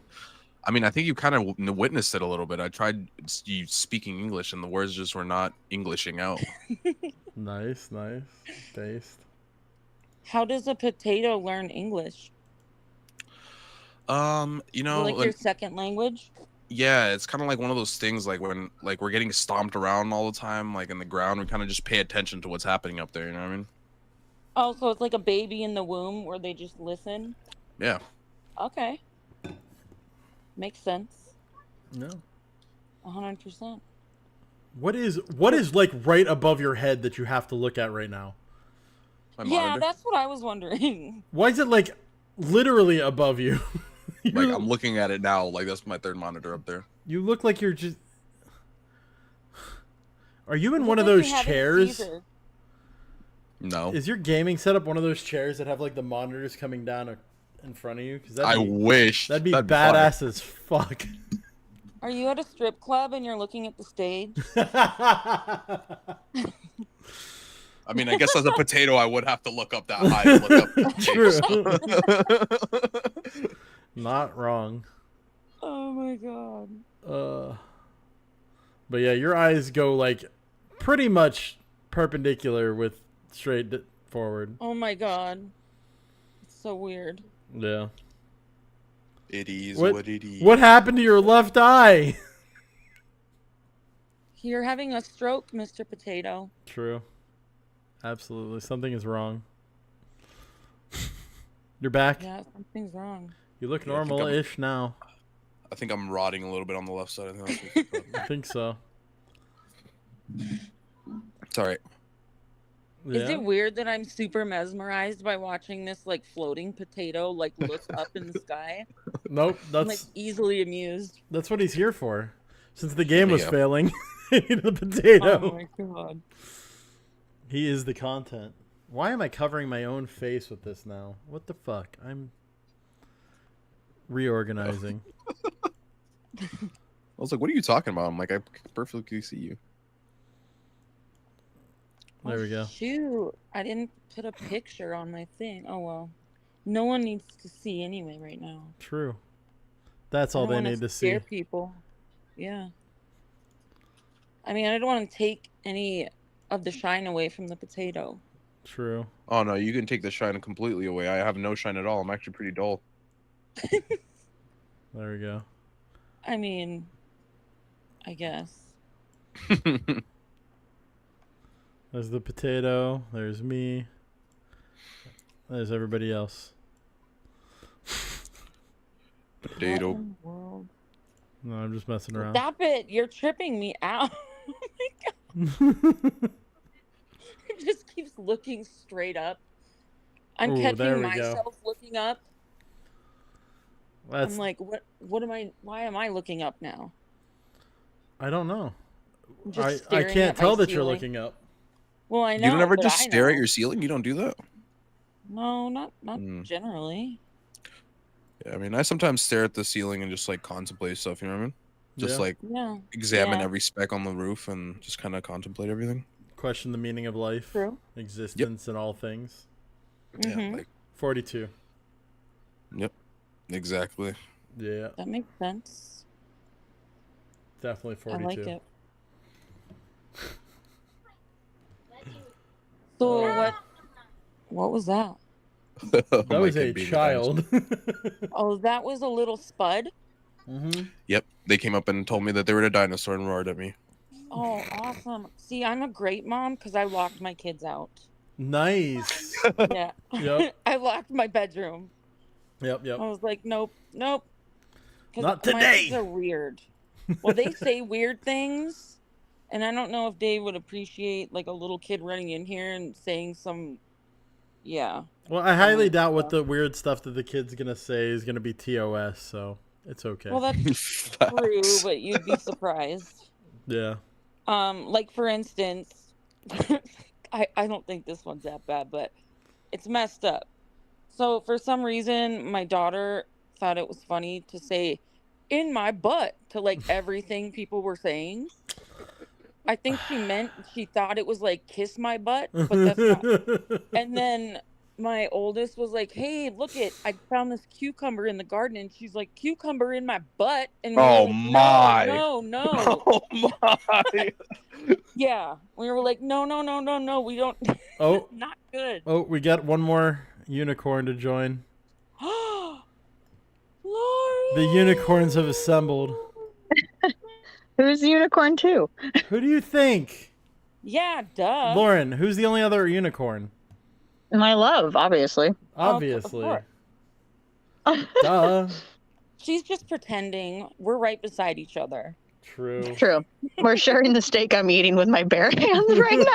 I mean, I think you kind of witnessed it a little bit. I tried you speaking English, and the words just were not Englishing out. Nice. Based. How does a potato learn English? You know, like your second language? Yeah, it's kind of like one of those things, like when we're getting stomped around all the time, like in the ground, we kind of just pay attention to what's happening up there. You know what I mean? Oh, so it's like a baby in the womb where they just listen? Yeah. Okay. Makes sense. No. 100%. What is like right above your head that you have to look at right now? Yeah, that's what I was wondering. Why is it like literally above you? Like I'm looking at it now, like that's my third monitor up there. You look like you're just... Are you in one of those chairs? No. Is your gaming setup one of those chairs that have like the monitors coming down in front of you? Cause I wish. That'd be badass as fuck. Are you at a strip club and you're looking at the stage? I mean, I guess as a potato, I would have to look up that high to look up. True. Not wrong. Oh my god. But yeah, your eyes go like pretty much perpendicular with straight forward. Oh my god. It's so weird. Yeah. It is what it is. What happened to your left eye? You're having a stroke, Mr. Potato. True. Absolutely. Something is wrong. You're back? Yeah, something's wrong. You look normal-ish now. I think I'm rotting a little bit on the left side. I think so. It's all right. Yeah. Is it weird that I'm super mesmerized by watching this like floating potato like look up in the sky? Nope, I'm like easily amused. That's what he's here for. Since the game was failing, the potato. Oh my god. He is the content. Why am I covering my own face with this now? What the fuck? I'm reorganizing. I was like, what are you talking about? I'm like, I perfectly see you. There we go. Shoot, I didn't put a picture on my thing. Oh well. No one needs to see anyway right now. True. That's all they need to see. Scare people. Yeah. I mean, I don't want to take any of the shine away from the potato. True. Oh no, you can take the shine completely away. I have no shine at all. I'm actually pretty dull. There we go. I mean, I guess. There's the potato. There's me. There's everybody else. Potato. World? No, I'm just messing around. Stop it! You're tripping me out. Oh my god. It just keeps looking straight up. I'm catching myself looking up. I'm like, what am I? Why am I looking up now? I don't know. Just I can't tell that you're looking up. Well, I know. You don't ever just stare at your ceiling? You don't do that? No, not generally. Yeah, I mean, I sometimes stare at the ceiling and just like contemplate stuff, you know what I mean? Just like examine every speck on the roof and just kind of contemplate everything. Question the meaning of life, existence, and all things. Yeah, like 42. Yep, exactly. Yeah. That makes sense. Definitely 42. I like it. So what was that? That was a child. Oh, that was a little spud? Mm-hmm. Yep, they came up and told me that they were a dinosaur and roared at me. Oh, awesome. See, I'm a great mom because I locked my kids out. Nice. Yeah. Yep. I locked my bedroom. Yep. I was like, nope. Not My today. kids are weird. Well, they say weird things, and I don't know if Dave would appreciate like a little kid running in here and saying some, yeah. Well, I highly doubt what the weird stuff that the kid's gonna say is gonna be TOS, so it's okay. Well, that's true, but you'd be surprised. Yeah. Like for instance, I don't think this one's that bad, but it's messed up. So for some reason, my daughter thought it was funny to say "in my butt" to like everything people were saying. I think she thought it was like "kiss my butt," but that's not. And then my oldest was like, "Hey, look it! I found this cucumber in the garden," and she's like, "Cucumber in my butt?" And we were like, my! No. Oh my! Yeah, we were like, no, we don't. Oh, not good. Oh, we got one more unicorn to join. Lord. The unicorns have assembled. Who's the unicorn too? Who do you think? Yeah, duh. Lauren, who's the only other unicorn? My love, obviously. Obviously. Duh. She's just pretending. We're right beside each other. True. We're sharing the steak I'm eating with my bare hands right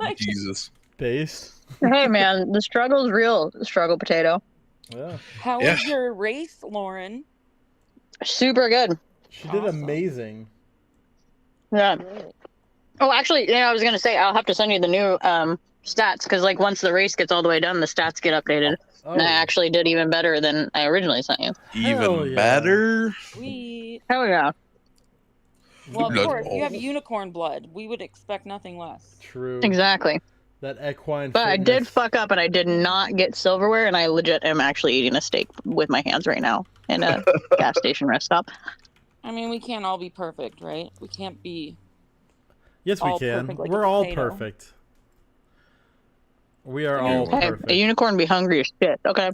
now. Jesus. Based. Hey man, the struggle's real. Struggle potato. Yeah. How was your race, Lauren? Super good. She did amazing. Yeah. Oh, actually, I was gonna say I'll have to send you the new stats because like once the race gets all the way done, the stats get updated. And I actually did even better than I originally sent you. Even better? Sweet. Hell yeah. Well, of course, you have unicorn blood. We would expect nothing less. True. Exactly. That equine. But I did fuck up and I did not get silverware, and I legit am actually eating a steak with my hands right now in a gas station rest stop. I mean, we can't all be perfect, right? We can't be. Yes, we can. Perfect like We're a all potato. perfect. We are all perfect. A unicorn be hungry as shit. Okay.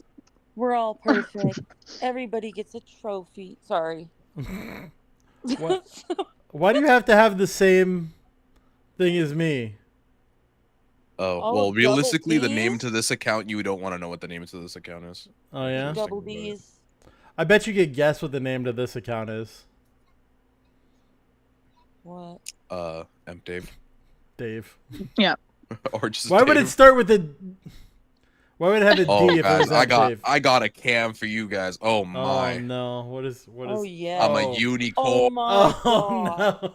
We're all perfect. Everybody gets a trophy. Sorry. What? Why do you have to have the same thing as me? Oh, well, realistically, the name to this account, you don't want to know what the name to this account is. Oh, yeah? Double D's. I bet you could guess what the name to this account is. What? EmpDave. Dave. Yeah. Or just Why would it start with a... Why would it have a D if it guys, was Dave? I got a cam for you guys. Oh my. Oh no. What is Oh yeah. I'm a unicorn. Oh my god.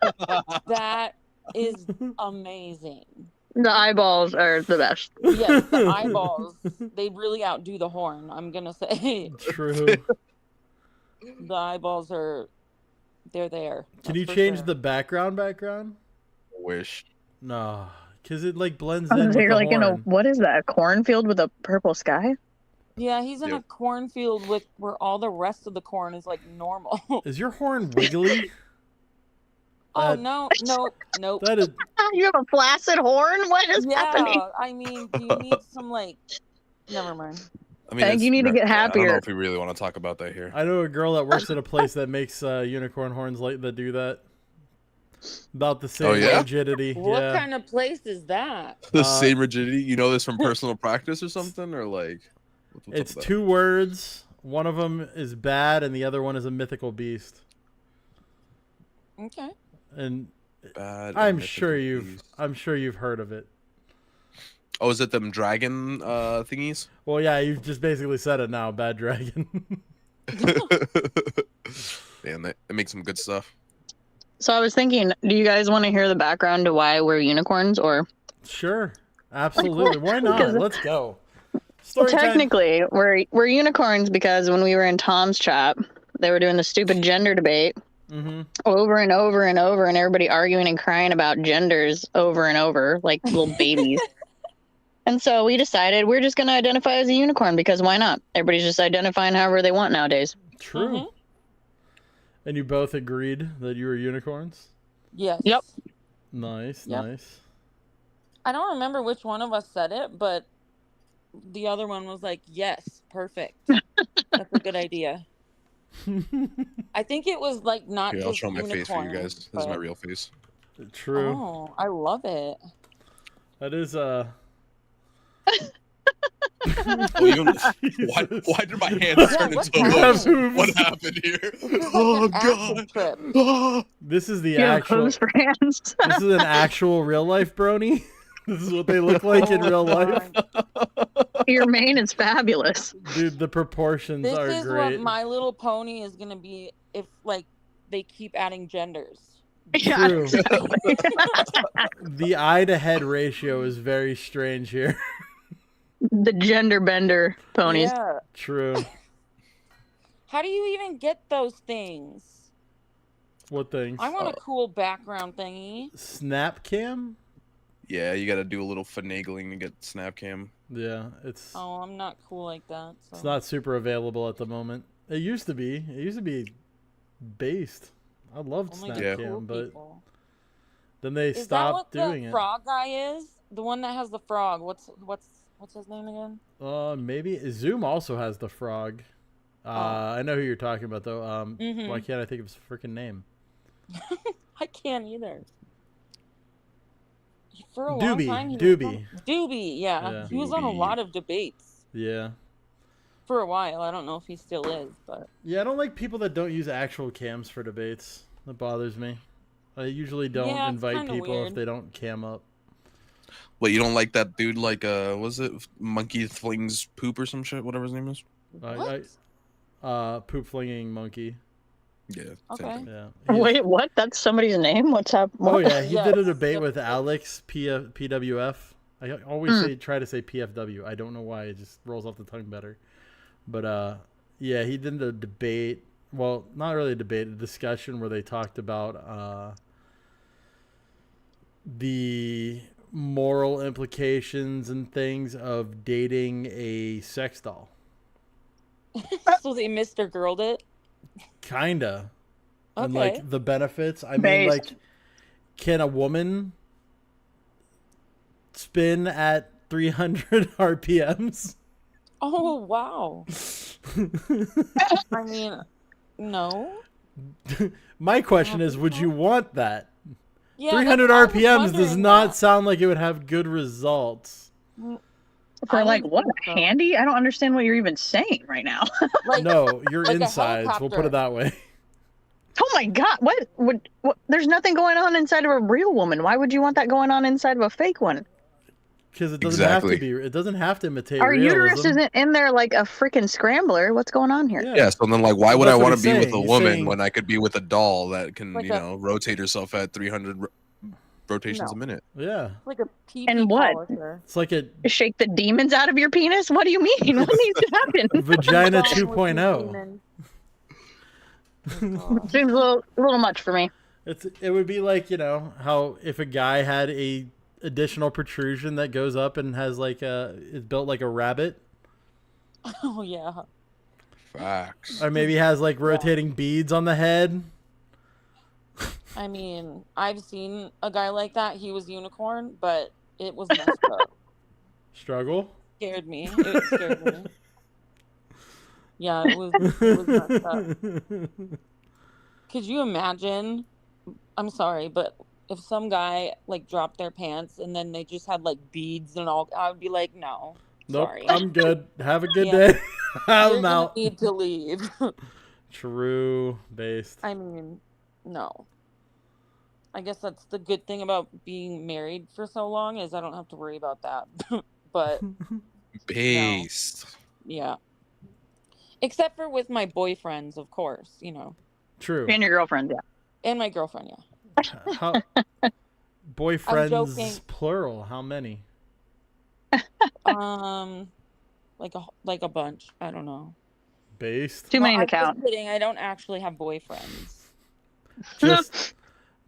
No. That is amazing. The eyeballs are the best. Yes, the eyeballs. They really outdo the horn, I'm gonna say. True. The eyeballs they're there. Can you change the background? Wish. No. Because it like blends Oh, in so with you're the like in a, horn. what is that, a cornfield with a purple sky? Yeah, he's in a cornfield where all the rest of the corn is like normal. Is your horn wiggly? Oh no. That is... You have a flaccid horn? What is happening? Yeah, I mean, do you need some like... Never mind. I mean, Thank you need to get I don't know happier. if we really want to talk about that here. I know a girl that works at a place that makes unicorn horns like that do that. About the same rigidity. What Yeah. kind of place is that? The same rigidity? You know this from personal practice or something? Or like... what's It's up with 2 words. One of them is bad, and the other one is a mythical beast. Okay. And Bad I'm and sure mythical you've heard of it. Oh, is it them dragon thingies? Well, yeah, you've just basically said it now. Bad dragon. Man, it makes some good stuff. So I was thinking, do you guys want to hear the background to why we're unicorns, or? Sure, absolutely. Why not? Let's go. Well, technically, we're unicorns because when we were in Tom's chat, they were doing the stupid gender debate over and over and over, and everybody arguing and crying about genders over and over like little babies. And so we decided we're just going to identify as a unicorn because why not? Everybody's just identifying however they want nowadays. True. And you both agreed that you were unicorns? Yes. Yep. Nice, Yep. nice. I don't remember which one of us said it, but the other one was like, yes, perfect. That's a good idea. I think it was like not Here, just I'll show my unicorn, face for you guys. This is my real face. True. Oh, I love it. That is why did my hands turn into hooves? What happened here? Oh god! This is the actual. This is an actual real life brony. This is what they look like in real life. Your mane is fabulous, dude. The proportions are great. This is what My Little Pony is gonna be if like they keep adding genders. True. The eye to head ratio is very strange here. The gender bender ponies. Yeah. True. How do you even get those things? What things? I want a cool background thingy. Snap cam? Yeah, you gotta do a little finagling to get snap cam. Yeah, it's. Oh, I'm not cool like that. So. It's not super available at the moment. It used to be. It used to be based. I loved Snapcam, cool but people. then they stopped doing the it. Frog guy is the one that has the frog. What's his name again? Maybe Zoom also has the frog. I know who you're talking about though. Why can't I think of his freaking name? I can't either. For a Doobie, long time, Doobie, yeah. He was on a lot of debates. Yeah. For a while, I don't know if he still is, but yeah, I don't like people that don't use actual cams for debates. That bothers me. I usually don't invite people weird. if they don't cam up. What, you don't like that dude? Like, was it Monkey Flings Poop or some shit? Whatever his name is. Poop flinging monkey. Yeah. Okay. Yeah. Wait, what? That's somebody's name? What's up? Oh yeah, he did a debate with Alex PWF. I always try to say PFW. I don't know why. It just rolls off the tongue better. But yeah, he did a debate. Well, not really a debate, a discussion where they talked about the moral implications and things of dating a sex doll. So they Mr. Girled it? Kinda. Okay. And like the benefits. I mean, like, can a woman spin at 300 RPMs? Oh, wow. I mean, no. My question is, would you want that? Yeah, 300 RPMs does not sound like it would have good results. For like what? Handy? I don't understand what you're even saying right now. No, your insides. We'll put it that way. Oh my god! What? There's nothing going on inside of a real woman. Why would you want that going on inside of a fake one? Because it doesn't have to be. It doesn't have to imitate Our realism. uterus isn't in there like a freaking scrambler. What's going on here? Yeah, so then, like, why would I want to be with a woman when I could be with a doll that can, like rotate herself at 300 rotations a minute? Yeah. Like a pee And what? polisher. It's like a shake the demons out of your penis. What do you mean? What needs to happen? Vagina 2.0. Seems a little much for me. It would be like, how if a guy had a additional protrusion that goes up and has like it's built like a rabbit. Oh yeah. Facts. Or maybe has like rotating beads on the head. I mean, I've seen a guy like that. He was unicorn, but it was messed up. Struggle? Scared me. It scared me. Yeah, it was messed up. Could you imagine? I'm sorry, but if some guy like dropped their pants and then they just had like beads and all, I would be like, no. Nope, Sorry. I'm good. Have a good day. I'm out. Need to leave. True based. I mean, no. I guess that's the good thing about being married for so long is I don't have to worry about that. But based. No. Yeah. Except for with my boyfriends, of course, True. And your girlfriend, yeah. And my girlfriend, yeah. How boyfriends plural? How many? Like a bunch. I don't know. Based. Too many to I'm count. just kidding. I don't actually have boyfriends.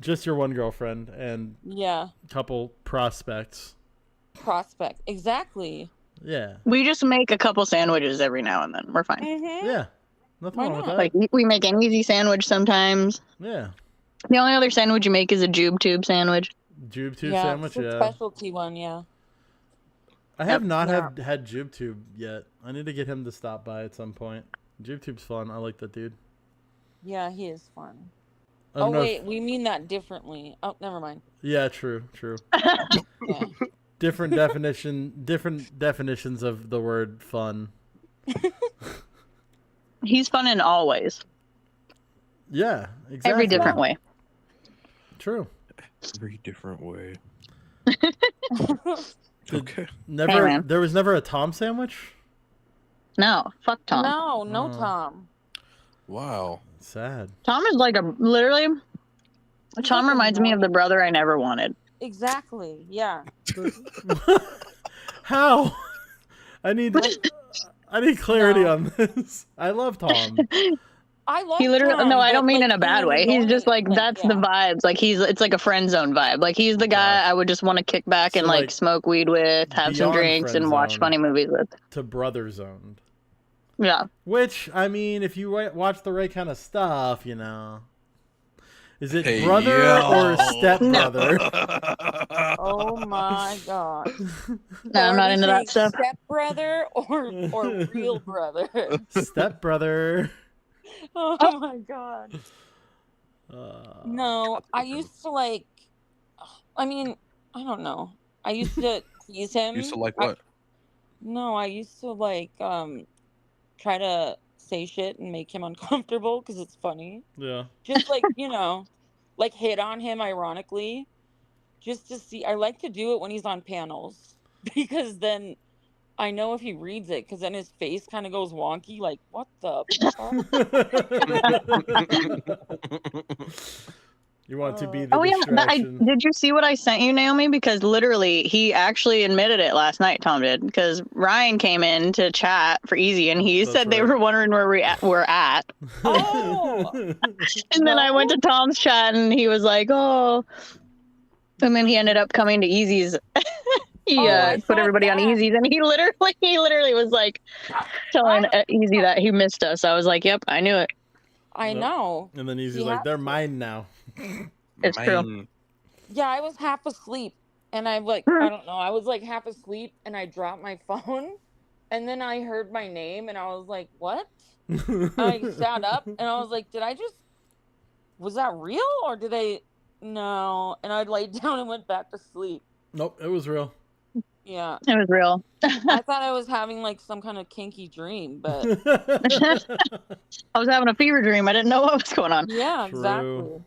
Just your one girlfriend and a couple prospects. Prospect, exactly. Yeah. We just make a couple sandwiches every now and then. We're fine. Mm-hmm. Yeah. Nothing wrong with that. Like we make an easy sandwich sometimes. Yeah. The only other sandwich you make is a jube tube sandwich. Jube tube sandwich, it's a specialty one, yeah. I have not had Jube Tube yet. I need to get him to stop by at some point. Jube Tube's fun. I like that dude. Yeah, he is fun. Oh wait, we mean that differently. Oh, never mind. Yeah, true. Yeah. different definitions of the word fun. He's fun in all ways. Yeah, exactly. Every different way. True. Every different way. Okay. Never. Hey, there was never a Tom sandwich. No, fuck Tom. No, Tom. Wow. Sad. Tom is like literally. Tom reminds me of the brother I never wanted. Exactly. Yeah. How? I need clarity on this. I love Tom. I love He literally Tom, no, I don't but, mean like, in a bad way. He's just like that's the vibes. Like it's like a friend zone vibe. Like he's the guy I would just want to kick back and like smoke weed with, have some beyond drinks, and friend watch zone funny movies with. To brother zoned. Yeah. Which I mean, if you watch the right kind of stuff, you know. Is it Hey, brother yo. or stepbrother? Oh my god. No, I'm not into that stuff. Stepbrother or real brother? Stepbrother. Oh my god. No, I used to like. I mean, I don't know. I used to tease him. Used to like what? I used to like try to say shit and make him uncomfortable because it's funny. Yeah. Just like like hit on him ironically, just to see. I like to do it when he's on panels because then I know if he reads it, because then his face kind of goes wonky. Like, what the fuck? You want to be the distraction. Did you see what I sent you, Naomi? Because literally, he actually admitted it last night, Tom did. Because Ryan came in to chat for Easy, and he said they were wondering where we're at. Oh! And then I went to Tom's chat, and he was like, oh. And then he ended up coming to Easy's. He put everybody on Easy's, and he literally was like telling Easy that he missed us. I was like, yep, I knew it. I know. And then Easy's like, they're mine now. It's true. Yeah, I was half asleep, and I don't know. I was like half asleep, and I dropped my phone, and then I heard my name, and I was like, what? And I sat up, and I was like, was that real, or did they? No. And I laid down and went back to sleep. Nope, it was real. Yeah. It was real. I thought I was having like some kind of kinky dream, but I was having a fever dream. I didn't know what was going on. yeah, exactly.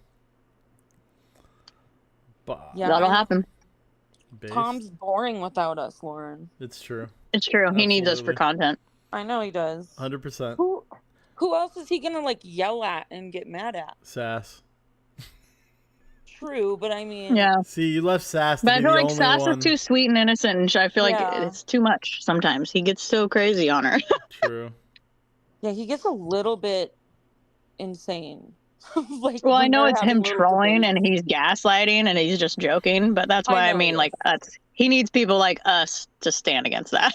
Yeah, that'll happen. Tom's boring without us, Lauren. It's true. It's true. He needs us for content. I know he does. 100%. Who else is he gonna like yell at and get mad at? Sass. True, but I mean, yeah. See, you left Sass to but I be feel the like only Sass one. is too sweet and innocent, and I feel like it's too much sometimes. He gets so crazy on her. True. Yeah, he gets a little bit insane. Well, I know it's him trolling and he's gaslighting and he's just joking, but that's why I mean, like, he needs people like us to stand against that.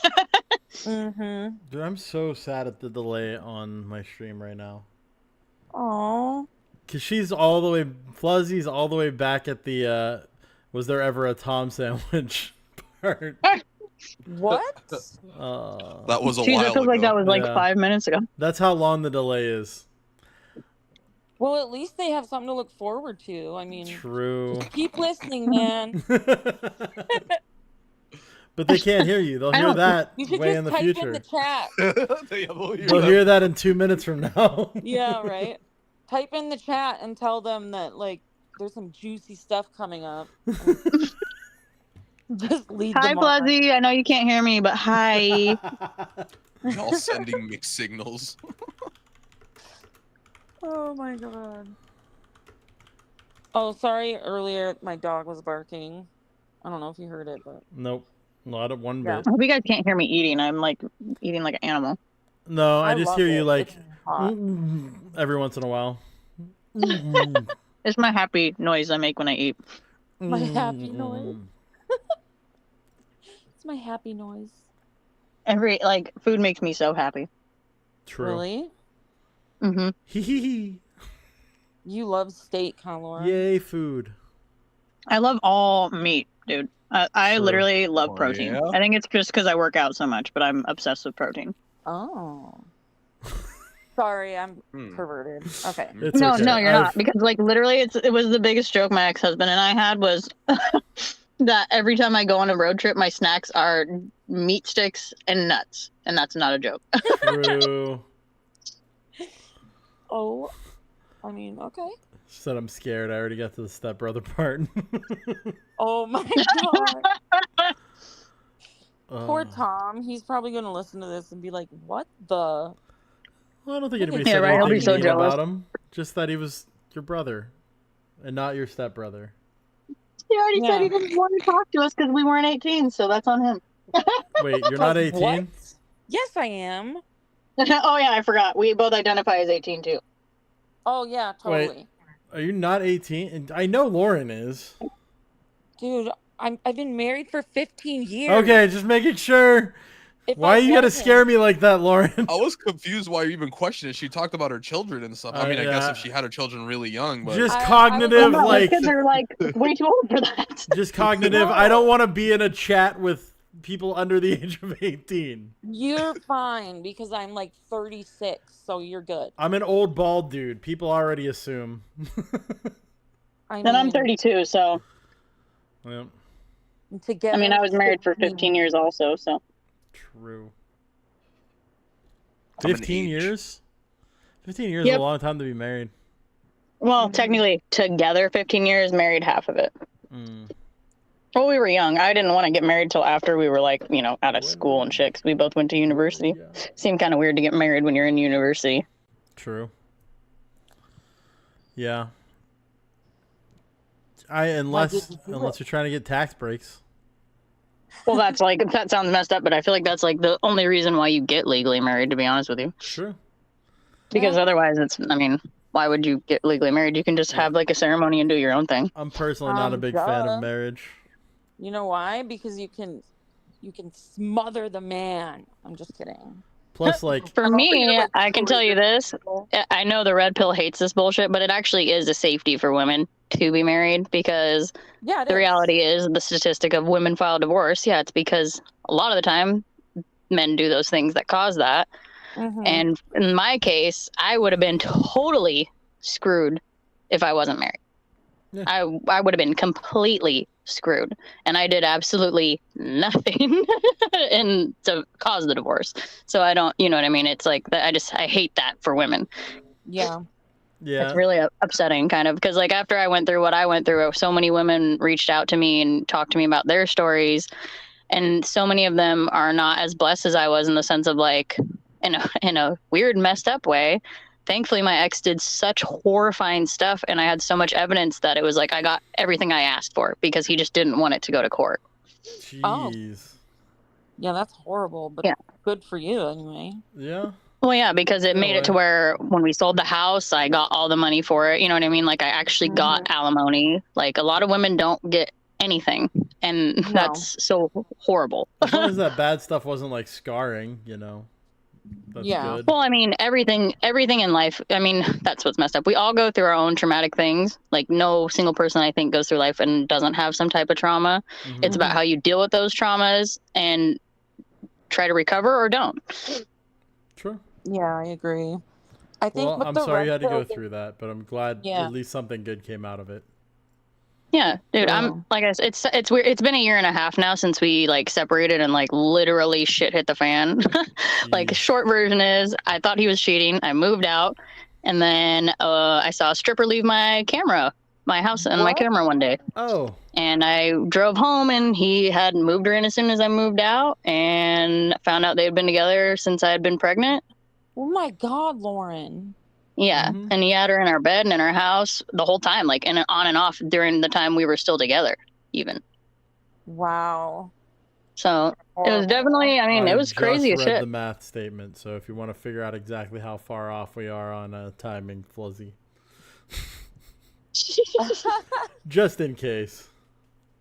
Mm-hmm. Dude, I'm so sad at the delay on my stream right now. Aww. Because she's all the way, Fluzzy's all the way back at the, was there ever a Tom sandwich part. What? That was a while it feels ago. like that was like 5 minutes ago. That's how long the delay is. Well, at least they have something to look forward to. I mean, True. Just keep listening, man. But they can't hear you. They'll hear that way in the future. In the chat. They'll hear that in 2 minutes from now. Yeah, right. Type in the chat and tell them that like there's some juicy stuff coming up. Just lead hi, them on. Fluzzy. I know you can't hear me, but hi. Y'all sending mixed signals. Oh my god. Oh, sorry. Earlier, my dog was barking. I don't know if you heard it, but nope, not at one I bit. hope you guys can't hear me eating. I'm like eating like an animal. No, I just love hear it. you like It's hot. every once in a while. It's my happy noise I make when I eat. My happy noise. It's my happy noise. Every food makes me so happy. True. Really? Mm-hmm. Hee. You love steak, huh, Laura? Yay, food. I love all meat, dude. I True. literally love Oh, protein. yeah? I think it's just because I work out so much, but I'm obsessed with protein. Oh. Sorry, I'm perverted. Okay. It's No, okay. you're not. Because literally, it was the biggest joke my ex-husband and I had was that every time I go on a road trip, my snacks are meat sticks and nuts, and that's not a joke. True. Oh, I mean, okay. She said I'm scared. I already got to the stepbrother part. Oh my god. Poor Tom. He's probably gonna listen to this and be like, "What the?" Well, I don't think anybody Yeah, said right, he'll be anything so mean jealous. about him. Just that he was your brother, and not your stepbrother. He already said he didn't want to talk to us because we weren't 18, so that's on him. Wait, you're not 18? What? Yes, I am. Oh yeah, I forgot. We both identify as 18 too. Oh yeah, totally. Wait, are you not 18? And I know Lauren is. Dude, I've been married for 15 years. Okay, just making sure. Why you gotta scare me like that, Lauren? I was confused why you even questioned it. She talked about her children and stuff. I mean, I guess if she had her children really young, but just cognitive, like kids are like way too old for that. Just cognitive. I don't want to be in a chat with people under the age of 18. You're fine because I'm like 36, so you're good. I'm an old bald dude. People already assume. And I'm 32, so. Yeah. Together, I mean, I was married for 15 years also, so. True. 15 years? 15 years is Yep. a long time to be married. Well, technically, together 15 years, married half of it. Well, we were young. I didn't want to get married till after we were, like, you know, out of school and shit, 'cause we both went to university. Seemed kind of weird to get married when you're in university. True. Yeah. Unless you're trying to get tax breaks. Well, that's like, that sounds messed up, but I feel like that's like the only reason why you get legally married, to be honest with you. True. Because otherwise it's, I mean, why would you get legally married? You can just have like a ceremony and do your own thing. I'm personally not a big fan of marriage. You know why? Because you can smother the man. I'm just kidding. Plus, like, for me, I can tell you this. I know the red pill hates this bullshit, but it actually is a safety for women to be married because the reality is the statistic of women file divorce. Yeah, it's because a lot of the time men do those things that cause that. And in my case, I would have been totally screwed if I wasn't married. Yeah. I would have been completely screwed, and I did absolutely nothing to cause the divorce. So I don't, you know what I mean? It's like that. I hate that for women. Yeah. It's really upsetting, kind of, because like after I went through what I went through, so many women reached out to me and talked to me about their stories, and so many of them are not as blessed as I was in the sense of like in a weird, messed up way. Thankfully, my ex did such horrifying stuff, and I had so much evidence that it was like I got everything I asked for because he just didn't want it to go to court. Jeez. Oh. Yeah, that's horrible, but good for you anyway. Yeah. Well, yeah, because it made it to where when we sold the house, I got all the money for it. You know what I mean? Like I actually got alimony. Like a lot of women don't get anything, and that's so horrible. As long as that bad stuff wasn't like scarring, you know. That's good. Well, I mean, everything in life, I mean, that's what's messed up. We all go through our own traumatic things. Like no single person, I think, goes through life and doesn't have some type of trauma. It's about how you deal with those traumas and try to recover or don't. True. Yeah, I agree. I think. Well, I'm sorry you had to go through that, but I'm glad Yeah. at least something good came out of it. Yeah, dude, I'm like I said, it's weird. It's been a year and a half now since we like separated and like literally shit hit the fan. Like short version is I thought he was cheating. I moved out, and then I saw a stripper leave my house and my camera one day. Oh. And I drove home and he had moved her in as soon as I moved out, and found out they had been together since I had been pregnant. Oh my God, Lauren. Yeah, and he had her in our bed and in our house the whole time, like, and on and off during the time we were still together, even. Wow. So it was definitely, I mean, it was crazy as I just read shit. the math statement, so if you want to figure out exactly how far off we are on timing, Fluzzy. Just in case.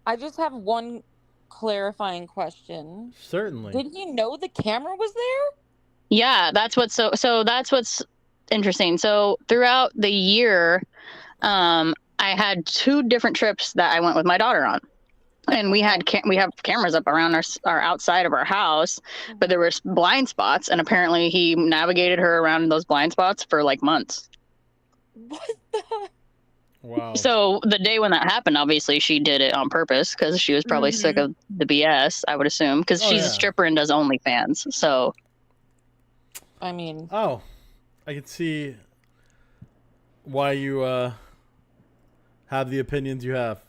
I just have one clarifying question. Certainly. Did you know the camera was there? Yeah, that's what's so that's what's interesting. So throughout the year, I had 2 different trips that I went with my daughter on. And we have cameras up around our outside of our house, but there were blind spots, and apparently he navigated her around those blind spots for like months. What the? Wow. So the day when that happened, obviously she did it on purpose because she was probably sick of the BS, I would assume, because she's a stripper and does OnlyFans. So. I mean. Oh, I can see why you have the opinions you have.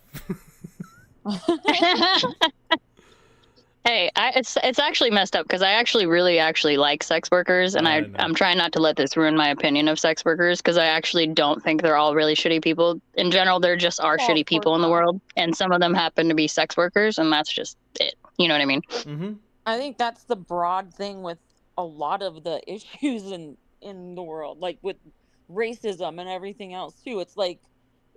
Hey, it's actually messed up because I actually really like sex workers, and I'm trying not to let this ruin my opinion of sex workers because I actually don't think they're all really shitty people. In general, there just are shitty people in the world, and some of them happen to be sex workers, and that's just it. You know what I mean? Mm-hmm. I think that's the broad thing with a lot of the issues in the world, like with racism and everything else too. It's like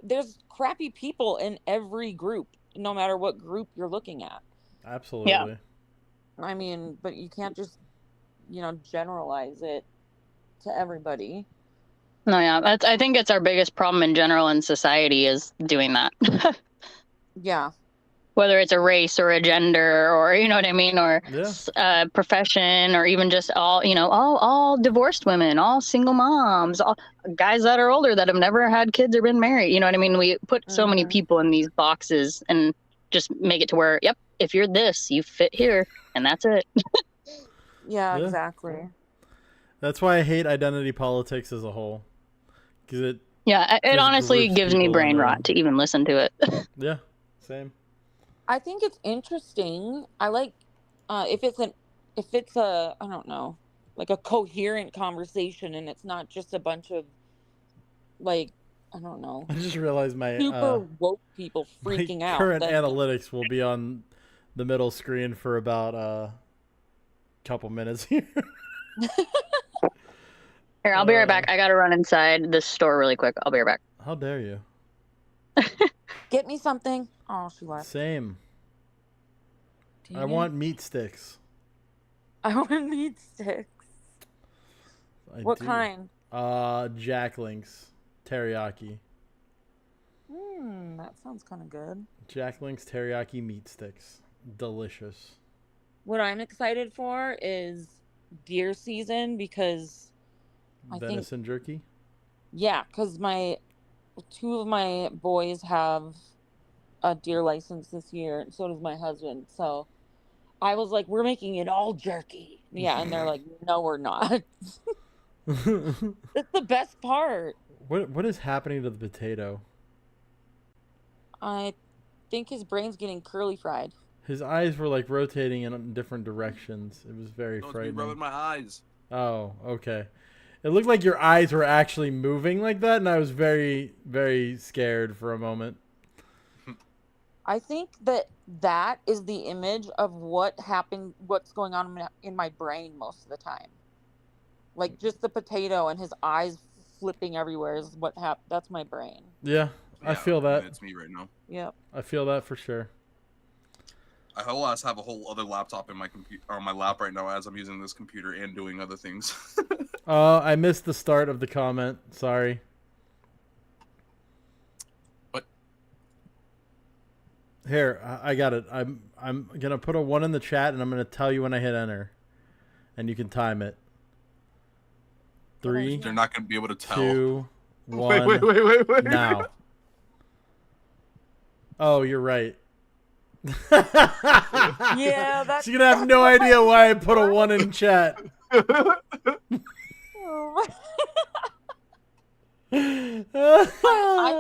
there's crappy people in every group, no matter what group you're looking at. Absolutely. Yeah. I mean, but you can't just, generalize it to everybody. No, yeah. I think it's our biggest problem in general in society is doing that. Yeah. Whether it's a race or a gender or, you know what I mean, or profession, or even just all divorced women, all single moms, all guys that are older that have never had kids or been married. You know what I mean? We put so many people in these boxes and just make it to where, yep, if you're this, you fit here, and that's it. Yeah, exactly. That's why I hate identity politics as a whole. Because it honestly gives me brain rot to even listen to it. Yeah, same. I think it's interesting. I like if it's a I don't know, like a coherent conversation, and it's not just a bunch of like, I don't know. I just realized my super woke people freaking out. Current analytics will be on the middle screen for about a couple minutes here. Here, I'll be right back. I gotta run inside this store really quick. I'll be right back. How dare you? Get me something. Oh, she left. Same. I want meat sticks. I want meat sticks. What kind? Jack Link's teriyaki. That sounds kind of good. Jack Link's teriyaki meat sticks. Delicious. What I'm excited for is deer season because venison jerky? Yeah, because two of my boys have a deer license this year, and so does my husband. So I was like, we're making it all jerky. Yeah, and they're like, no, we're not. It's the best part. What is happening to the potato? I think his brain's getting curly fried. His eyes were like rotating in different directions. It was very frightening. Rubbing my eyes. Oh, okay. It looked like your eyes were actually moving like that, and I was very, very scared for a moment. I think that is the image of what's going on in my brain most of the time. Like just the potato and his eyes flipping everywhere is what happened. That's my brain. Yeah, I feel that. It's me right now. Yep. I feel that for sure. I have a whole other laptop in my on my lap right now as I'm using this computer and doing other things. I missed the start of the comment. Sorry. What? Here, I got it. I'm gonna put a 1 in the chat, and I'm gonna tell you when I hit enter, and you can time it. 3. They're not gonna be able to tell. 2, 1. Wait. Now. Oh, you're right. Yeah, that's. She's gonna have no idea why I put a 1 in chat. I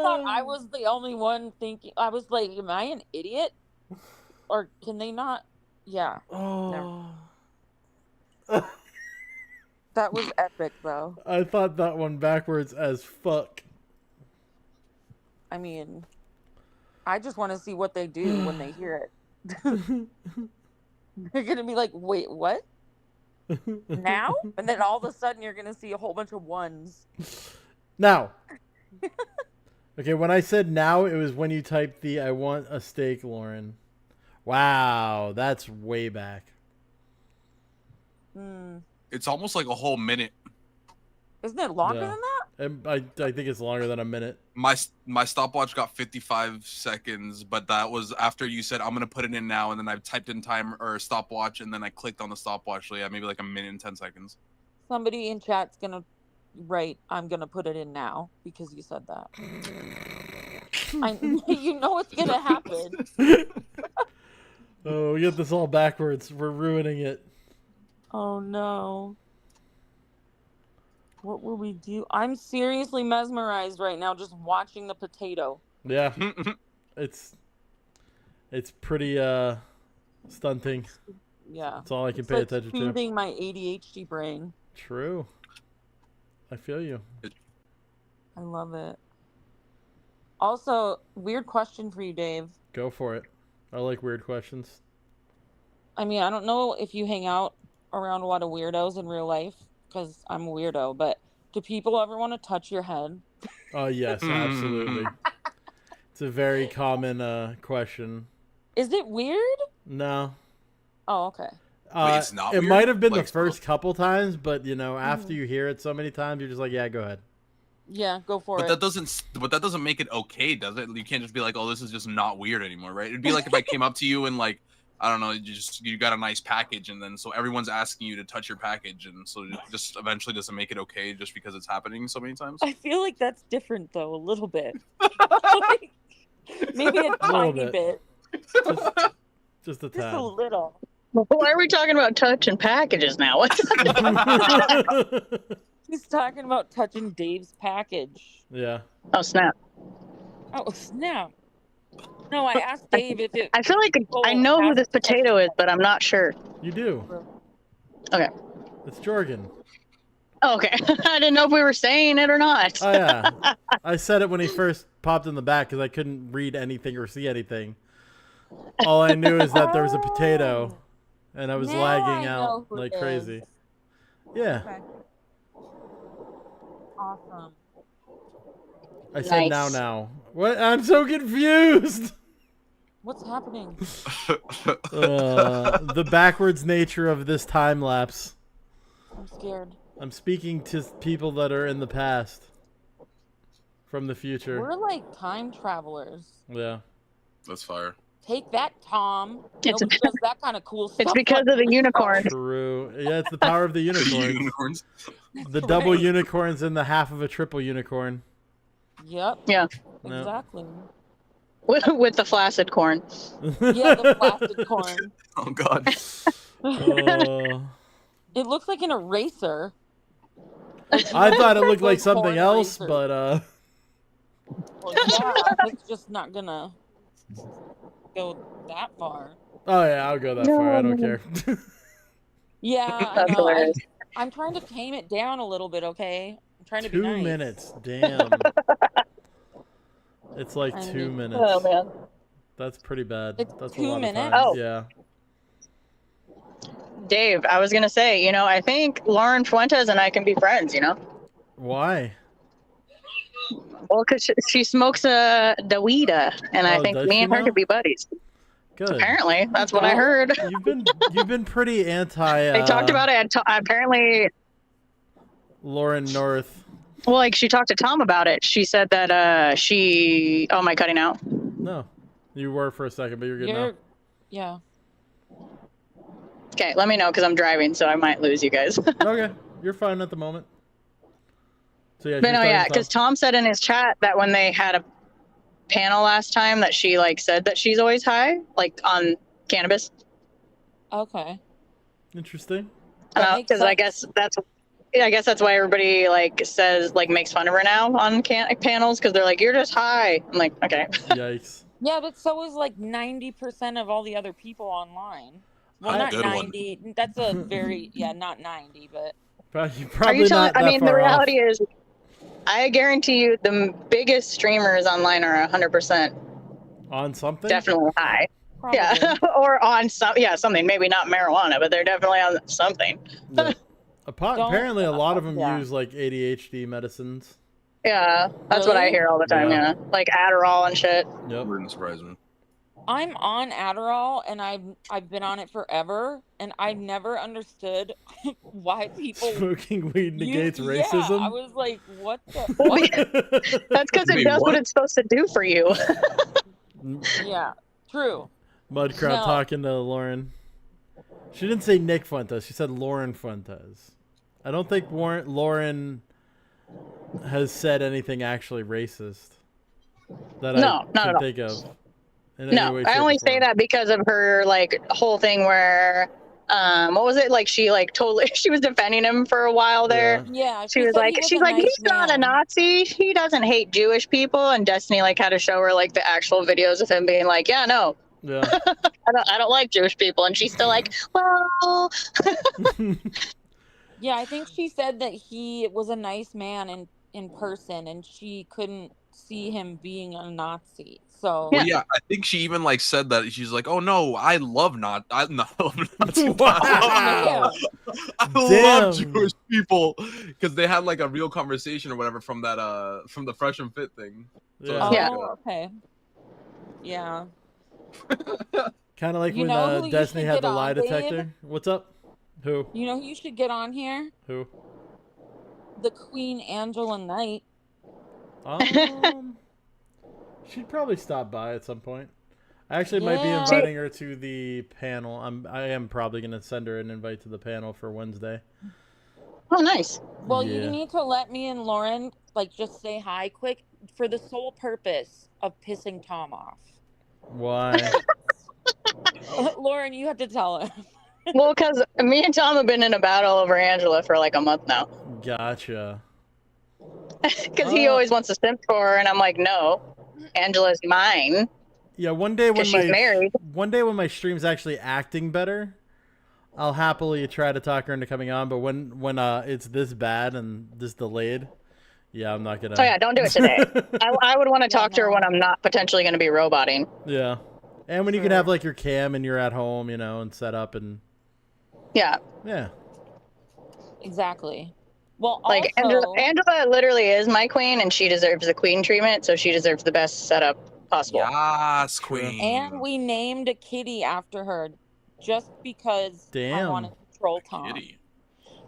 thought I was the only one thinking. I was like, am I an idiot? Or can they not? Yeah. Oh. That was epic, though. I thought that one backwards as fuck. I mean, I just want to see what they do when they hear it. They're going to be like, wait, what? Now? And then all of a sudden you're going to see a whole bunch of 1s. Now. Okay, when I said now, it was when you typed the I want a steak, Lauren. Wow, that's way back. It's almost like a whole minute. Isn't it longer than that? I think it's longer than a minute. My stopwatch got 55 seconds, but that was after you said I'm gonna put it in now, and then I typed in time or stopwatch, and then I clicked on the stopwatch. So yeah, maybe like a minute and 10 seconds. Somebody in chat's gonna write, I'm gonna put it in now because you said that. You know it's gonna happen. Oh, we get this all backwards. We're ruining it. Oh no. What will we do? I'm seriously mesmerized right now just watching the potato. Yeah. It's pretty stunting. Yeah. That's all I can It's pay like attention to. soothing my ADHD brain. True. I feel you. I love it. Also, weird question for you, Dave. Go for it. I like weird questions. I mean, I don't know if you hang out around a lot of weirdos in real life, because I'm a weirdo, but do people ever want to touch your head? Oh, yes, absolutely. It's a very common question. Is it weird? No. Oh, okay. Wait, it's not it weird? might have been Like, the first couple times, but after you hear it so many times, you're just like, yeah, go ahead. Yeah, go for but it. That doesn't make it okay, does it? You can't just be like, oh, this is just not weird anymore, right? It'd be like if I came up to you and like, I don't know, you got a nice package, and then so everyone's asking you to touch your package, and so it just eventually doesn't make it okay just because it's happening so many times. I feel like that's different though, a little bit. Like, maybe a tiny bit. Just a tad. Just a little. Why are we talking about touch and packages now? What's He's talking about touching Dave's package. Yeah. Oh, snap. Oh, snap. No, I asked Dave if it... I feel like I know who this potato is, but I'm not sure. You do. Okay. It's Jorgen. Okay. I didn't know if we were saying it or not. Oh, yeah. I said it when he first popped in the back because I couldn't read anything or see anything. All I knew is that there was a potato, and I was lagging out like crazy. Yeah. Okay. Awesome. I said now. What? I'm so confused. What's happening? The backwards nature of this time lapse. I'm scared. I'm speaking to people that are in the past. From the future. We're like time travelers. Yeah. That's fire. Take that, Tom. Nobody does that kind of cool stuff. It's because of the unicorn. True. Yeah, it's the power of the unicorns. The double unicorns and the half of a triple unicorn. Yep. Yeah. Exactly. With the flaccid corn. Yeah, the flaccid corn. Oh, God. It looks like an eraser. I thought it looked like something else, but Well, yeah, it's just not gonna go that far. Oh yeah, I'll go that far. I don't care. Yeah, I know. I'm trying to tame it down a little bit, okay? I'm trying to be nice. 2 minutes. Damn. It's like 2 minutes. Oh man. That's pretty bad. It's That's 2 a lot minutes? of time. Oh. Yeah. Dave, I was gonna say, I think Lauren Fuentes and I can be friends. Why? Well, because she smokes a Dawida, and I think does me she and her now? could be buddies. Good. Apparently, that's what I heard. You've been pretty anti. They talked about it. Apparently, Lauren North. well, like she talked to Tom about it. She said that she. Oh, am I cutting out? No, you were for a second, but you're good now. Yeah. Okay, let me know because I'm driving, so I might lose you guys. Okay, you're fine at the moment. So yeah. But no, yeah, because Tom said in his chat that when they had a panel last time that she said that she's always high, on cannabis. Okay. Interesting. Because I guess that's why everybody says makes fun of her now on panels because they're like, you're just high. I'm like, okay. Yikes. Yeah, but so is 90% of all the other people online. Well, not 90. That's a very not 90, but. Probably not. The reality is, I guarantee you, the biggest streamers online are 100% on something. Definitely high. Probably. Yeah, or on something. Maybe not marijuana, but they're definitely on something. Yeah. Apparently, a lot of them use ADHD medicines. Yeah, that's what I hear all the time. Yeah, like Adderall and shit. Yep. Wouldn't surprise me. I'm on Adderall and I've been on it forever, and I never understood why people smoking weed negates racism. Yeah, I was like, what the? That's because it does what it's supposed to do for you. Yeah, true. Mudcrowd talking to Lauren. She didn't say Nick Fuentes. She said Lauren Fuentes. I don't think Lauren has said anything actually racist. that No, I not can at all. think of. In No, any way, I shape, only or say form. that because of her like whole thing where, what was it like? She like totally she was defending him for a while there. Yeah, She she was said like, he was a nice he's not a man. Nazi. He doesn't hate Jewish people. And Destiny like had to show her like the actual videos of him being like, yeah, no, Yeah. I don't like Jewish people. And she's still like, well. Yeah, I think she said that he was a nice man in person, and she couldn't see him being a Nazi. So Well, yeah, I think she even like said that she's like, "Oh no, I love not, I love Nazi. Wow. I love Jewish people," because they had like a real conversation or whatever from that from the Fresh and Fit thing. So Yeah. it's like, oh, okay. Yeah. Kind of like You when know who you Destiny should had get the lie on, Dave? detector. What's up? Who? You know who you should get on here? Who? The Queen Angela Knight. She'd probably stop by at some point. I actually might be Yeah. inviting her to the panel. I am probably gonna send her an invite to the panel for Wednesday. Oh, nice. Well, Yeah. you need to let me and Lauren like just say hi quick for the sole purpose of pissing Tom off. Why? Lauren, you have to tell him. Well, because me and Tom have been in a battle over Angela for like a month now. Gotcha. Because he always wants to simp for her, and I'm like, no, Angela's mine. Yeah, one day when she's married. One day when my stream's actually acting better, I'll happily try to talk her into coming on. But when it's this bad and this delayed, yeah, I'm not gonna. Oh yeah, don't do it today. I would want to talk to her when I'm not potentially going to be roboting. Yeah, and when you can have like your cam and you're at home, you know, and set up and. Yeah. Yeah. Exactly. Well, like also, Angela literally is my queen, and she deserves the queen treatment, so she deserves the best setup possible. Yes, queen. and we named a kitty after her just because I Damn. wanted to troll Tom. Kitty.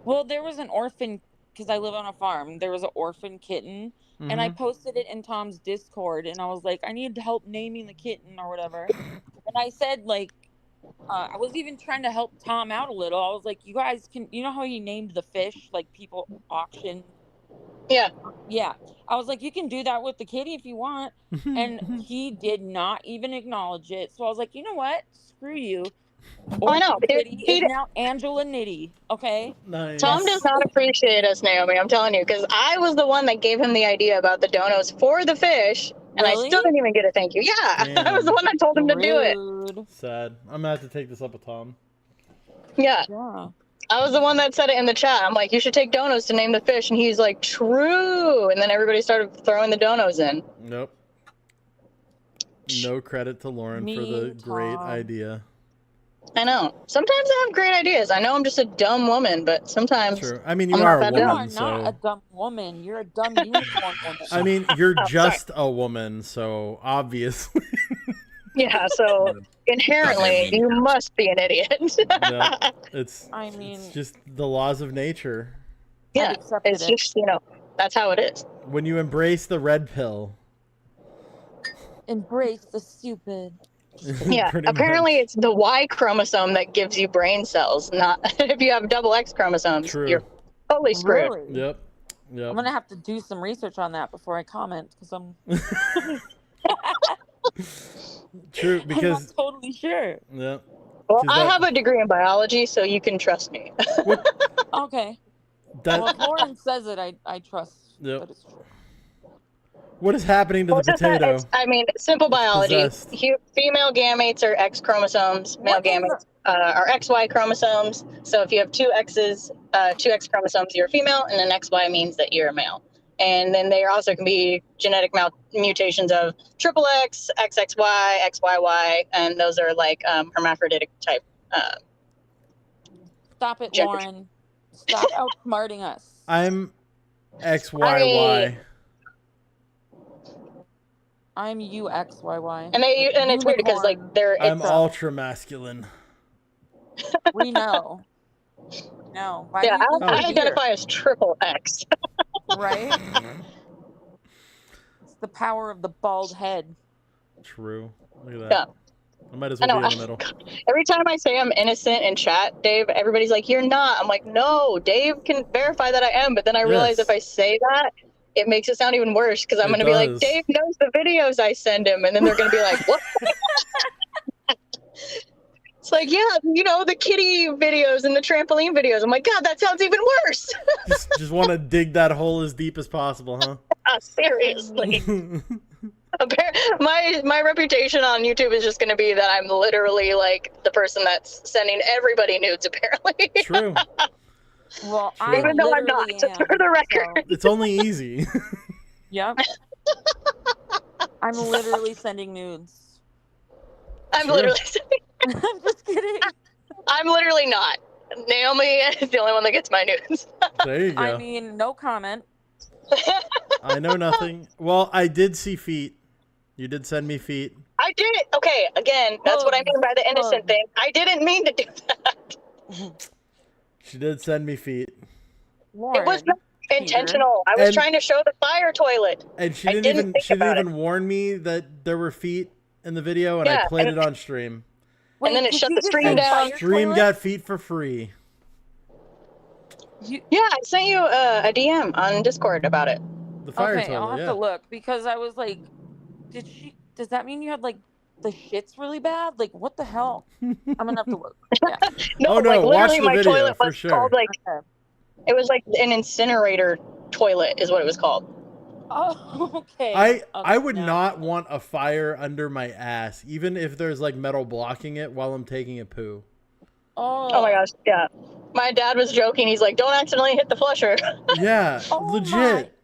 Well, there was an orphan, because I live on a farm. There was an orphan kitten, and I posted it in Tom's Discord, and I was like, I need help naming the kitten or whatever. And I said, like, I was even trying to help Tom out a little. I was like, you guys can, you know how he named the fish, like people auction? Yeah. Yeah. I was like, you can do that with the kitty if you want. And he did not even acknowledge it. So I was like, you know what? Screw you. I know. Kitty is now Angela Nitty. Okay. Nice. Tom does not appreciate us, Naomi. I'm telling you, because I was the one that gave him the idea about the donos for the fish, and I still didn't even get a thank you. Yeah, Damn. I was the one that told him to do it. Sad. I'm gonna have to take this up with Tom. Yeah. Yeah. I was the one that said it in the chat. I'm like, you should take donos to name the fish, and he's like, true. And then everybody started throwing the donos in. Nope. No credit to Lauren for the great idea. I know. Sometimes I have great ideas. I know I'm just a dumb woman, but sometimes. True. I mean, you I'm are not a that You woman, are so. not a dumb woman. You're a dumb unicorn woman. I mean, you're just a woman, so obviously. Yeah, so inherently, you must be an idiot. No, it's. I mean, it's just the laws of nature. Yeah, it's just, you know, that's how it is. When you embrace the red pill. Embrace the stupid. Yeah, apparently it's the Y chromosome that gives you brain cells, not if you have double X chromosomes. True. You're totally screwed. Really? Yep. Yep. I'm gonna have to do some research on that before I comment because I'm. True, I'm because. not totally sure. Yeah. Well, I have a degree in biology, so you can trust me. Okay. That- Well, if Lauren says it, I trust Yep. that it's true. What is happening to Well, the it's just that potato? it's, I mean, simple biology. Possessed. Female gametes are X chromosomes. Male gametes are XY chromosomes. So if you have two X's, two X chromosomes, you're a female, and an XY means that you're a male. And then there also can be genetic mutations of triple X, XXY, XYY, and those are like hermaphroditic type. Stop it, gender. Lauren. Stop outsmarting us. I'm XYY. I'm UXYY. And it's weird because like they're. I'm it's, ultra masculine. We know. No. Why yeah, do you think I we're identify as triple X. here? Right? It's the power of the bald head. True. Look at that. Yeah. I might as I well know. be in the middle. Every time I say I'm innocent in chat, Dave, everybody's like, "You're not." I'm like, "No, Dave can verify that I am." But then I realize Yes. if I say that, it makes it sound even worse because I'm going to be like, Dave knows the videos I send him. And then they're going to be like, what? It's like, yeah, you know, the kitty videos and the trampoline videos. I'm like, God, that sounds even worse. just want to dig that hole as deep as possible, huh? Seriously. My reputation on YouTube is just going to be that I'm literally like the person that's sending everybody nudes, apparently. True. Well, True. Even though I'm not, for the record. It's only easy. Yep. I'm literally sending nudes. I'm literally sending. I'm just kidding. I'm literally not. Naomi is the only one that gets my nudes. There you go. I mean, no comment. I know nothing. Well, I did see feet. You did send me feet. I did. Okay, again, that's what I mean by the innocent thing. I didn't mean to do that. She did send me feet. Lauren, it was not intentional. I was trying to show the fire toilet. And she didn't even warn me that there were feet in the video, and I played it on stream. Wait, and then it shut the stream down. Stream got feet for free. Yeah, I sent you a DM on Discord about it. The fire toilet, I'll have to look because I was like, does that mean you had like the shits really bad? Like, what the hell? I'm gonna have to look. Yeah. No, like, watch literally the my video toilet for was sure. called like it was like an incinerator toilet is what it was called. Oh, okay. I would not want a fire under my ass, even if there's like metal blocking it while I'm taking a poo. Oh my gosh, yeah. My dad was joking. He's like, "Don't accidentally hit the flusher." Yeah, legit.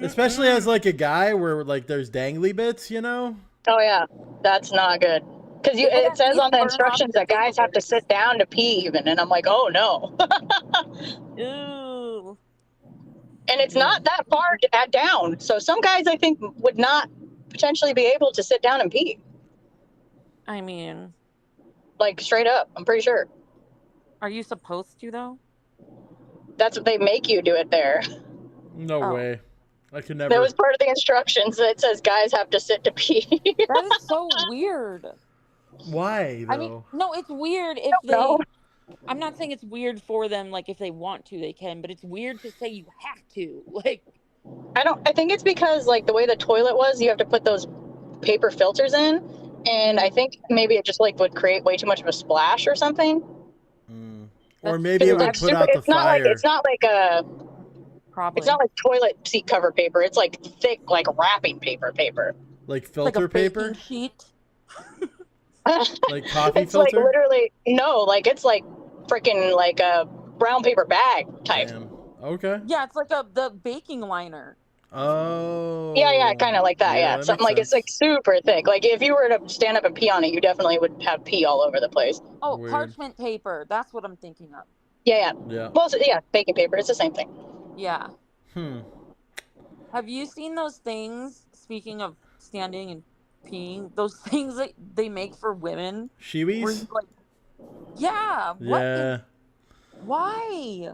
Especially as like a guy where like there's dangly bits, you know? Oh yeah, that's not good. Because it says on the instructions that guys have to sit down to pee even, and I'm like, oh no. Ooh. And it's not that far down, so some guys I think would not potentially be able to sit down and pee. I mean, like straight up, I'm pretty sure. Are you supposed to though? That's what they make you do it there. No way. I could never. That was part of the instructions that says guys have to sit to pee. That is so weird. Why though? I mean, no, it's weird if they. I'm not saying it's weird for them. Like if they want to, they can. But it's weird to say you have to. Like, I think it's because like the way the toilet was, you have to put those paper filters in, and I think maybe it just like would create way too much of a splash or something. Or maybe it would put out the fire. It's not like a. Probably. It's not like toilet seat cover paper. It's like thick, like wrapping paper. Like filter like a paper? Sheet. Like coffee it's filter? Like literally, no, like it's like freaking like a brown paper bag type. Damn. Okay. Yeah, it's like the baking liner. Oh. Yeah, kind of like that. Yeah, that something like makes it's like super thick. Like if you were to stand up and pee on it, you definitely would have pee all over the place. Oh, Weird. parchment paper. That's what I'm thinking of. Yeah. Yeah. Well, yeah, baking paper. It's the same thing. Yeah. Have you seen those things, speaking of standing and peeing, those things that they make for women? Shiwis? Like, yeah. Yeah. Why?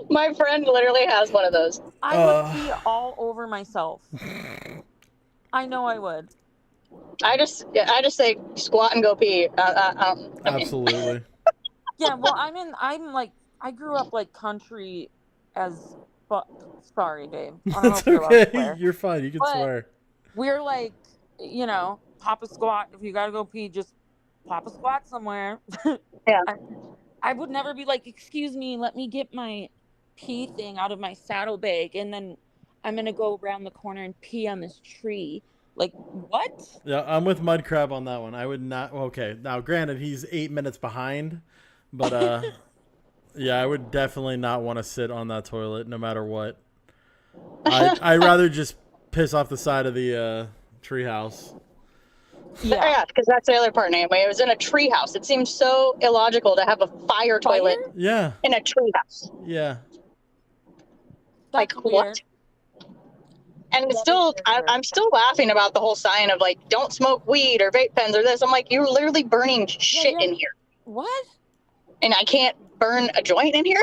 My friend literally has one of those. I would pee all over myself. I know I would. I just say squat and go pee. Absolutely. Yeah, well, I grew up like country as fuck. Sorry, Dave. I don't know That's if you're allowed to okay. swear. You're fine. You can swear. We're like, you know, pop a squat. If you gotta go pee, just pop a squat somewhere. Yeah. I would never be like, excuse me, let me get my pee thing out of my saddlebag, and then I'm gonna go around the corner and pee on this tree. Like, what? Yeah, I'm with Mudcrab on that one. I would not. Okay, now granted, he's 8 minutes behind, but yeah, I would definitely not want to sit on that toilet no matter what. I'd rather just piss off the side of the treehouse. Yeah, because that's the other part, Naomi. It was in a treehouse. It seems so illogical to have a fire toilet Yeah. in a treehouse. Yeah. Like, what? And it's still, I'm still laughing about the whole sign of like, don't smoke weed or vape pens or this. I'm like, you're literally burning shit in here. What? And I can't burn a joint in here?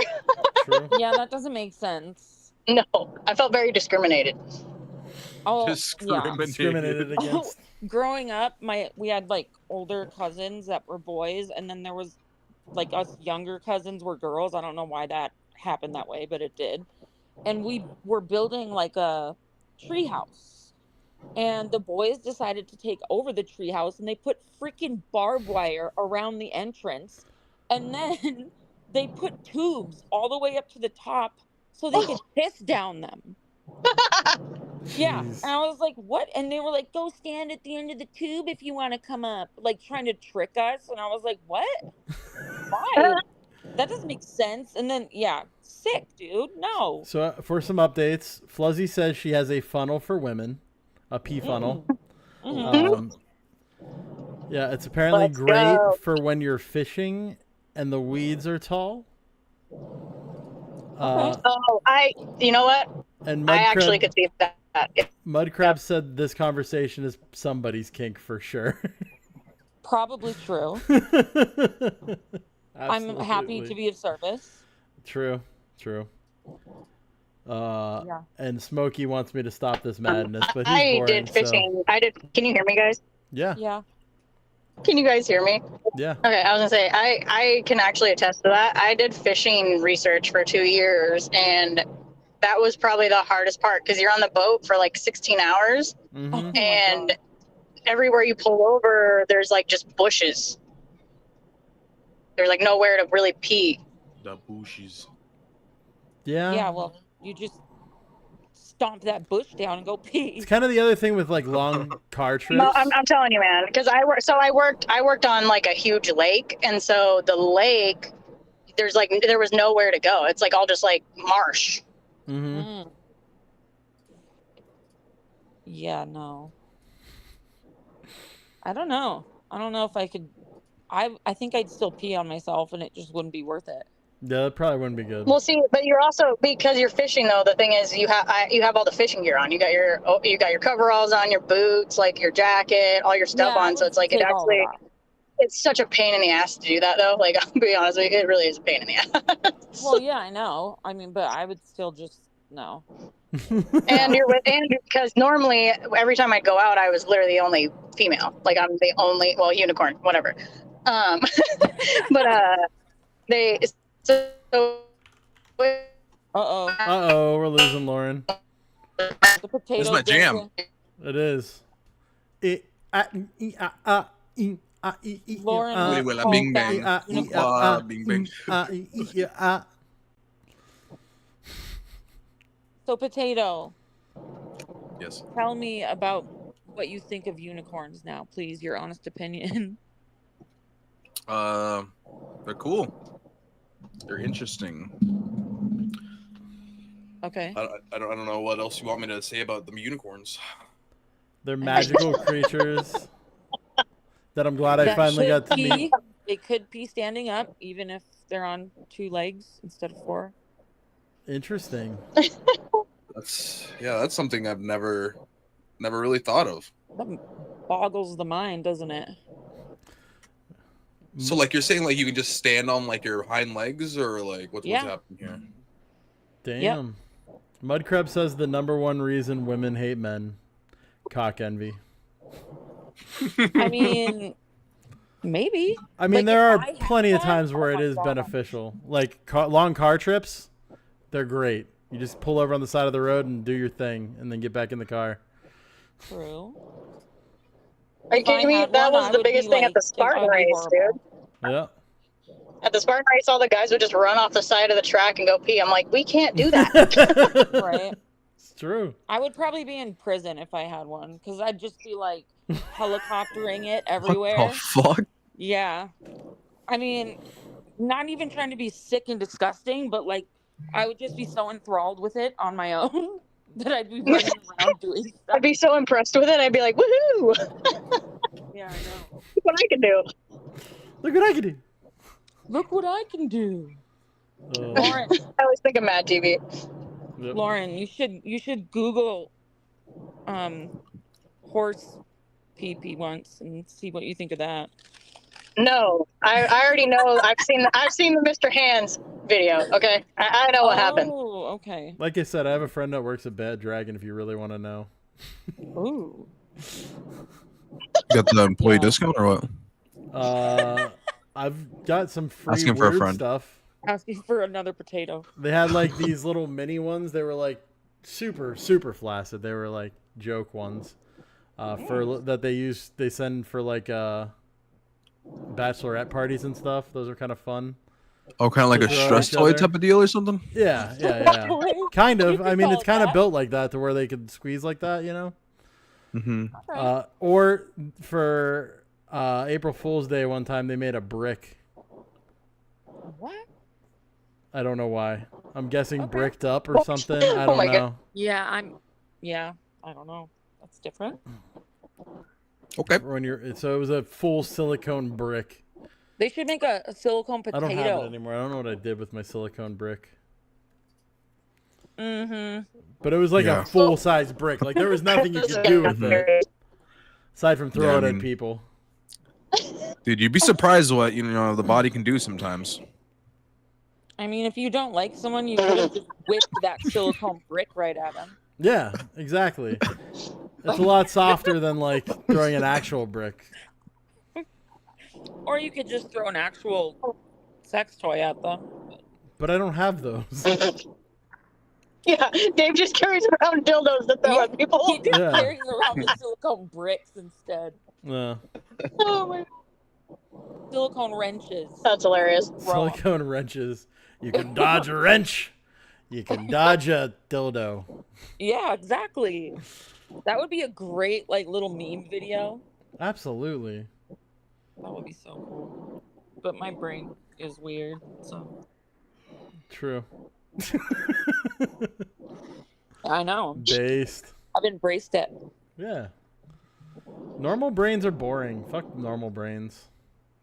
True. Yeah, that doesn't make sense. No, I felt very discriminated. Oh, Discriminated against. Growing up, we had like older cousins that were boys, and then there was like us younger cousins were girls. I don't know why that happened that way, but it did. and we were building like a tree house. And the boys decided to take over the tree house, and they put freaking barbed wire around the entrance. And then they put tubes all the way up to the top so they could piss down them. Yeah. And I was like, what? And they were like, go stand at the end of the tube if you want to come up, like trying to trick us. And I was like, what? Why? That doesn't make sense. And then, yeah, sick, dude. No. So for some updates, Fluzzy says she has a funnel for women, a pee funnel. Yeah, it's apparently great for when you're fishing and the weeds are tall. You know what? And I actually could see that. Mudcrab said this conversation is somebody's kink for sure. Probably true. I'm happy to be of service. True. And Smokey wants me to stop this madness, but he's boring, did fishing. So. Can you hear me, guys? Yeah. Yeah. Can you guys hear me? Yeah. Okay, I was gonna say I can actually attest to that. I did fishing research for 2 years, and that was probably the hardest part because you're on the boat for like 16 hours, and everywhere you pull over, there's like just bushes. There's like nowhere to really pee. The bushes. Yeah. Yeah. Well, you just stomp that bush down and go pee. It's kind of the other thing with like long car trips. No, I'm telling you, man, because I worked on like a huge lake, and so the lake, there was nowhere to go. It's like all just like marsh. Yeah, no. I don't know if I could. I think I'd still pee on myself, and it just wouldn't be worth it. Yeah, that probably wouldn't be good. Well, see, but you're also, because you're fishing though. The thing is, you have all the fishing gear on. You got your coveralls on, your boots, like your jacket, all your stuff on. So it's like it's such a pain in the ass to do that though. Like I'll be honest with you, it really is a pain in the ass. Well, yeah, I know. I mean, but I would still just no. And because normally every time I'd go out, I was literally the only female. Like I'm the only, unicorn, whatever. But we're losing Lauren. The potato. This is my jam. It is. Lauren. Bing bang. Bing bang. So, Potato. Yes. Tell me about what you think of unicorns now, please. Your honest opinion. They're cool. They're interesting. Okay. I don't know what else you want me to say about the unicorns. They're magical creatures that I'm glad I finally got to meet. They could be standing up, even if they're on 2 legs instead of 4. Interesting. That's something I've never really thought of. That boggles the mind, doesn't it? So like you're saying like you can just stand on like your hind legs or like what's happening here? Damn. Yep. Mudcrab says the #1 reason women hate men, cock envy. I mean, maybe. I mean, there are plenty of times where it is beneficial. Like long car trips, they're great. You just pull over on the side of the road and do your thing, and then get back in the car. True. Are you kidding me? That was the biggest thing at the Spartan race, dude. Yeah. At the Spartan race, all the guys would just run off the side of the track and go pee. I'm like, we can't do that. Right. It's true. I would probably be in prison if I had one, because I'd just be like helicoptering it everywhere. What the fuck? Yeah. I mean, not even trying to be sick and disgusting, but like I would just be so enthralled with it on my own that I'd be running around doing stuff. I'd be so impressed with it. I'd be like, woohoo! Yeah, I know. Look what I can do. Look what I can do. Look what I can do. Lauren. I always think of Mad TV. Yep. Lauren, you should Google horse pee once and see what you think of that. No, I already know. I've seen the Mr. Hands video. Okay, I know what happened. Oh, okay. Like I said, I have a friend that works at Bad Dragon. If you really want to know. Ooh. You got the employee discount or what? I've got some free Asking for a word friend. stuff. Asking for another potato. They had like these little mini ones. They were like super flaccid. They were like joke ones for that they send for like bachelorette parties and stuff. Those are kind of fun. Oh, kind of like a stress toy type of deal or something? Yeah. Kind of. I mean, it's kind of built like that to where they could squeeze like that, you know? Mm-hmm. Or for April Fool's Day one time, they made a brick. What? I don't know why. I'm guessing bricked up or something. I don't know. Yeah, I don't know. That's different. Okay. So it was a full silicone brick. They should make a silicone potato. I don't have it anymore. I don't know what I did with my silicone brick. Mm-hmm. But it was like a full-size brick. Like, there was nothing you could do with it. Aside from throw it at people. Dude, you'd be surprised what, the body can do sometimes. I mean, if you don't like someone, you could have just whipped that silicone brick right at them. Yeah, exactly. It's a lot softer than, like, throwing an actual brick. Or you could just throw an actual sex toy at them. But I don't have those. Yeah, Dave just carries around dildos to throw at people. He just carries around the silicone bricks instead. Yeah. Oh my. Silicone wrenches. That's hilarious. Silicone wrenches. You can dodge a wrench. You can dodge a dildo. Yeah, exactly. That would be a great, like, little meme video. Absolutely. That would be so cool. But my brain is weird, so. True. I know. Based. I've embraced it. Yeah. Normal brains are boring. Fuck normal brains.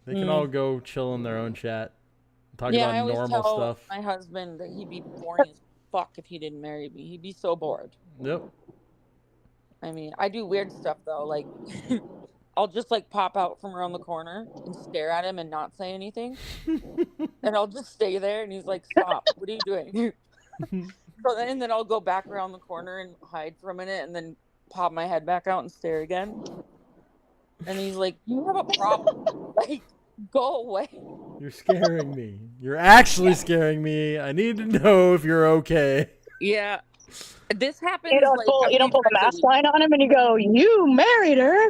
They can all go chill in their own chat. Talk about I always normal tell stuff. my husband that he'd be boring as fuck if he didn't marry me. He'd be so bored. Yep. I mean, I do weird stuff though. Like, I'll just like pop out from around the corner and stare at him and not say anything. And I'll just stay there and he's like, stop. What are you doing? And then I'll go back around the corner and hide for a minute and then pop my head back out and stare again. And he's like, you have a problem. Like, go away. You're scaring me. You're actually scaring me. I need to know if you're okay. Yeah. This happens. You don't pull the mask line on him and you go, you married her.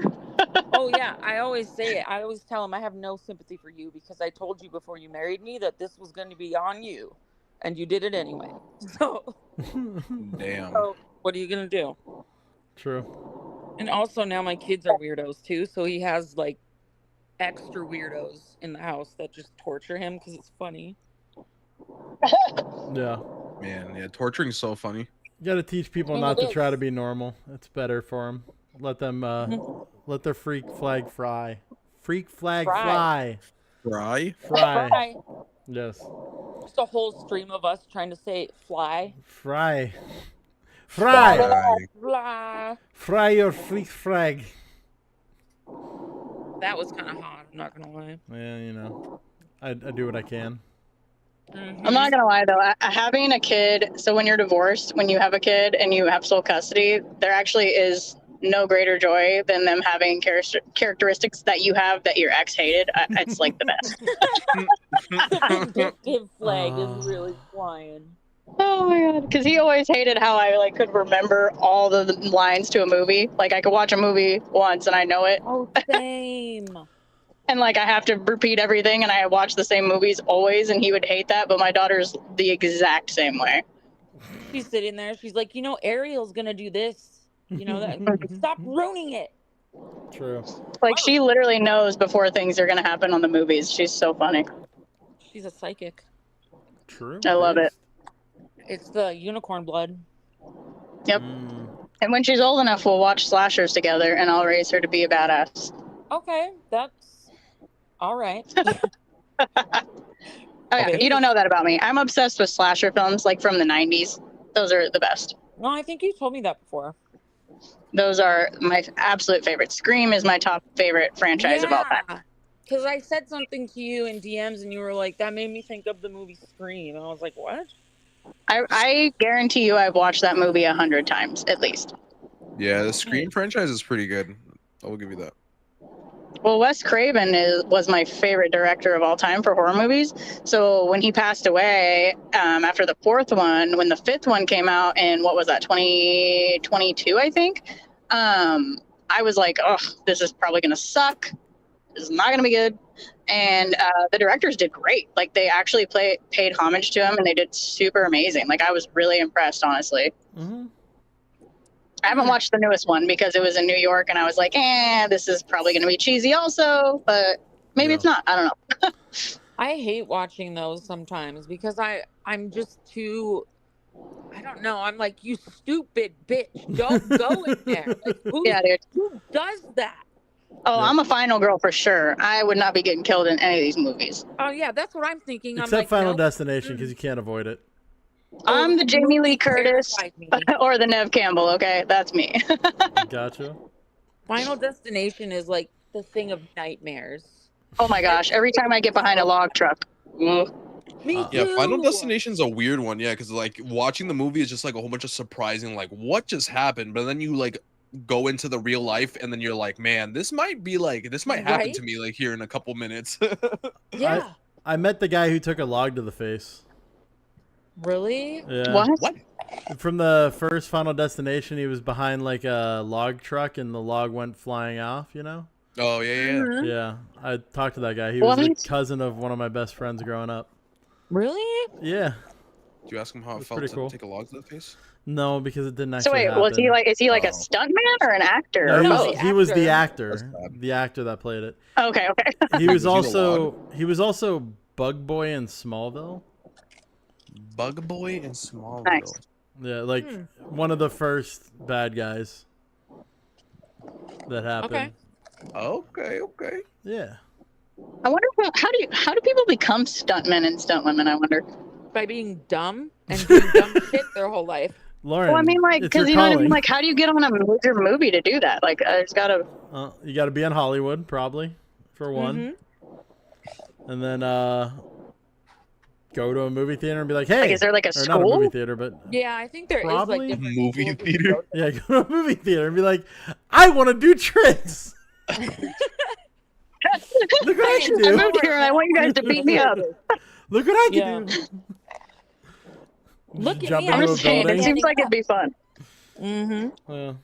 Oh, yeah. I always say it. I always tell him I have no sympathy for you because I told you before you married me that this was going to be on you. And you did it anyway. So, damn. So what are you going to do? True. And also now my kids are weirdos too. So he has like extra weirdos in the house that just torture him because it's funny. Yeah. Man, yeah, torturing's so funny. You got to teach people not to try to be normal. It's better for them. Let them, let their freak flag fry. Freak flag fly. Fry? Fry. Yes. Just a whole stream of us trying to say fly. Fry. Fry. Fly. Fry your freak flag. That was kind of hot. I'm not gonna lie. Yeah, I do what I can. I'm not gonna lie though, having a kid, so when you're divorced, when you have a kid and you have sole custody, there actually is no greater joy than them having characteristics that you have that your ex hated. It's like the best. The vindictive flag is really flying. Oh my god, because he always hated how I could remember all the lines to a movie. Like I could watch a movie once and I know it. Oh, same. And I have to repeat everything, and I watch the same movies always, and he would hate that. But my daughter's the exact same way. She's sitting there. She's like, Ariel's gonna do this. That. Stop ruining it. True. She literally knows before things are gonna happen on the movies. She's so funny. She's a psychic. True. I love it. It's the unicorn blood. Yep. And when she's old enough, we'll watch slashers together, and I'll raise her to be a badass. Okay, that's all right. Oh yeah, you don't know that about me. I'm obsessed with slasher films, from the 90s. Those are the best. No, I think you told me that before. Those are my absolute favorite. Scream is my top favorite franchise of all time. Because I said something to you in DMs, and you were like, that made me think of the movie Scream. And I was like, what? I guarantee you I've watched that movie 100 times, at least. Yeah, the Scream franchise is pretty good. I will give you that. Well, Wes Craven was my favorite director of all time for horror movies. So when he passed away after the fourth one, when the fifth one came out in, what was that, 2022, I think, I was like, oh, this is probably going to suck. This is not going to be good. And the directors did great. Like, they actually paid homage to him, and they did super amazing. Like, I was really impressed, honestly. Mm-hmm. I haven't watched the newest one because it was in New York, and I was like, this is probably going to be cheesy also, but maybe it's not. I don't know. I hate watching those sometimes because I'm just too, I don't know. I'm like, you stupid bitch. Don't go in there. Like, who does that? Oh, I'm a Final girl for sure. I would not be getting killed in any of these movies. Oh, yeah, that's what I'm thinking. Except I'm like, Final Destination, because you can't avoid it. I'm the Jamie Lee Curtis or the Nev Campbell, okay? That's me. Gotcha. Final Destination is like the thing of nightmares. Oh my gosh, every time I get behind a log truck. Me too. Yeah, Final Destination's a weird one, yeah, because like watching the movie is just like a whole bunch of surprising, like, what just happened? But then you like go into the real life and then you're like, man, this might happen to me like here in a couple minutes. Yeah. I met the guy who took a log to the face. Really? Yeah. What? From the first Final Destination, he was behind like a log truck and the log went flying off, you know? Oh, yeah. Yeah. I talked to that guy. He was the cousin of one of my best friends growing up. Really? Yeah. Did you ask him how it felt to take a log to the face? No, because it didn't actually So wait, happen. is he like a stuntman or an actor? No, he was the actor. The actor that played it. Okay. He was also Bug Boy in Smallville. Bug Boy in Smallville. Nice. Yeah, like one of the first bad guys that happened. Okay. I Yeah. wonder how do people become stuntmen and stuntwomen? I wonder. By being dumb and doing dumb shit their whole life. Lauren, well, I mean, like, because you know what I mean. Like, how do you get on a major movie to do that? Like, there's gotta. You gotta be in Hollywood, probably, for one, and then go to a movie theater and be like, hey. Like, is there like a school? Not a movie theater, but yeah, I think there probably is like different movie theater. Yeah, go to a movie theater and be like, I want to do tricks. Look what I can do. I moved here and I want you guys to beat me up. Look what I can do. Look at Jump me. into a building. It seems like it'd be fun. Well,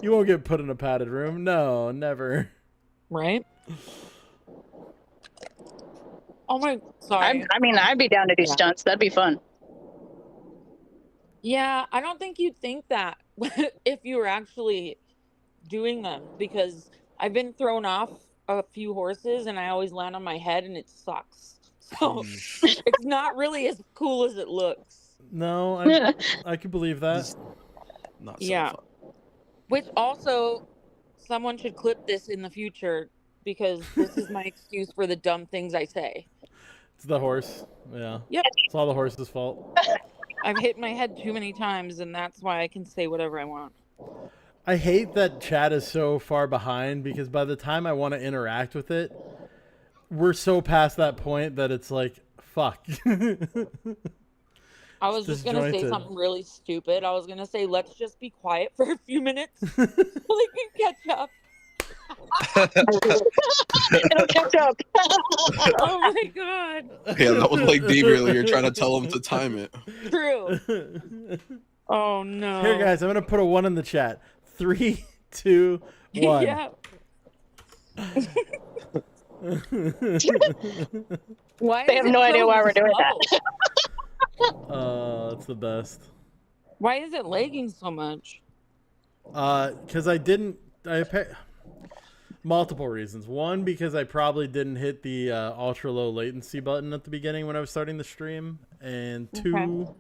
you won't get put in a padded room. No, never. Right? Oh my, sorry. I mean, I'd be down to do stunts. That'd be fun. Yeah, I don't think you'd think that if you were actually doing them, because I've been thrown off a few horses and I always land on my head and it sucks. So it's not really as cool as it looks. No, I can believe that. Not so fun. Which also, someone should clip this in the future because this is my excuse for the dumb things I say. It's the horse. Yeah. Yep. It's all the horse's fault. I've hit my head too many times and that's why I can say whatever I want. I hate that chat is so far behind because by the time I want to interact with it, we're so past that point that it's like, fuck. I was just going to say something really stupid. I was going to say, let's just be quiet for a few minutes so we can catch up. It'll catch up. Oh my god. Yeah, that was like Dave earlier trying to tell him to time it. True. Oh no. Here guys, I'm going to put a 1 in the chat. 3, 2, 1. Yeah. Why they have no idea why we're doing that. It's the best. Why is it lagging so much? Because multiple reasons. One, because I probably didn't hit the ultra low latency button at the beginning when I was starting the stream, and 2,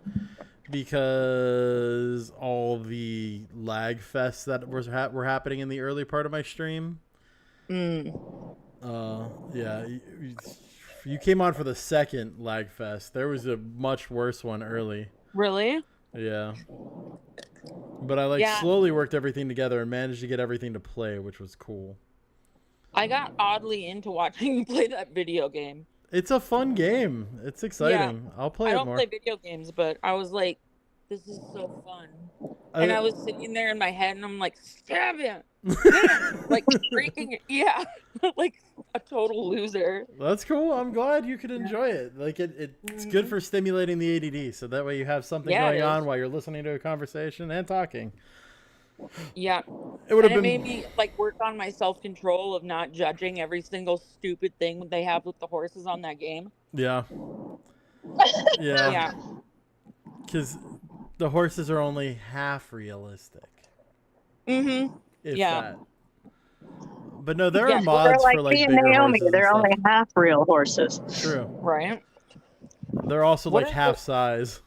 because all the lag fests that were happening in the early part of my stream. Yeah, you came on for the second lag fest. There was a much worse one early. Really? Yeah. But I slowly worked everything together and managed to get everything to play, which was cool. I got oddly into watching you play that video game. It's a fun game. It's exciting. Yeah. I'll play it more. I don't play video games, but I was like, this is so fun. And I was sitting there in my head and I'm like, stab him. Like freaking yeah, like a total loser. That's cool. I'm glad you could enjoy it. Like it's good for stimulating the ADD, so that way you have something going on while you're listening to a conversation and talking. Yeah, it would have been. It made me like work on my self-control of not judging every single stupid thing they have with the horses on that game. Yeah. Yeah. Because the horses are only half realistic. Mm-hmm. That. But no, there are mods like for like being bigger Naomi. horses. They're only half real horses. True. Right. They're also like half size.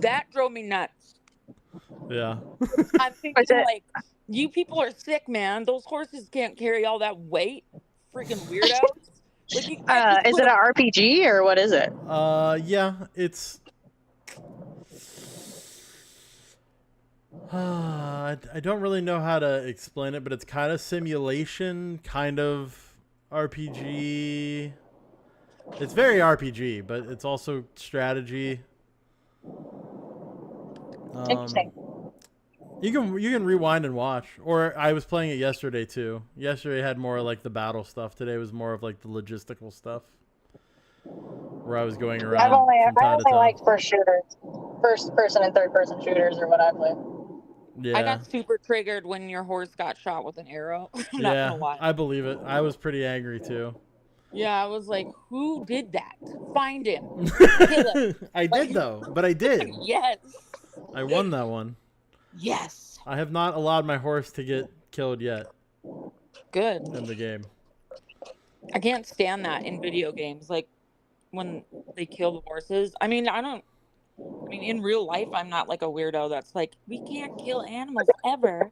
That drove me nuts. Yeah. I'm thinking like, you people are sick, man. Those horses can't carry all that weight. Freaking weirdos. Like is it an RPG or what is it? Yeah, it's. I don't really know how to explain it, but it's kind of simulation, kind of RPG. It's very RPG, but it's also strategy. Interesting. You can rewind and watch. Or I was playing it yesterday too. Yesterday had more like the battle stuff. Today was more of like the logistical stuff. Where I was going around. I only like first shooters, first person and third person shooters are what I play. Yeah. I got super triggered when your horse got shot with an arrow. I'm not gonna lie. I believe it. I was pretty angry too. Yeah, I was like, who did that? Find him. Kill him. I did though, but I did. Yes. I won that one. Yes. I have not allowed my horse to get killed yet. Good. In the game. I can't stand that in video games. Like when they kill the horses. I mean, in real life, I'm not like a weirdo that's like, we can't kill animals ever.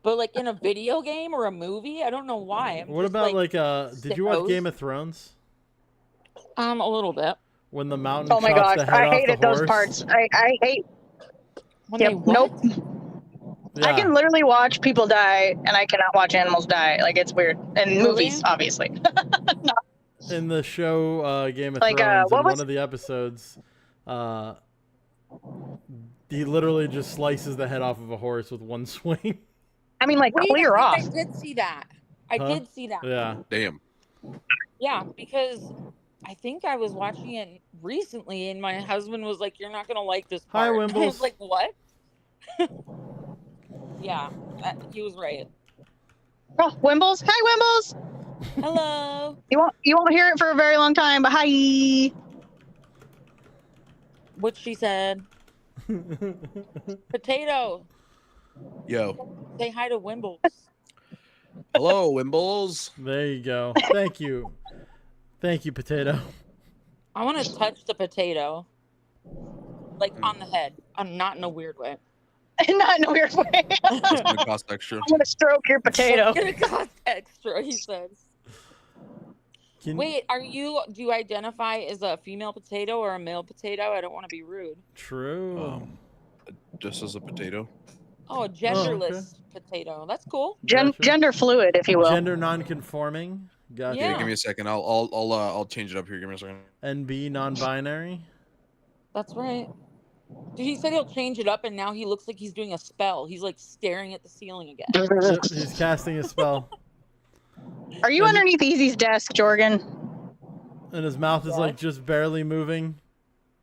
But like in a video game or a movie, I don't know why. What about like did you watch Game of Thrones? A little bit. When the mountain chops gosh, the head I off hated the horse? those parts. I hate. Yep, nope. Yeah. I can literally watch people die, and I cannot watch animals die. Like it's weird. And movies, obviously. In the show Game of Like, Thrones, what in was- one of the episodes, he literally just slices the head off of a horse with one swing. I mean, like, Wait, clear off. I did see that. I did see that. Yeah. Damn. Yeah, because I think I was watching it recently, and my husband was like, "You're not gonna like this part." Hi, I was Wimbles. like, "What?" Yeah, he was right. Oh, Wimbles. Hi, Wimbles. Hello. You won't hear it for a very long time, but hi. What she said. Potato. Yo. Say hi to Wimbles. Hello, Wimbles. There you go. Thank you. Thank you, Potato. I want to touch the potato, like on the head. I'm not in a weird way. Not in a weird way. It's gonna cost extra. I'm gonna stroke your potato. It's gonna cost extra, he says. Wait, do you identify as a female potato or a male potato? I don't want to be rude. True. Just as a potato. Oh, a genderless potato. That's cool. Gender fluid, if you will. Gender non-conforming. Gotcha. Yeah, give me a second. I'll change it up here. Give me a second. NB non-binary. That's right. Dude, he said he'll change it up, and now he looks like he's doing a spell. He's like staring at the ceiling again. Yep, he's casting a spell. Are you underneath Easy's desk, Jorgen? And his mouth is like just barely moving.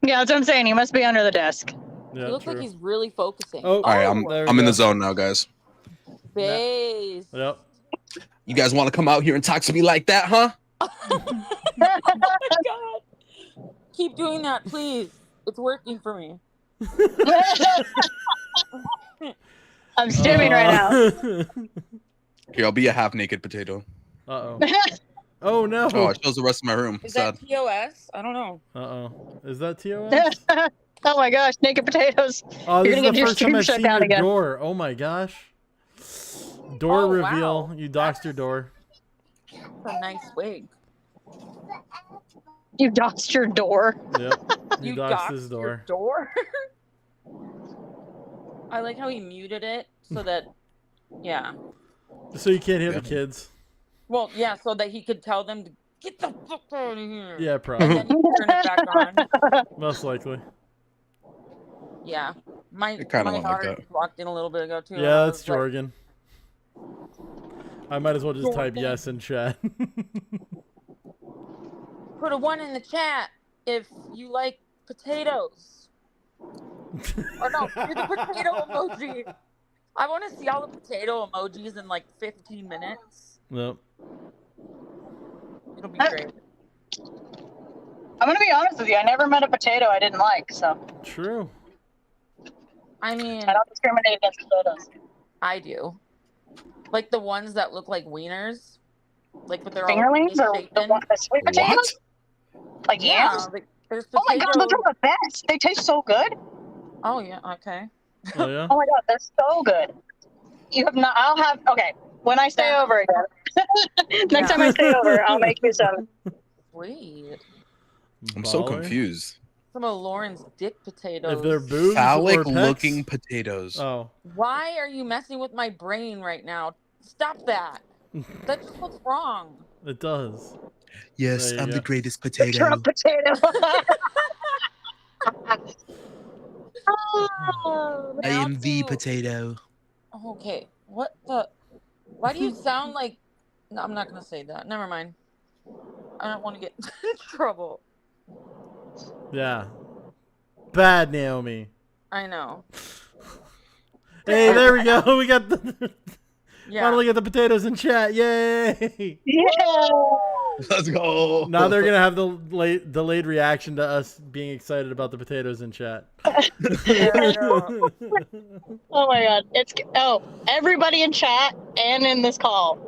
Yeah, that's what I'm saying. He must be under the desk. Yeah, he looks like he's really focusing. Oh, all right, I'm in the zone now, guys. Base. Yep. You guys want to come out here and talk to me like that, huh? Oh my God. Keep doing that, please. It's working for me. I'm stimming right now. Here, I'll be a half-naked potato. Uh-oh. Oh, no. Oh, it shows the rest of my room. Is Sad. that TOS? I don't know. Uh-oh. Is that TOS? Oh my gosh, naked potatoes. Oh, You're this gonna is get the your first time stream I've shut seen down your again. door. Oh my gosh. Door Oh, reveal. wow. You doxed your door. That's a nice wig. You doxed your door. Yep. You doxed doxed his your door. I like how he muted it so that, yeah. So you can't hear the kids. Well, yeah, so that he could tell them to get the fuck out of here. Yeah, probably. And then he could turn it back on. Most likely. Yeah. My It kinda went like daughter that. walked in a little bit ago, too. and Yeah, I that's was like, Jorgen. I might as well just type yes in chat. Put a 1 in the chat if you like potatoes. Or no, do the potato emoji. I want to see all the potato emojis in like 15 minutes. Yep. It'll be great. I'm gonna be honest with you. I never met a potato I didn't like. So true. I mean, I don't discriminate against potatoes. I do. Like the ones that look like wieners, like but they're fingerlings all or the sweet potatoes. Like yams. Like, there's oh my god, those potatoes- are the best. They taste so good. Oh yeah. Okay. Oh yeah. Oh my god, they're so good. You have not. I'll have. Okay, when I stay over again. Next time I stay over, I'll make you some. Sweet. I'm so confused. Some of Lauren's dick potatoes. If they're boobs or Phallic pecs? looking potatoes. Oh. Why are you messing with my brain right now? Stop that. That just looks wrong. It does. Yes, There you I'm go. the greatest potato. Trump potato. I am the potato. Okay. What the? Why do you sound like? No, I'm not gonna say that. Never mind. I don't want to get in trouble. Yeah. Bad Naomi. I know. Hey, there we go. We got the. Yeah. Finally get the potatoes in chat. Yay! Yeah. Let's go. Now they're gonna have the delayed reaction to us being excited about the potatoes in chat. Oh my god, everybody in chat and in this call.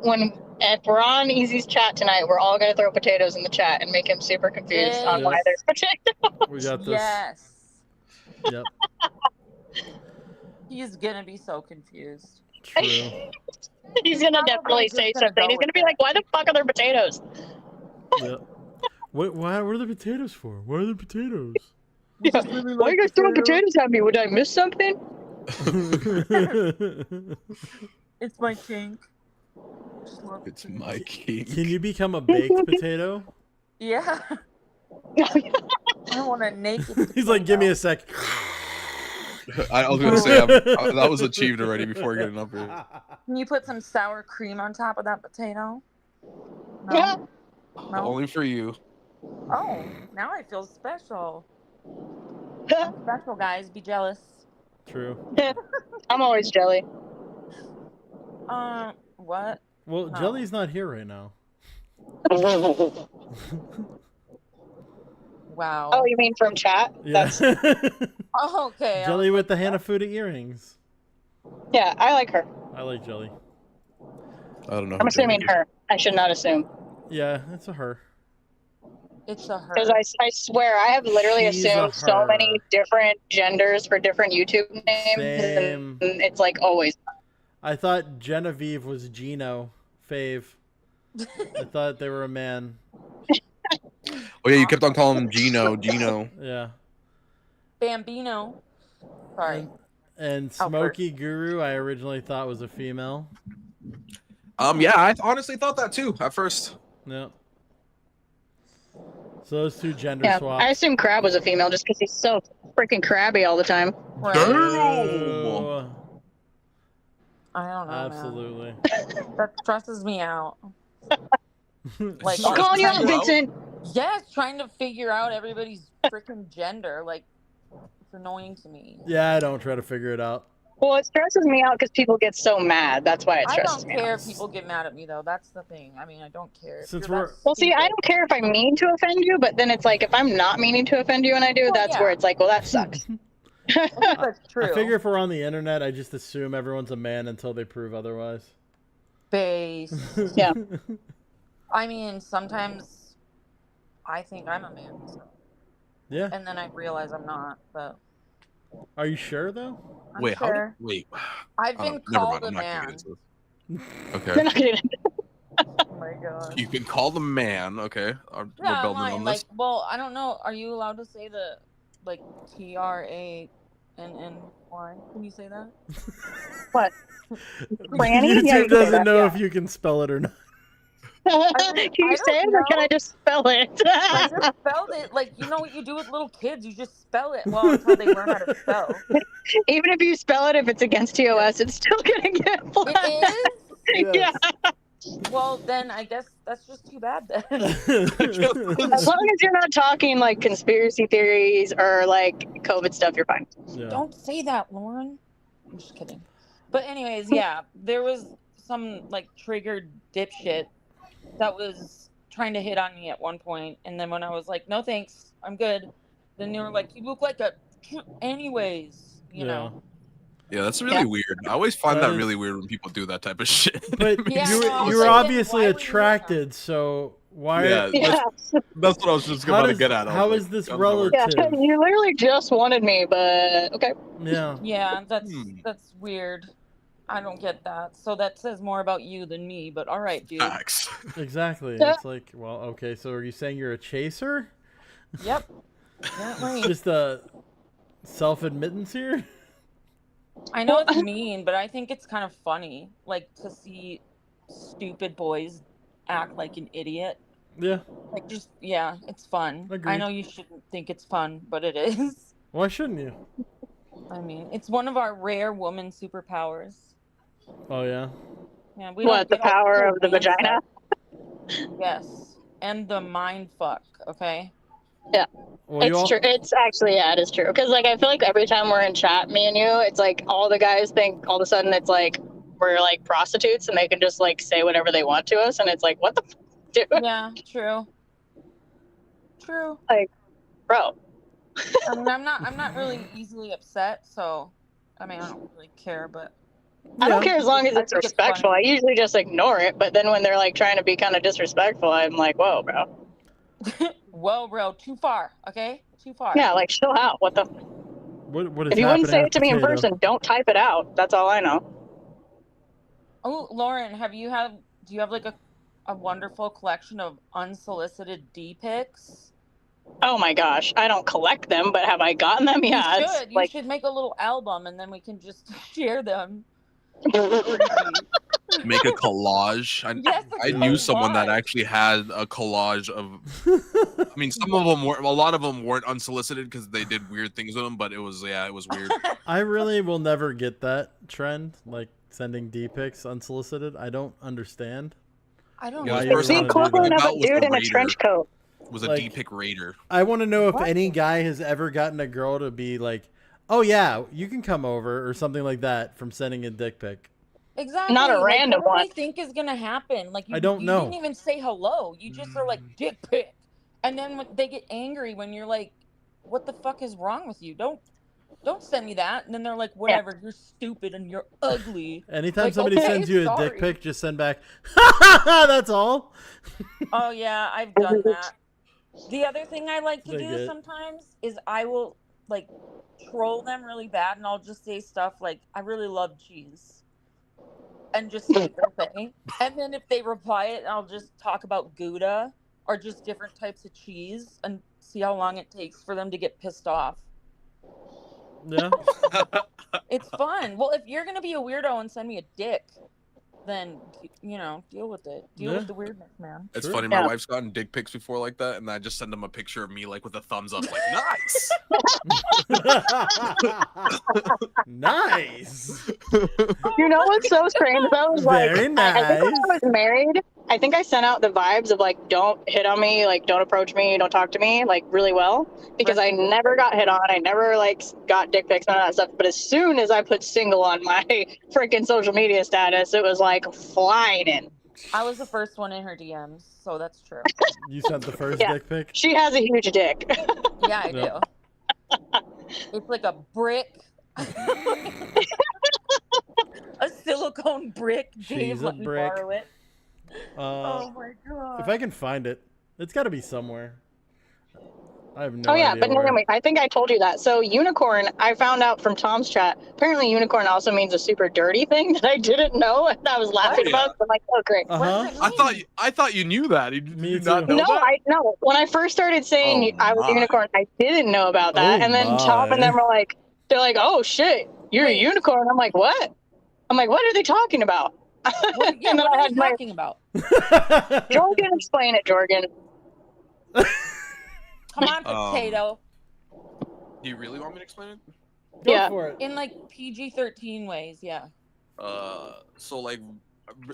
If we're on Easy's chat tonight, we're all gonna throw potatoes in the chat and make him super confused on why there's potatoes. We got this. Yes. Yep. He's gonna be so confused. True. He's gonna definitely say something. He's gonna be like, "Why the fuck are there potatoes?" Yep. What are the potatoes for? What are the potatoes? Yeah. Why are you guys throwing potatoes at me? Would I miss something? It's my kink. It's my kink. Can you become a baked potato? Yeah. I want a naked. He's like, give me a sec. I was gonna say that was achieved already before getting up here. Can you put some sour cream on top of that potato? No? Yeah. No? Only for you. Oh, now I feel special. I'm special, guys. Be jealous. True. I'm always jelly. What? Well, No. Jelly's not here right now. Wow. Oh, you mean from chat? Yeah. Oh, okay. Jelly with the Hanafuda earrings. Yeah, I like her. I like Jelly. I don't know. I'm assuming her. I should not assume. Yeah, it's a her. It's a her. Because I swear, I have literally She's a assumed so her. many different genders for different YouTube names. Same. And it's like always. I thought Genevieve was Gino. Fave. I thought they were a man. Oh yeah, you kept on calling him Gino. Yeah. Bambino. Sorry. And Smokey Guru, I originally thought was a female. Yeah, I honestly thought that too at first. Yep. So those two gender Yeah, swaps. I assume Crab was a female just because he's so freaking crabby all the time. Oh, I don't know. absolutely. Man. That stresses me out. Like, She's calling you out, Vincent. Yes, trying to figure out everybody's freaking gender. Like, it's annoying to me. Yeah, I don't try to figure it out. Well, it stresses me out because people get so mad. That's why it I stresses don't me care out. if people get mad at me, though. That's the thing. I mean, I don't care. If Since you're we're- that Well, see, I stupid- don't care if I mean to offend you, but then it's like if I'm not meaning to offend you and I do, Well, that's yeah. where it's like, well, that sucks. That's true. I figure if we're on the internet, I just assume everyone's a man until they prove otherwise. Base. Yeah. I mean, sometimes I think I'm a man. So. Yeah. And then I realize I'm not, but Are you sure though? I'm Wait, sure. wait. I've been Never called mind. a I'm not gonna man. get into this. We're Okay. not gonna- Oh my god. You've been called a man. Okay. We're Yeah, building I'm on like, this. well, I don't know. Are you allowed to say the like TRANNY? Can you say that? What? Franny? YouTube Yeah, you can say doesn't that, know yeah. if you can spell it or not. Can you say it or can I just spell it? I just spelled it like you know what you do with little kids. You just spell it. Well, until they learn how to spell. Even if you spell it, if it's against TOS, it's still gonna get flagged. It is. Yeah. Well, then I guess that's just too bad then. As long as you're not talking like conspiracy theories or like COVID stuff, you're fine. Yeah. Don't say that, Lauren. I'm just kidding. But anyways, yeah, there was some like triggered dipshit that was trying to hit on me at one point, and then when I was like, no thanks, I'm good, then they were like, you look like a anyways, you know. Yeah, that's really weird. I always find that really weird when people do that type of shit. But you were obviously attracted, so why? That's what I was just about to get at. How is this relative? Yeah, you literally just wanted me, but okay. Yeah. Yeah, that's weird. I don't get that. So that says more about you than me, but all right, dude. Facts. Exactly. It's like, well, okay, so are you saying you're a chaser? Yep. That right. Just a self-admittance here? I know it's mean, but I think it's kind of funny, like, to see stupid boys act like an idiot. Yeah. Like, just, yeah, it's fun. Agreed. I know you shouldn't think it's fun, but it is. Why shouldn't you? I mean, it's one of our rare woman superpowers. Oh, yeah? Yeah, we What, don't the power of the vagina? Yes. And the mind fuck, okay? Yeah. Well, it's true. It's actually, yeah, it is true. Because, like, I feel like every time we're in chat, me and you, it's like all the guys think all of a sudden it's like we're like prostitutes and they can just like say whatever they want to us. And it's like, what the f, dude? Yeah, true. True. Like, bro. I mean, I'm not really easily upset, so, I mean, I don't really care, but. I don't care as long as it's think it's respectful. I funny. usually just ignore it. But then when they're like trying to be kind of disrespectful, I'm like, whoa, bro. Whoa, bro, too far, okay? Too far. Yeah, like, chill out. What the? What is If you wouldn't say happening it to me in Potato? person, don't type it out. That's all I know. Oh, Lauren, do you have like a wonderful collection of unsolicited D pics? Oh my gosh, I don't collect them, but have I gotten them? Yeah, You it's should. You like should make a little album and then we can just share them. Make a collage. I knew someone that actually had a collage of. I mean, some of them were. A lot of them weren't unsolicited because they did weird things with them. But it was weird. I really will never get that trend, like sending D pics unsolicited. I don't understand. I don't. Why the you person would I was wanna do talking that. about was dude a in a raider. trench coat. Was a Like, D-pic raider. I want to know if any guy has ever gotten a girl to be like, "Oh yeah, you can come over" or something like that from sending a dick pic. Exactly. Not a like, random what one. do you think is gonna happen? Like I don't you know. didn't even say hello. You just are like dick pic, and then when they get angry when you're like, "What the fuck is wrong with you? Don't send me that." And then they're like, "Whatever, you're stupid and you're ugly." Anytime Like, somebody okay, sends you a sorry. dick pic, just send back, "Ha ha ha!" That's all. Oh yeah, I've done that. The other thing I like to I do get. sometimes is I will like troll them really bad, and I'll just say stuff like, "I really love cheese," and just say their thing. And then if they reply it, I'll just talk about Gouda or just different types of cheese and see how long it takes for them to get pissed off. Yeah. It's fun. Well, if you're gonna be a weirdo and send me a dick, then deal with it. Deal with the weirdness, man. It's funny. My wife's gotten dick pics before like that, and I just send them a picture of me like with a thumbs up, like nice. Nice. You know what's so strange though? Is like, Very I think when nice. I was married, I think I sent out the vibes of like, don't hit on me, like, don't approach me, don't talk to me, like, really well, because I never got hit on. I never like got dick pics, none of that stuff. But as soon as I put single on my freaking social media status, it was like flying in. I was the first one in her DMs, so that's true. You sent the first Yeah. dick pic. She has a huge dick. Yeah, I Yep. do. It's like a brick. A silicone brick. She's Dave a let me brick. borrow it. Oh my god. If I can find it, it's got to be somewhere. I have no Oh yeah, idea but where. anyway, I think I told you that. So unicorn, I found out from Tom's chat. Apparently, unicorn also means a super dirty thing that I didn't know, and I was laughing Yeah. about. So I'm like, oh great. I thought you knew that. Did you not know No, that? I know. When I first started saying I was my. unicorn, I didn't know about that. Oh, and then Tom and my. them were like, they're like, oh shit, you're a unicorn. I'm like, what? I'm like, what are they talking about? What, yeah, And then what I are had you my talking about? Jorgen, explain it, Jorgen. Come on, potato. Do you really want me to explain it? Go Yeah. for it. In like PG-13 ways, yeah. So like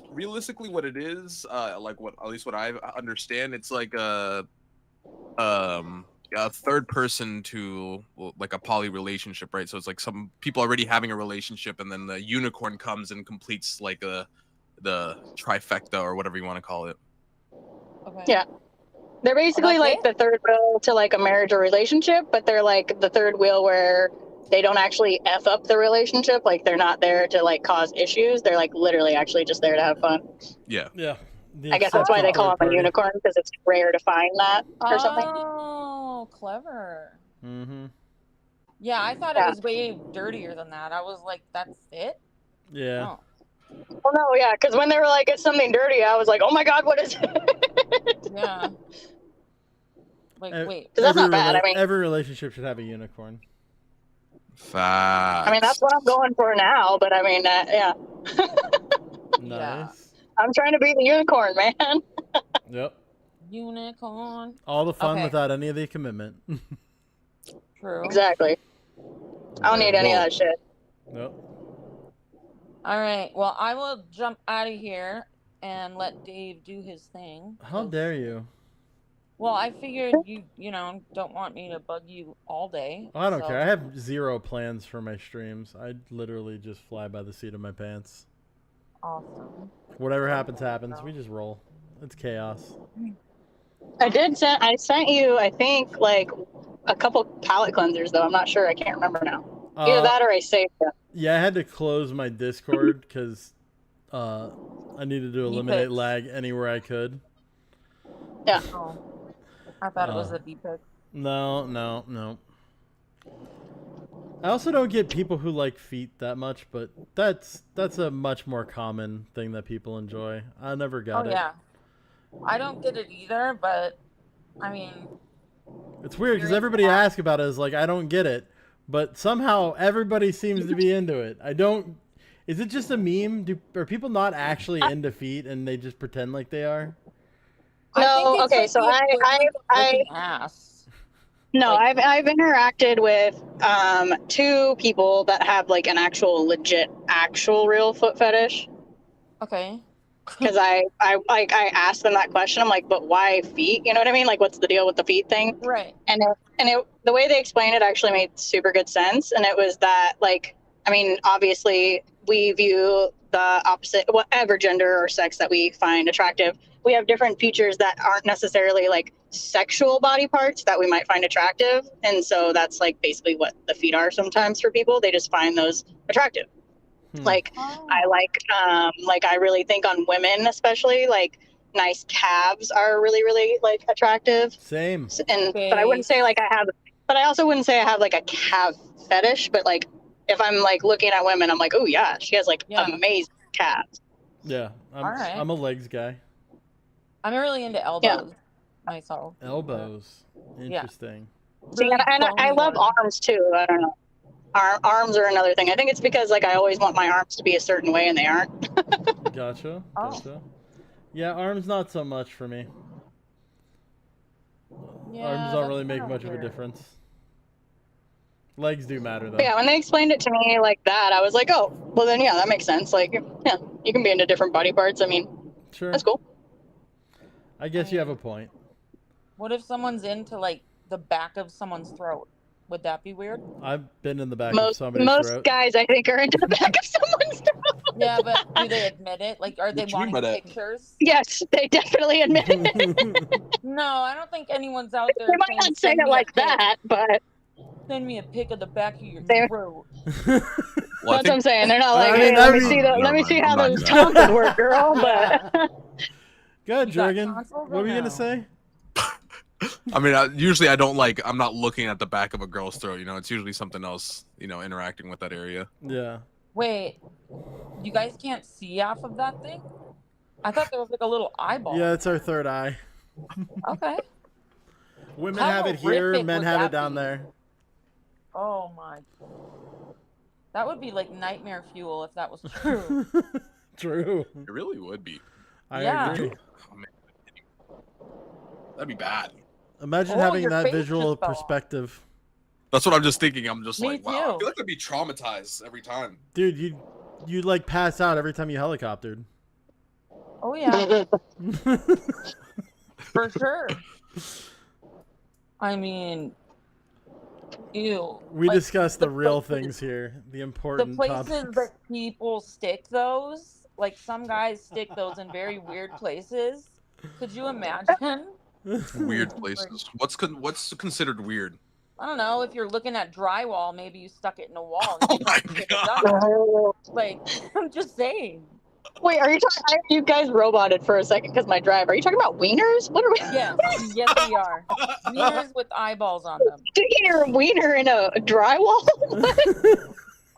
realistically, what it is, like what at least what I understand, it's like a third person to like a poly relationship, right? So it's like some people already having a relationship, and then the unicorn comes and completes like the trifecta or whatever you want to call it. Okay. Yeah. They're basically like the third wheel to like a marriage or relationship, but they're like the third wheel where they don't actually F up the relationship. Like they're not there to like cause issues. They're like literally actually just there to have fun. Yeah. Yeah. I guess that's why they call them a unicorn, because it's rare to find that or something. Oh, clever. Mm-hmm. Yeah, I thought it was way dirtier than that. I was like, that's it? Yeah. Oh. Well, no, yeah, because when they were like, it's something dirty, I was like, oh my God, what is it? Yeah. Like, wait. Because that's not bad. I mean, every relationship should have a unicorn. Facts. I mean, that's what I'm going for now, but I mean, yeah. Nice. I'm trying to be the unicorn, man. Yep. Unicorn. All the fun without any of the commitment. True. Exactly. I don't need any of that shit. Nope. All right. Well, I will jump out of here and let Dave do his thing. How dare you? Well, I figured you know, don't want me to bug you all day. I don't care. I have 0 plans for my streams. I literally just fly by the seat of my pants. Awesome. Whatever happens, happens. We just roll. It's chaos. I sent you, I think, like a couple palette cleansers, though. I'm not sure. I can't remember now. Either that or I saved them. Yeah, I had to close my Discord because I needed to eliminate lag anywhere I could. Yeah. Oh. I thought it was a D-pick. No. I also don't get people who like feet that much, but that's a much more common thing that people enjoy. I never got it. Yeah. I don't get it either, but I mean, it's weird because everybody asks about it is like, I don't get it, but somehow everybody seems to be into it. I don't. Is it just a meme? Are people not actually into feet and they just pretend like they are? No. Okay. So I've interacted with 2 people that have like an actual real foot fetish. Okay. Because I asked them that question. I'm like, but why feet? You know what I mean? Like, what's the deal with the feet thing? Right. And the way they explained it actually made super good sense. And it was that, like, I mean, obviously we view the opposite, whatever gender or sex that we find attractive. We have different features that aren't necessarily like sexual body parts that we might find attractive. And so that's like basically what the feet are sometimes for people. They just find those attractive. Like, I really think on women, especially, like, nice calves are really, really, like, attractive. Same. But I wouldn't say, like, but I also wouldn't say I have, like, a calf fetish. But, like, if I'm, like, looking at women, I'm like, oh, yeah, she has, like, amazing calves. Yeah. I'm a legs guy. I'm really into elbows myself. Elbows. Interesting. Yeah. See, and I love arms, too. I don't know. Arms are another thing. I think it's because like I always want my arms to be a certain way and they aren't. Gotcha. Yeah, arms not so much for me. Yeah, arms don't really make much of a difference. Legs do matter though. Yeah, when they explained it to me like that, I was like, oh, well then yeah, that makes sense. Like, yeah, you can be into different body parts. I mean, sure, that's cool. I guess you have a point. What if someone's into like the back of someone's throat? Would that be weird? I've been in the back of somebody's throat. Most guys, I think, are into the back of someone's throat. Yeah, but do they admit it? Like, are they wanting pictures? Yes, they definitely admit it. No, I don't think anyone's out there. They might not say it like that, but send me a pic of the back of your throat. That's what I'm saying. They're not like, hey, let me see how those tonsils work, girl. But good, Jurgen. What were you gonna say? I mean, usually I don't like. I'm not looking at the back of a girl's throat. You know, it's usually something else. You know, interacting with that area. Yeah. Wait, you guys can't see off of that thing? I thought there was like a little eyeball. Yeah, it's our third eye. Okay. Women have it here, men have it down there. Oh my. That would be like nightmare fuel if that was true. True. It really would be. I agree. Oh, man. That'd be bad. Imagine having that visual perspective. That's what I'm just thinking. I'm just like, wow. too. I feel like I'd be traumatized every time. Dude, you like pass out every time you helicoptered. Oh yeah. For sure. I mean, ew. We Like, discussed the real things here, the the important places topics. that people stick those, like some guys stick those in very weird places. Could you imagine? Weird places. What's considered weird? I don't know. If you're looking at drywall, maybe you stuck it in a wall. And like, I'm just saying. Wait, are you talking? You guys roboted for a second because my drive. Are you talking about wieners? What are we? Yes, yes, we are. Wieners with eyeballs on them. Sticking your wiener in a drywall?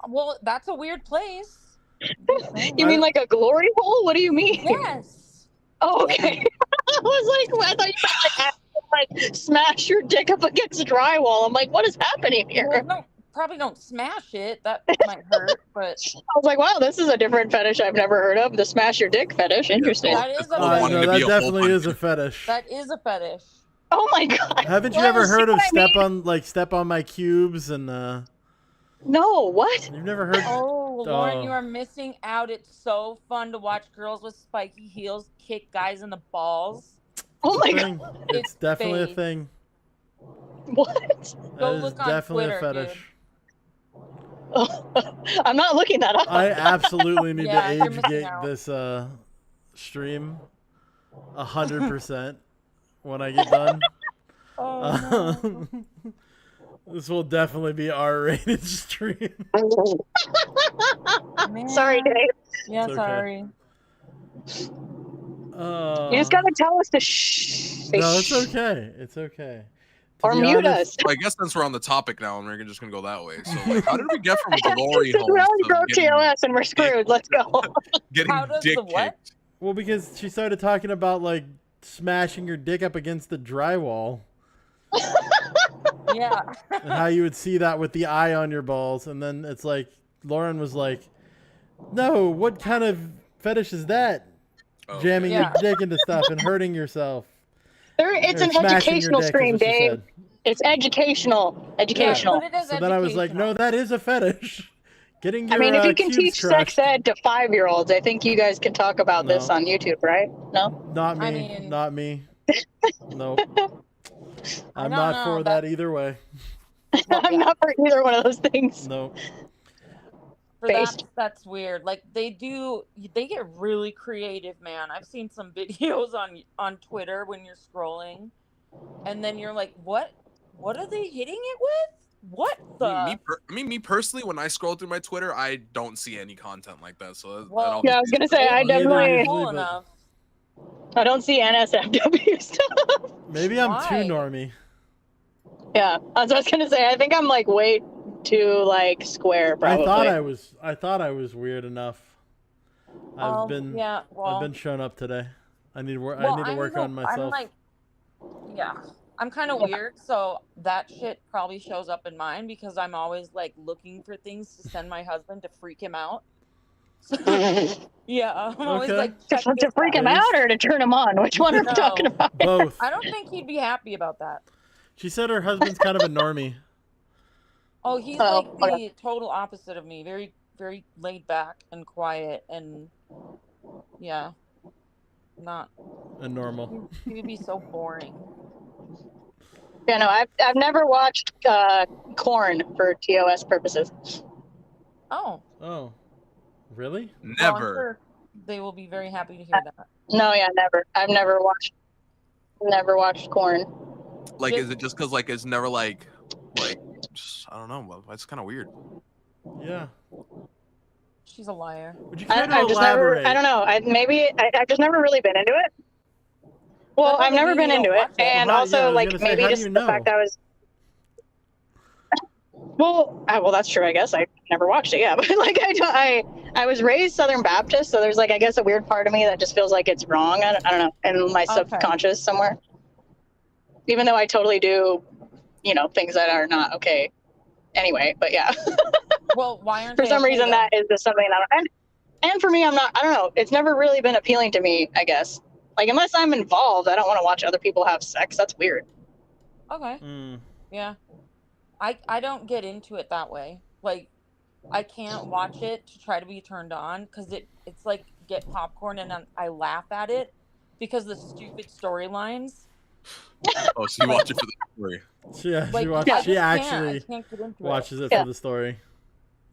Well, that's a weird place. You mean like a glory hole? What do you mean? Yes. Oh, okay. I was like, I thought you meant like smash your dick up against drywall. I'm like, what is happening here? Well, no, probably don't smash it. That might hurt, but I was like, wow, this is a different fetish I've never heard of. The smash your dick fetish. Interesting. that is a fetish. No, that definitely is a fetish. That is a fetish. Oh my god. Haven't you ever heard of step on my cubes and No, what? You've never heard Oh, Lauren, you are missing out. It's so fun to watch girls with spiky heels kick guys in the balls. Oh my god. It's definitely a thing. What? Go That is look on definitely Twitter, a fetish. I'm not looking that up. I absolutely need Yeah, to you're age missing gate out. this stream 100% when I get done. Oh, This will definitely be R-rated stream. Man. Sorry, Dave. Yeah, It's okay. sorry. You just gotta tell us to shh. Say No, it's shh. okay. It's okay. Or be mute honest- us. I guess since we're on the topic now, and we're just gonna go that way. So, like, how did we get from glory We holes already to broke getting, TOS and we're screwed. Let's go. getting How does dick the what? kicked? Well, because she started talking about like smashing your dick up against the drywall Yeah. and how you would see that with the eye on your balls, and then it's like Lauren was like, "No, what kind of fetish is that? Oh, Jamming Yeah. your dick into stuff and hurting yourself." It's Or an smashing your educational dick, is stream, what she Dave. said. It's educational. Educational. But it is So then I was like, educational. "No, that is a fetish." Getting your I mean, if you can cubes teach crushed. sex ed to 5-year-olds, I think you guys can talk about this No. on YouTube, right? No? Not me. I mean- Not me. Nope. I'm don't not know, for that either way. I'm not for either one of those things. No. For that's weird. Like they get really creative, man. I've seen some videos on Twitter when you're scrolling, and then you're like, what are they hitting it with? What the? Me personally, when I scroll through my Twitter, I don't see any content like that. So that Well, Yeah, I was gonna say I Neither definitely usually, cool but enough. I don't see NSFW stuff. maybe I'm Why? too normie. Yeah, that's what I was gonna say. I think I'm like way too like square. Probably. I thought I was weird enough. I've been shown up today. I need to work. I need to work on myself. I'm kind of weird, so that shit probably shows up in mine because I'm always like looking for things to send my husband to freak him out. Yeah, I'm always Okay. like to freak him out or to turn him on. Which one are we No. talking about? Both. I don't think he'd be happy about that. She said her husband's kind of a normie. Oh, he's Oh, like the total opposite of me. Very, very laid back and quiet, and yeah, not. And normal. He would be so boring. Yeah, no, I've never watched Corn for TOS purposes. Oh. Oh, really? Well, I'm Never. sure they will be very happy to hear that. No, yeah, never. I've never watched Corn. Like, is it just because like it's never like just, I don't know. That's kind of weird. Yeah. She's a liar. Would you care to I've just never. elaborate? I don't know. I've just never really been into it. Well, That I've never doesn't been mean you into don't it, watch it. and Well, also yeah, I was like gonna say, maybe how do just you the know? fact I was. Well, that's true. I guess I never watched it. Yeah, but like I was raised Southern Baptist, so there's like I guess a weird part of me that just feels like it's wrong. I don't know, in my subconscious somewhere. Even though I totally do, things that are not okay. Anyway, but yeah. Well, why aren't For they some okay, reason, though? that is just something that, and for me, I'm not. I don't know. It's never really been appealing to me. I guess. Like unless I'm involved, I don't want to watch other people have sex. That's weird. Okay. Mm. Yeah. I don't get into it that way. Like, I can't watch it to try to be turned on because it's like get popcorn and I laugh at it because the stupid storylines. Oh, so you watch it for the story? She actually watches it for the story,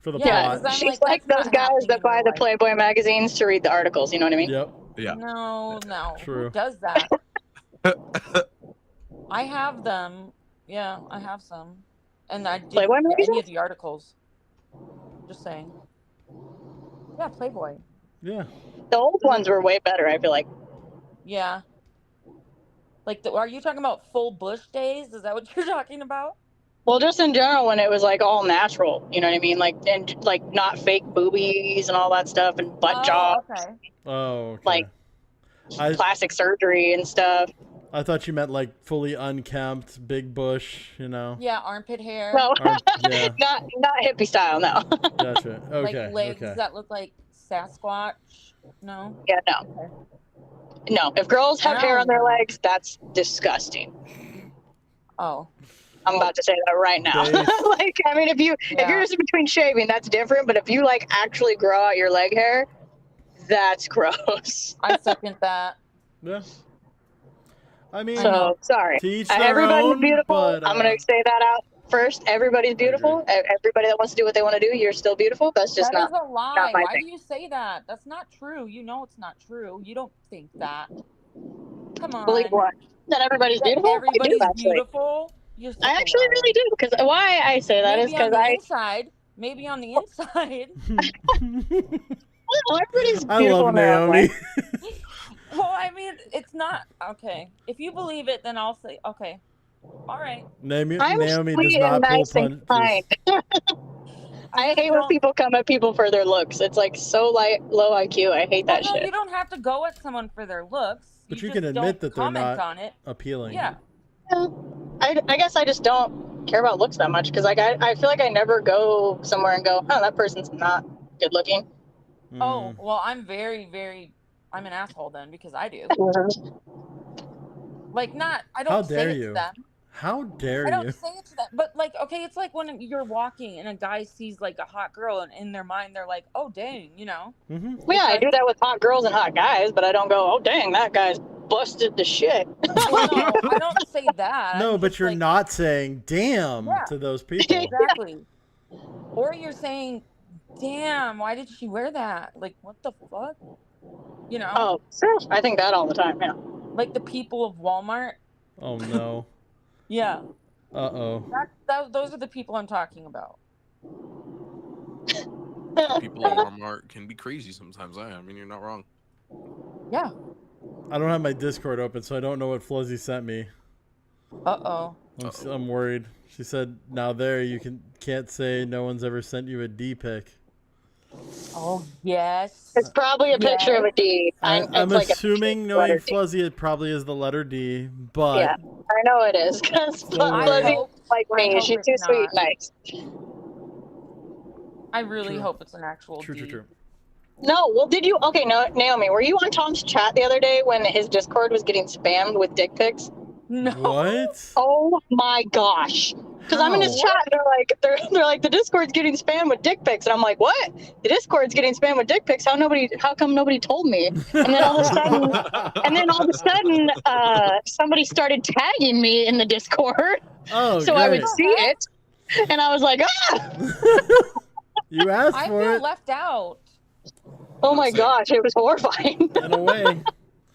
for the plot. She's like those guys that buy the Playboy magazines to read the articles. You know what I mean? Yep. Yeah. No. True. Who does that? I have them. Yeah, I have some, and I didn't get any of the articles. Just saying. Yeah, Playboy. Yeah. The old ones were way better, I feel like. Yeah. Like, are you talking about full bush days? Is that what you're talking about? Well, just in general, when it was like all natural, you know what I mean? Like, and like not fake boobies and all that stuff, and butt jobs. Okay. Oh, okay. Like plastic surgery and stuff. I thought you meant like fully unkempt, big bush, you know. Yeah, armpit hair. No, yeah. not hippie style, no. Gotcha. Okay. Like legs that look like Sasquatch. No. Yeah, no. Okay. No, if girls have hair on their legs, that's disgusting. Oh. I'm about to say that right now. Like, I mean, if you're just between shaving, that's different. But if you like actually grow out your leg hair, that's gross. I second that. Yeah. I mean, so sorry. Everybody's beautiful. But, I'm gonna say that out first. Everybody's beautiful. Everybody that wants to do what they want to do, you're still beautiful. That's just not a lie. Not my Why thing. do you say that? That's not true. You know it's not true. You don't think that. Come on. Believe what? That everybody's beautiful. Everybody's I do, beautiful. I actually really do, because why I say that is because inside. Maybe on the inside. Well, everybody's I beautiful love in their own Naomi. way. Well, I mean, it's not okay. If you believe it, then I'll say okay. All right. Naomi I'm does sweet not and nice pull and punches. kind. I hate when people come at people for their looks. It's like so low IQ. I hate that No, shit. you don't have to go at someone for their looks. But you just can admit that they're comment not on it. appealing. Yeah. I guess I just don't care about looks that much because like I feel like I never go somewhere and go, oh, that person's not good looking. Oh, well, I'm very, I'm an asshole then because I do. Like, I don't say it to them. How dare I don't you? say it to them. But, like, okay, it's like when you're walking and a guy sees, like, a hot girl and in their mind they're like, oh, dang, you know? Mm-hmm. Well, yeah, I do that with hot girls and hot guys, but I don't go, oh, dang, that guy's busted the shit. Well, no, I don't say that. No, but you're not saying damn to those people. Exactly. Or you're saying, damn, why did she wear that? Like, what the fuck? You know? Oh, I think that all the time, yeah. Like the people of Walmart. Oh, no. Yeah. Uh-oh. Those are the people I'm talking about. People at Walmart can be crazy sometimes. I mean, you're not wrong. Yeah. I don't have my Discord open, so I don't know what Fluzzy sent me. Uh-oh. I'm worried. She said, now there, you can't say no one's ever sent you a D pic. Oh, yes. It's probably a picture of a D. I'm like assuming, knowing Fluzzy, it probably is the letter D, but... Yeah, I know it is, because Fluzzy, like me, she's too sweet and nice. I really hope it's an actual D. True. No, well, did you... Okay, no, Naomi, were you on Tom's chat the other day when his Discord was getting spammed with dick pics? No. What? Oh my gosh. Because I'm in his chat and they're like, the Discord's getting spammed with dick pics. And I'm like, what? The Discord's getting spammed with dick pics. How come nobody told me? And then all of a sudden, somebody started tagging me in the Discord. Oh, so great. I would see it. And I was like, ah! You asked I for feel it. left out. Oh my gosh, it was horrifying. In a way.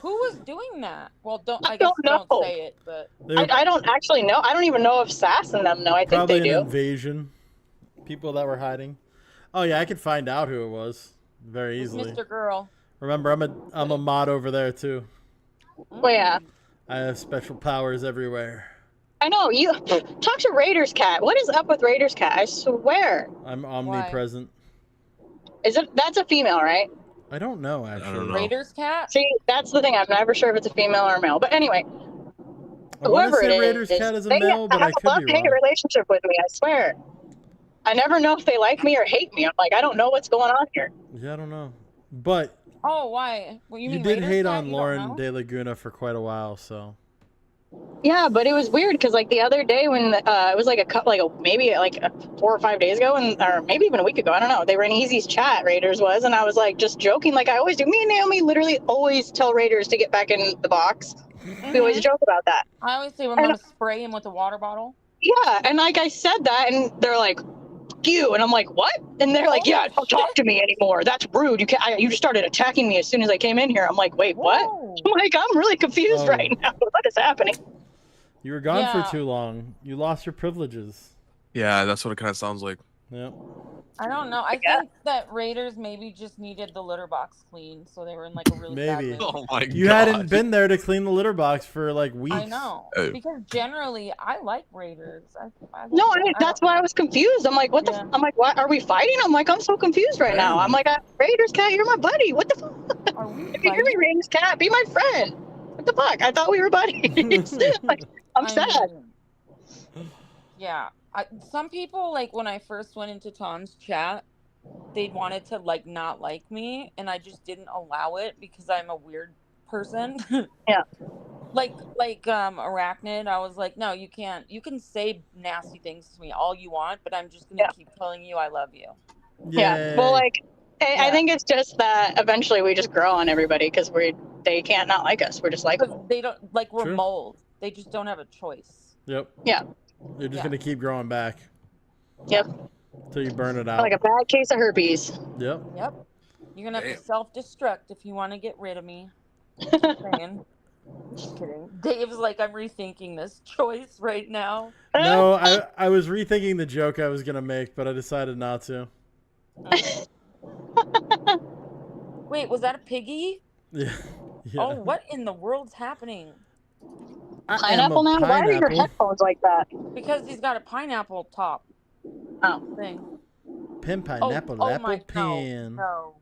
Who was doing that? Well, don't say it, but I don't actually know. I don't even know if Sass and them know. I think Probably they do. an invasion. People that were hiding. Oh yeah, I could find out who it was very easily. Mr. Girl. Remember, I'm a mod over there too. Well, yeah. I have special powers everywhere. I know. You talk to Raiders Cat. What is up with Raiders Cat? I swear. I'm omnipresent. That's a female, right? I don't know, actually. I don't know. Raiders Cat? See, that's the thing. I'm never sure if it's a female or a male. But anyway, whoever it is, Raiders Cat is a male, but I have could a be love-hate wrong. relationship with me. I swear. I never know if they like me or hate me. I'm like, I don't know what's going on here. Yeah, I don't know. But Oh, why? What, you mean did Raiders hate Cat? on You don't Lauren know? De Laguna for quite a while, so. Yeah, but it was weird because like the other day when it was like maybe 4 or 5 days ago, or maybe even a week ago, I don't know. They were in Easy's chat, Raiders was, and I was like just joking, like I always do. Me and Naomi literally always tell Raiders to get back in the box. We always joke about that. I always say we're gonna spray him with a water bottle. Yeah, and like I said that, and they're like, "You," and I'm like, "What?" And they're like, "Yeah, don't talk to me anymore. That's rude. You just started attacking me as soon as I came in here." I'm like, "Wait, what?" I'm like, "I'm really confused right now. What is happening?" You were gone for too long. You lost your privileges. Yeah, that's what it kind of sounds like. Yep. I don't know. I think that Raiders maybe just needed the litter box cleaned, so they were in like a really bad Maybe. mood. Oh my God. You hadn't been there to clean the litter box for like weeks. I know. Because generally, I like Raiders. That's why I was confused. I'm like, I'm like, what? Are we fighting? I'm like, I'm so confused right now. I'm like, Raiders cat, you're my buddy. What the fuck? If you hear me, Raiders cat, be my friend. What the fuck? I thought we were buddies. Like, I'm sad. Yeah. Some people, like, when I first went into Tom's chat, they wanted to, like, not like me, and I just didn't allow it because I'm a weird person. Yeah. Like Arachnid, I was like, no, you can't. You can say nasty things to me all you want, but I'm just going to keep telling you I love you. Yeah. Well, like, I think it's just that eventually we just grow on everybody because they can't not like us. We're just like they don't, like, we're mold. They just don't have a choice. Yep. Yeah. You're just gonna keep growing back. Yep. Until you burn it out. Like a bad case of herpes. Yep. Yep. You're gonna have to self-destruct if you want to get rid of me. Just saying. Just kidding. Dave's like, I'm rethinking this choice right now. No, I was rethinking the joke I was gonna make, but I decided not to. Wait, was that a piggy? Yeah. Oh, what in the world's happening? Pineapple now? Why are your headphones like that? Because he's got a pineapple top. Thing. Pin pineapple, apple pin. No.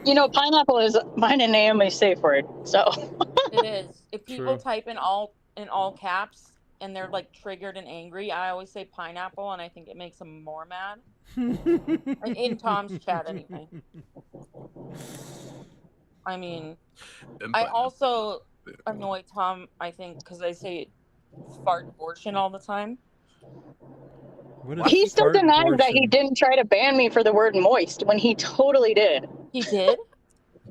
You know, pineapple is mine and Naomi's safe word, so. It is. If people type in all caps and they're like triggered and angry, I always say pineapple, and I think it makes them more mad. In Tom's chat, anyway. I mean, I also annoy Tom, I think, because I say fart abortion all the time. He still denies that he didn't try to ban me for the word moist when he totally did. He did?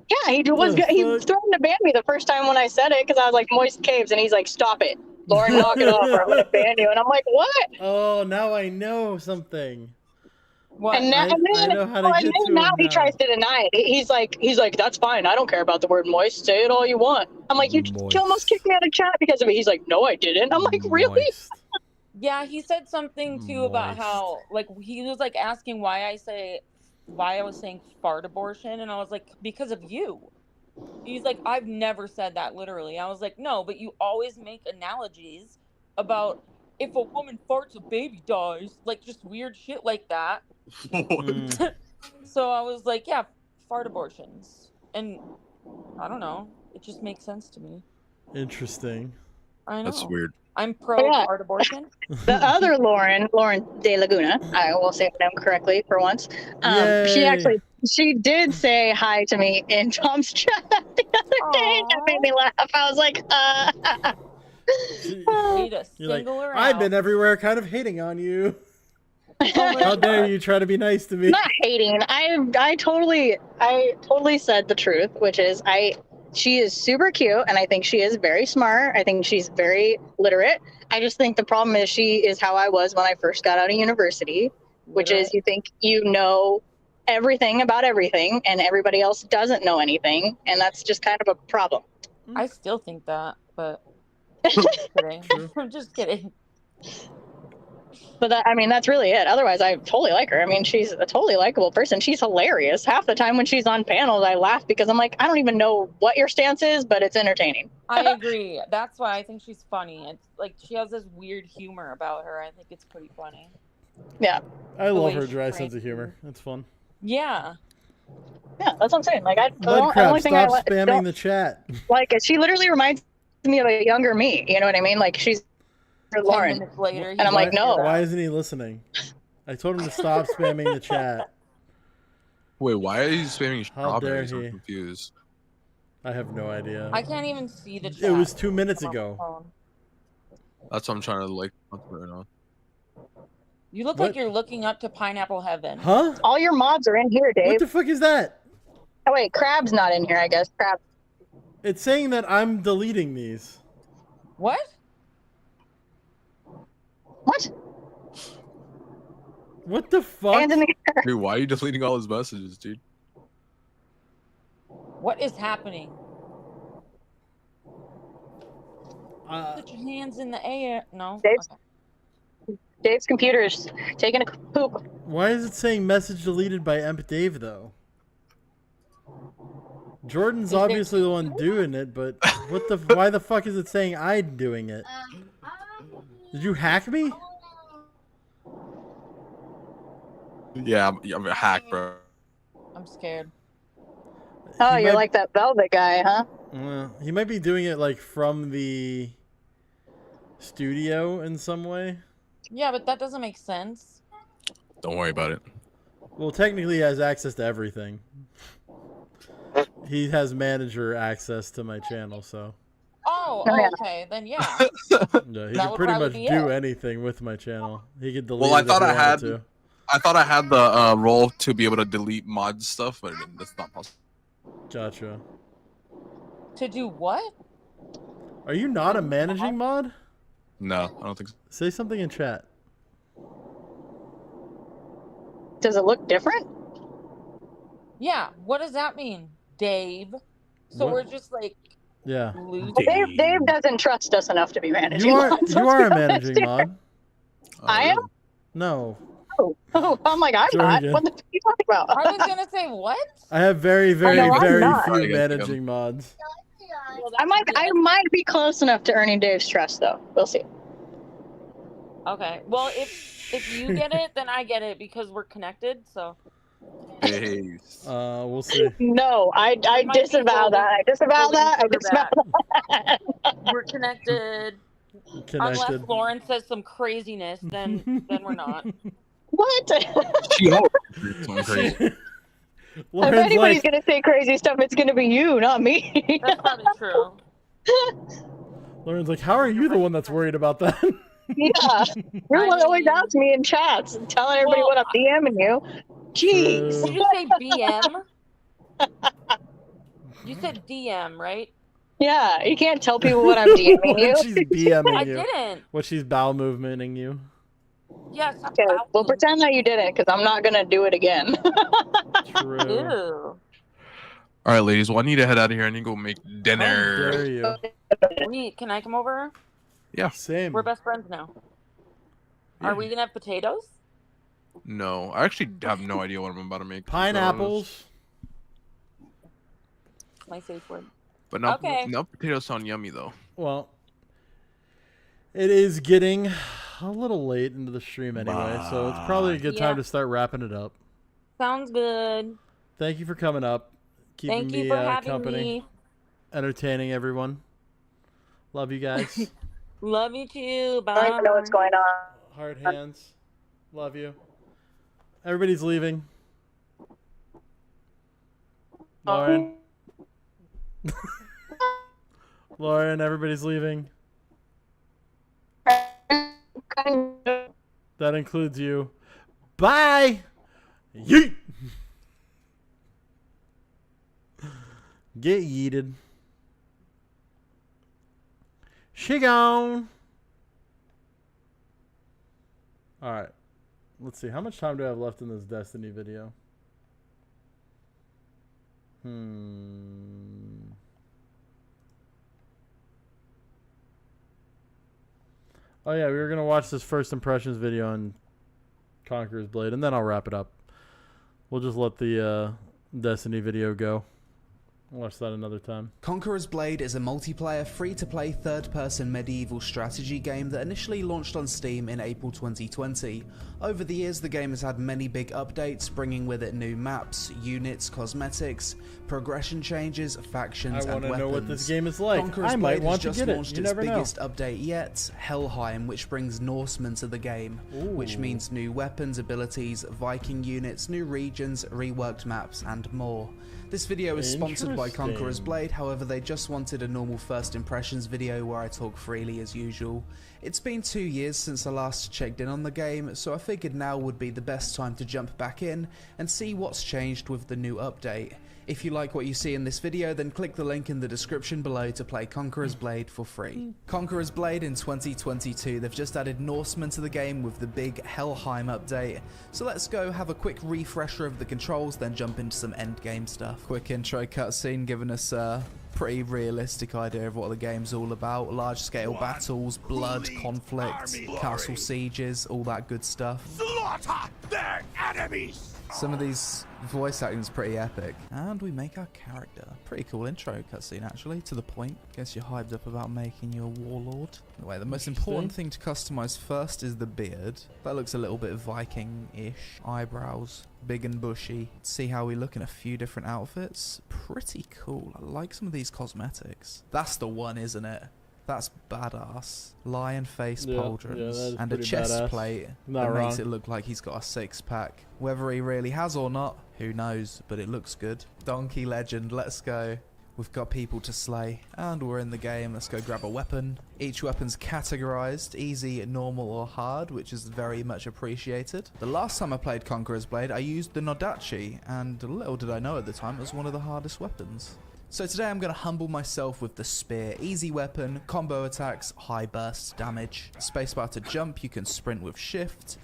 Yeah, he was threatened to ban me the first time when I said it because I was like, moist caves, and he's like, stop it. Lauren, knock it off or I'm going to ban you. And I'm like, what? Oh, now I know something. What? And now, I know how to get to now him he now. tries to deny it. He's like, that's fine. I don't care about the word moist. Say it all you want. I'm like, you almost kicked me out of chat because of it. He's like, no, I didn't. I'm like, really? Yeah, he said something too about how, like, he was like asking why I was saying fart abortion, and I was like, because of you. He's like, I've never said that literally. I was like, no, but you always make analogies about if a woman farts, a baby dies, like just weird shit like that. So I was like, yeah, fart abortions, and I don't know, it just makes sense to me. Interesting. I know. That's weird. I'm pro fart abortion. The other Lauren De Laguna, I will say her name correctly for once. She did say hi to me in Tom's chat the other day. That made me laugh. I was like, You're like, I've been everywhere kind of hating on you. How dare you try to be nice to me? Not hating. I totally said the truth, which is she is super cute, and I think she is very smart. I think she's very literate. I just think the problem is she is how I was when I first got out of university, which is you think you know everything about everything, and everybody else doesn't know anything, and that's just kind of a problem. I still think that, but I'm just kidding. I'm just kidding. But that's really it. Otherwise, I totally like her. I mean, she's a totally likable person. She's hilarious. Half the time when she's on panels, I laugh because I'm like, I don't even know what your stance is, but it's entertaining. I agree. That's why I think she's funny. It's like she has this weird humor about her. I think it's pretty funny. Yeah. I love her dry sense of humor. It's fun. Yeah. Yeah, that's what I'm saying. Like, Mudcrab, stop spamming the chat. Like, she literally reminds me of a younger me. You know what I mean? Like, she's Lauren. Later, and I'm like, no. Why isn't he listening? I told him to stop spamming the chat. Wait, why are you spamming How dare strawberries? I'm he? confused. I have no idea. I can't even see the chat. It was 2 minutes ago. That's what I'm trying to like right now. You look like you're looking up to Pineapple Heaven. Huh? All your mods are in here, Dave. What the fuck is that? Oh wait, Crab's not in here, I guess. Crab. It's saying that I'm deleting these. What? What? What the fuck? Dude, why are you deleting all his messages, dude? What is happening? Put your hands in the air. No. Dave's computer is taking a poop. Why is it saying message deleted by YTEmpDave though? Jordan's obviously the one doing it, but what the? Why the fuck is it saying I'm doing it? Did you hack me? Yeah, I'm a hack, bro. I'm scared. Oh, you're like that Velvet guy, huh? He might be doing it like from the studio in some way. Yeah, but that doesn't make sense. Don't worry about it. Well, technically he has access to everything. He has manager access to my channel, so. Oh, okay, then yeah. Yeah, he can pretty much do anything with my channel. He could delete. Well, I it thought if I he wanted had. to. I thought I had the role to be able to delete mod stuff, but that's not possible. Gotcha. To do what? Are you not a managing mod? No, I don't think so. Say something in chat. Does it look different? Yeah. What does that mean, Dave? So What? we're just like. Yeah. Well, Dave doesn't trust us enough to be managing. You are. mods, You let's are be a managing honest. mod. I am. No. Oh, I'm like, I'm not. Jordan. What the fuck are you talking about? I was gonna say what? I have very, very, know, I'm very not. few managing mods. I might be close enough to earning Dave's trust, though. We'll see. Okay. Well, if you get it, then I get it because we're connected. So. Hey. We'll see. No, I disavow that. I disavow that. I disavow that. We're connected. Unless Lauren says some craziness, then we're not. What? Lauren's if anybody's gonna say crazy stuff, it's gonna be you, not me. That's probably true. Lauren's like, how are you the one that's worried about that? Yeah, you're the one that always asks me in chats and telling everybody what I'm DMing you. Jeez. Did you say BM? You said DM, right? Yeah, you can't tell people what I'm DMing you. What she's BMing I you. didn't. What she's bowel movementing you. Yes. Okay, well, pretend that you didn't, because I'm not gonna do it again. True. Ew. All right, ladies. Well, I need to head out of here. I need to go make dinner. How dare you? Wait, can I come over? Yeah. Same. We're best friends now. Yeah. Are we gonna have potatoes? No, I actually have no idea what I'm about to make. Pineapples. My safe word. But no, Okay. no potatoes sound yummy though. Well, it is getting a little late into the stream anyway, so it's probably a good time to start wrapping it up. Sounds good. Thank you for coming up, keeping Thank you me for having company, me. entertaining everyone. Love you guys. Love you too. Bye. I don't even know what's going on. Hard hands. Love you. Everybody's leaving. Lauren. Lauren, everybody's leaving. That includes you. Bye. Yeet. Get yeeted. She gone. All right. Let's see. How much time do I have left in this Destiny video? Oh yeah, we were gonna watch this first impressions video on Conqueror's Blade, and then I'll wrap it up. We'll just let the Destiny video go. I'll watch that another time. Conqueror's Blade is a multiplayer, free-to-play, third-person medieval strategy game that initially launched on Steam in April 2020. Over the years, the game has had many big updates, bringing with it new maps, units, cosmetics, progression changes, factions, and weapons. I want to know what this game is like. Conqueror's I might Blade want has to just get it. launched You its never know. biggest update yet, Helheim, which brings Norsemen to the game, which means new weapons, abilities, Viking units, new regions, reworked maps, and more. This video is sponsored by by Conqueror's Blade, however they just wanted a normal first impressions video where I talk freely as usual. It's been 2 years since I last checked in on the game, so I figured now would be the best time to jump back in and see what's changed with the new update. If you like what you see in this video, then click the link in the description below to play Conqueror's Blade for free. Conqueror's Blade in 2022, they've just added Norsemen to the game with the big Helheim update. So let's go have a quick refresher of the controls, then jump into some endgame stuff. Quick intro cutscene giving us a pretty realistic idea of what the game's all about. Large scale battles, blood, conflict, castle sieges, all that good stuff. Slaughter their enemies! Some of these voice acting is pretty epic. And we make our character. Pretty cool intro cutscene, actually. To the point. Guess you're hyped up about making your warlord. Anyway, the most important thing to customize first is the beard. That looks a little bit Viking-ish. Eyebrows. Big and bushy. See how we look in a few different outfits. Pretty cool. I like some of these cosmetics. That's the one, isn't it? That's badass. Lion face pauldrons and a chest plate that makes it look like he's got a six-pack. Whether he really has or not, who knows, but it looks good. Donkey legend, let's go. We've got people to slay, and we're in the game. Let's go grab a weapon. Each weapon's categorized, easy, normal, or hard, which is very much appreciated. The last time I played Conqueror's Blade, I used the Nodachi, and little did I know at the time it was one of the hardest weapons. So today I'm going to humble myself with the spear. Easy weapon, combo attacks, high burst damage. Spacebar to jump, you can sprint with shift.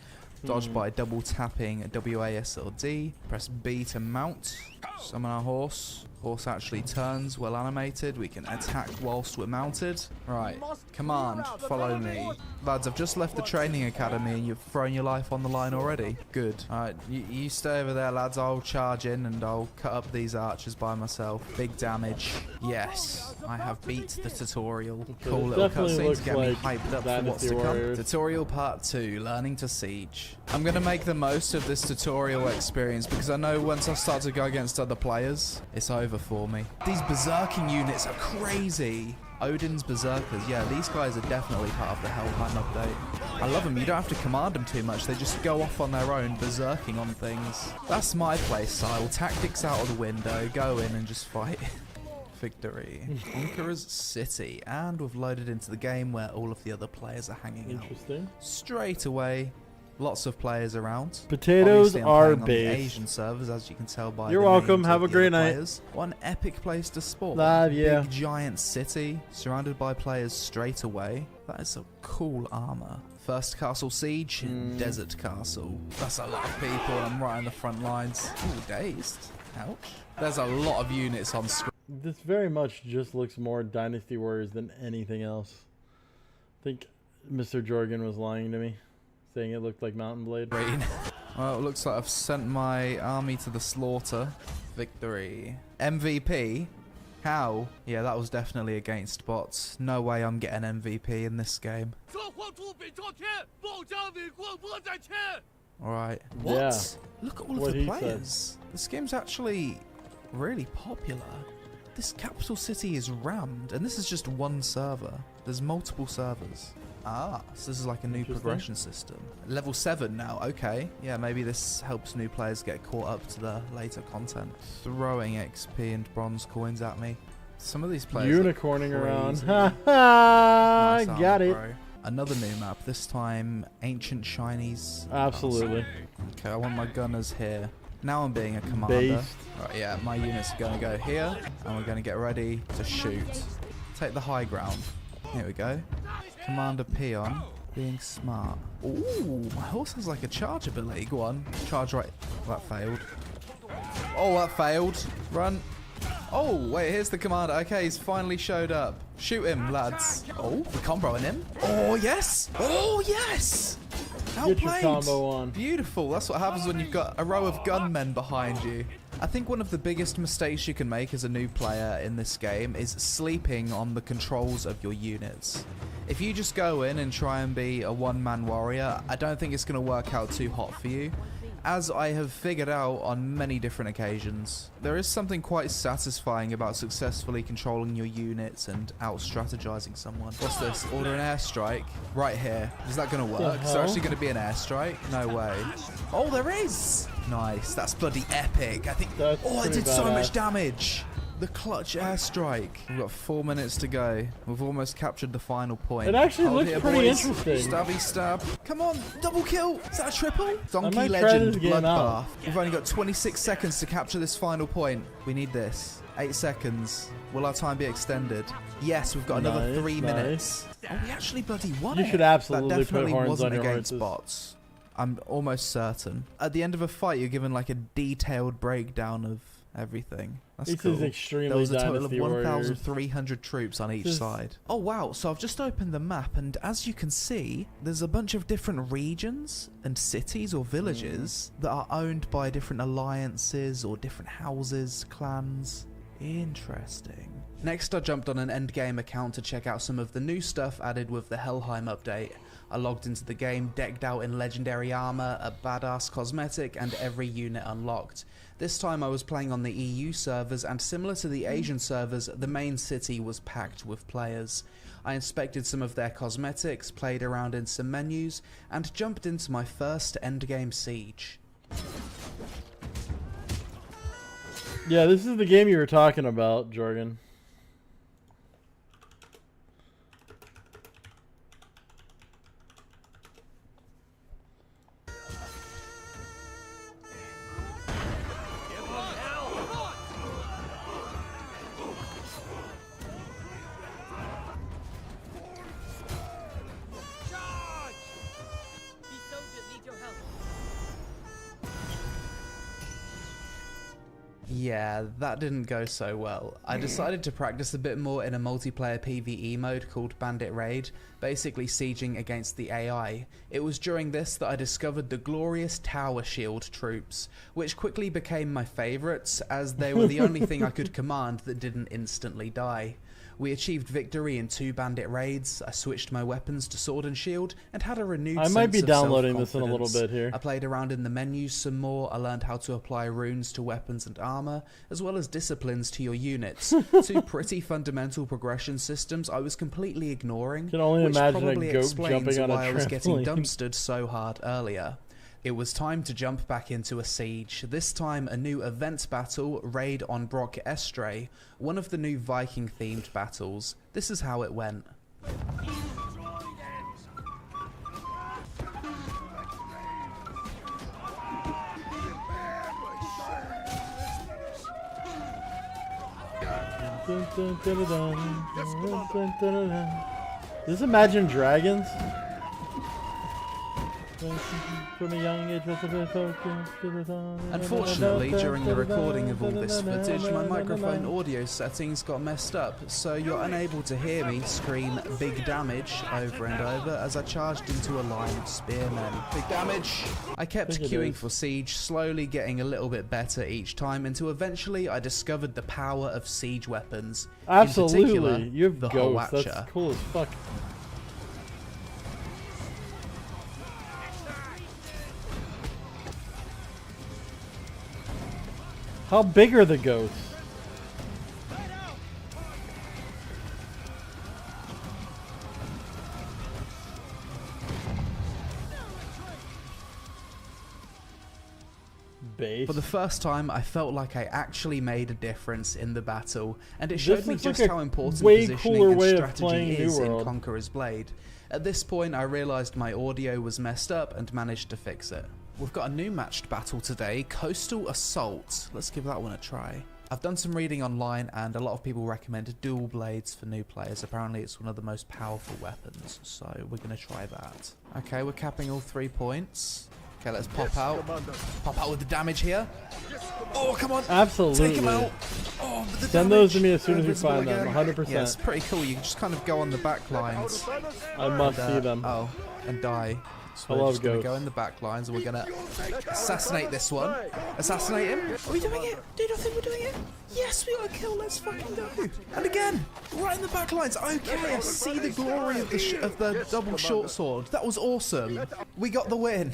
Dodge by double tapping WASLD. Press B to mount. Summon our horse. Horse actually turns, well animated. We can attack whilst we're mounted. Right, command, follow me. Lads, I've just left the training academy and you've thrown your life on the line already. Good. Alright, you stay over there, lads. I'll charge in and I'll cut up these archers by myself. Big damage. Yes, I have beat the tutorial. Cool little cutscene to get me hyped up for what's to come. Tutorial part 2, learning to siege. I'm going to make the most of this tutorial experience because I know once I start to go against other players, it's over for me. These berserking units are crazy. Odin's berserkers, yeah, these guys are definitely part of the Helheim update. I love them. You don't have to command them too much. They just go off on their own, berserking on things. That's my play style. Tactics out of the window. Go in and just fight. Victory. Conqueror's City. And we've loaded into the game where all of the other players are hanging out. Interesting. Straight away. Lots of players around. Potatoes are based. Asian servers, as you can tell by You're welcome. Have a great night. Players. One epic place to spawn. Yeah. Big giant city, surrounded by players straight away. That is a cool armor. First castle siege, desert castle. That's a lot of people. I'm right on the front lines. Ooh, dazed. Ouch. There's a lot of units on screen. This very much just looks more Dynasty Warriors than anything else. I think Mr. Jorgen was lying to me, saying it looked like Mountain Blade. Well, it looks like I've sent my army to the slaughter. Victory. MVP? How? Yeah, that was definitely against bots. No way I'm getting MVP in this game. Alright. What? Yeah. Look at all of the players. This game's actually really popular. This capital city is rammed, and this is just one server. There's multiple servers. Ah, so this is like a new progression system. Level 7 now, okay. Yeah, maybe this helps new players get caught up to the later content. Throwing XP and bronze coins at me. Some of these players unicorning around. Ha ha! Nice Got it. Bro. Another new map, this time ancient Chinese. Absolutely. Okay, I want my gunners here. Now I'm being a commander. Right, yeah, my units are going to go here, and we're going to get ready to shoot. Take the high ground. Here we go. Commander Peon, being smart. Ooh, my horse has like a charge ability. Go on, charge right. That failed. Oh, that failed. Run. Oh, wait, here's the commander. Okay, he's finally showed up. Shoot him, lads. Oh, we're comboing him. Oh, yes. Oh, yes. Outplayed. Get your combo on. Beautiful. That's what happens when you've got a row of gunmen behind you. I think one of the biggest mistakes you can make as a new player in this game is sleeping on the controls of your units. If you just go in and try and be a one-man warrior, I don't think it's going to work out too hot for you. As I have figured out on many different occasions, there is something quite satisfying about successfully controlling your units and out-strategizing someone. What's this? Order an airstrike? Right here. Is that going to work? Is there actually going to be an airstrike? No way. Oh, there is! Nice. That's bloody epic. I think... Oh, I did so much damage. The clutch airstrike. We've got 4 minutes to go. We've almost captured the final point. It actually Hold looks here, pretty boys. interesting. Stabby stab. Come on, double kill. Is that a triple? Donkey might try Legend this game out. Bloodbath. We've only got 26 seconds to capture this final point. We need this. 8 seconds. Will our time be extended? Yes, we've got another 3 minutes. Oh, we actually bloody won it. You should absolutely that definitely put horns wasn't on your against horses. bots. I'm almost certain. At the end of a fight, you're given like a detailed breakdown of everything. That's This cool. is extremely There was a total of Dynasty Warriors. 1,300 troops on each side. Oh wow, so I've just opened the map and as you can see, there's a bunch of different regions and cities or villages that are owned by different alliances or different houses, clans. Interesting. Next, I jumped on an endgame account to check out some of the new stuff added with the Helheim update. I logged into the game decked out in legendary armor, a badass cosmetic, and every unit unlocked. This time I was playing on the EU servers, and similar to the Asian servers, the main city was packed with players. I inspected some of their cosmetics, played around in some menus, and jumped into my first endgame siege. Yeah, this is the game you were talking about, Jorgen. Yeah, that didn't go so well. I decided to practice a bit more in a multiplayer PvE mode called Bandit Raid, basically sieging against the AI. It was during this that I discovered the glorious Tower Shield troops, which quickly became my favourites as they were the only thing I could command that didn't instantly die. We achieved victory in 2 bandit raids, I switched my weapons to sword and shield, and had a renewed sense of I might be downloading this in a self-confidence. little bit here. I played around in the menus some more, I learned how to apply runes to weapons and armor, as well as disciplines to your units. 2 pretty fundamental progression systems I was completely ignoring, Can only which imagine a probably goat explains jumping on a why I was getting trampoline. dumpstered so hard earlier. It was time to jump back into a siege, this time a new event battle, Raid on Brock Estre, one of the new Viking themed battles. This is how it went. Does Imagine Dragons? From a young age, Unfortunately, during the recording of all this footage, my microphone audio settings got messed up, so you're unable to hear me scream big damage over and over as I charged into a line of spearmen. Big damage! I kept queuing for siege, slowly getting a little bit better each time until eventually I discovered the power of siege weapons. Absolutely, In particular, you have the ghosts. Howatcher. That's cool as fuck. How big are the goats? Base. For the first time, I felt like I actually made a difference in the battle, and it showed me looks just like a how important way positioning cooler and way of strategy playing New is in World. Conqueror's Blade. At this point, I realised my audio was messed up and managed to fix it. We've got a new matched battle today, Coastal Assault. Let's give that one a try. I've done some reading online and a lot of people recommend dual blades for new players. Apparently it's one of the most powerful weapons, so we're going to try that. Okay, we're capping all 3 points. Okay, let's pop out. Pop out with the damage here. Oh, come on. Absolutely. Take him out. Oh, but the Send damage. those to me as soon as you Invisible find them, again. 100%. Yeah, it's pretty cool. You can just kind of go on the back lines. I must see them. Oh, and die. So I we're love just going to goats. go in the back lines and we're going to assassinate this one. Assassinate him. Are we doing it? Do you think we're doing it? Yes, we got a kill. Let's fucking go. And again, right in the back lines. Okay, I see the glory of the double short sword. That was awesome. We got the win.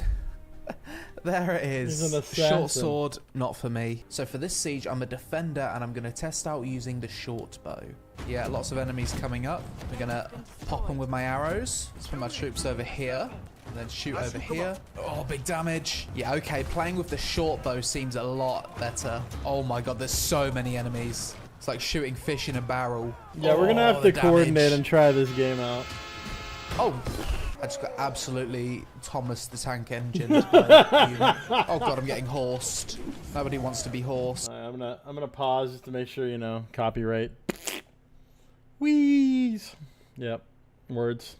There it He's an is. assassin. Short sword, not for me. So for this siege, I'm a defender and I'm going to test out using the short bow. Yeah, lots of enemies coming up. We're going to pop them with my arrows. Let's put my troops over here. And then shoot over here. Oh, big damage. Yeah, okay, playing with the short bow seems a lot better. Oh my god, there's so many enemies. It's like shooting fish in a barrel. Yeah, we're gonna have to coordinate and try this game out. Oh, I just got absolutely Thomas the Tank Engine. Oh god, I'm getting horsed. Nobody wants to be horsed. I'm gonna pause just to make sure, you know, copyright. Wheeze. Yep. Words.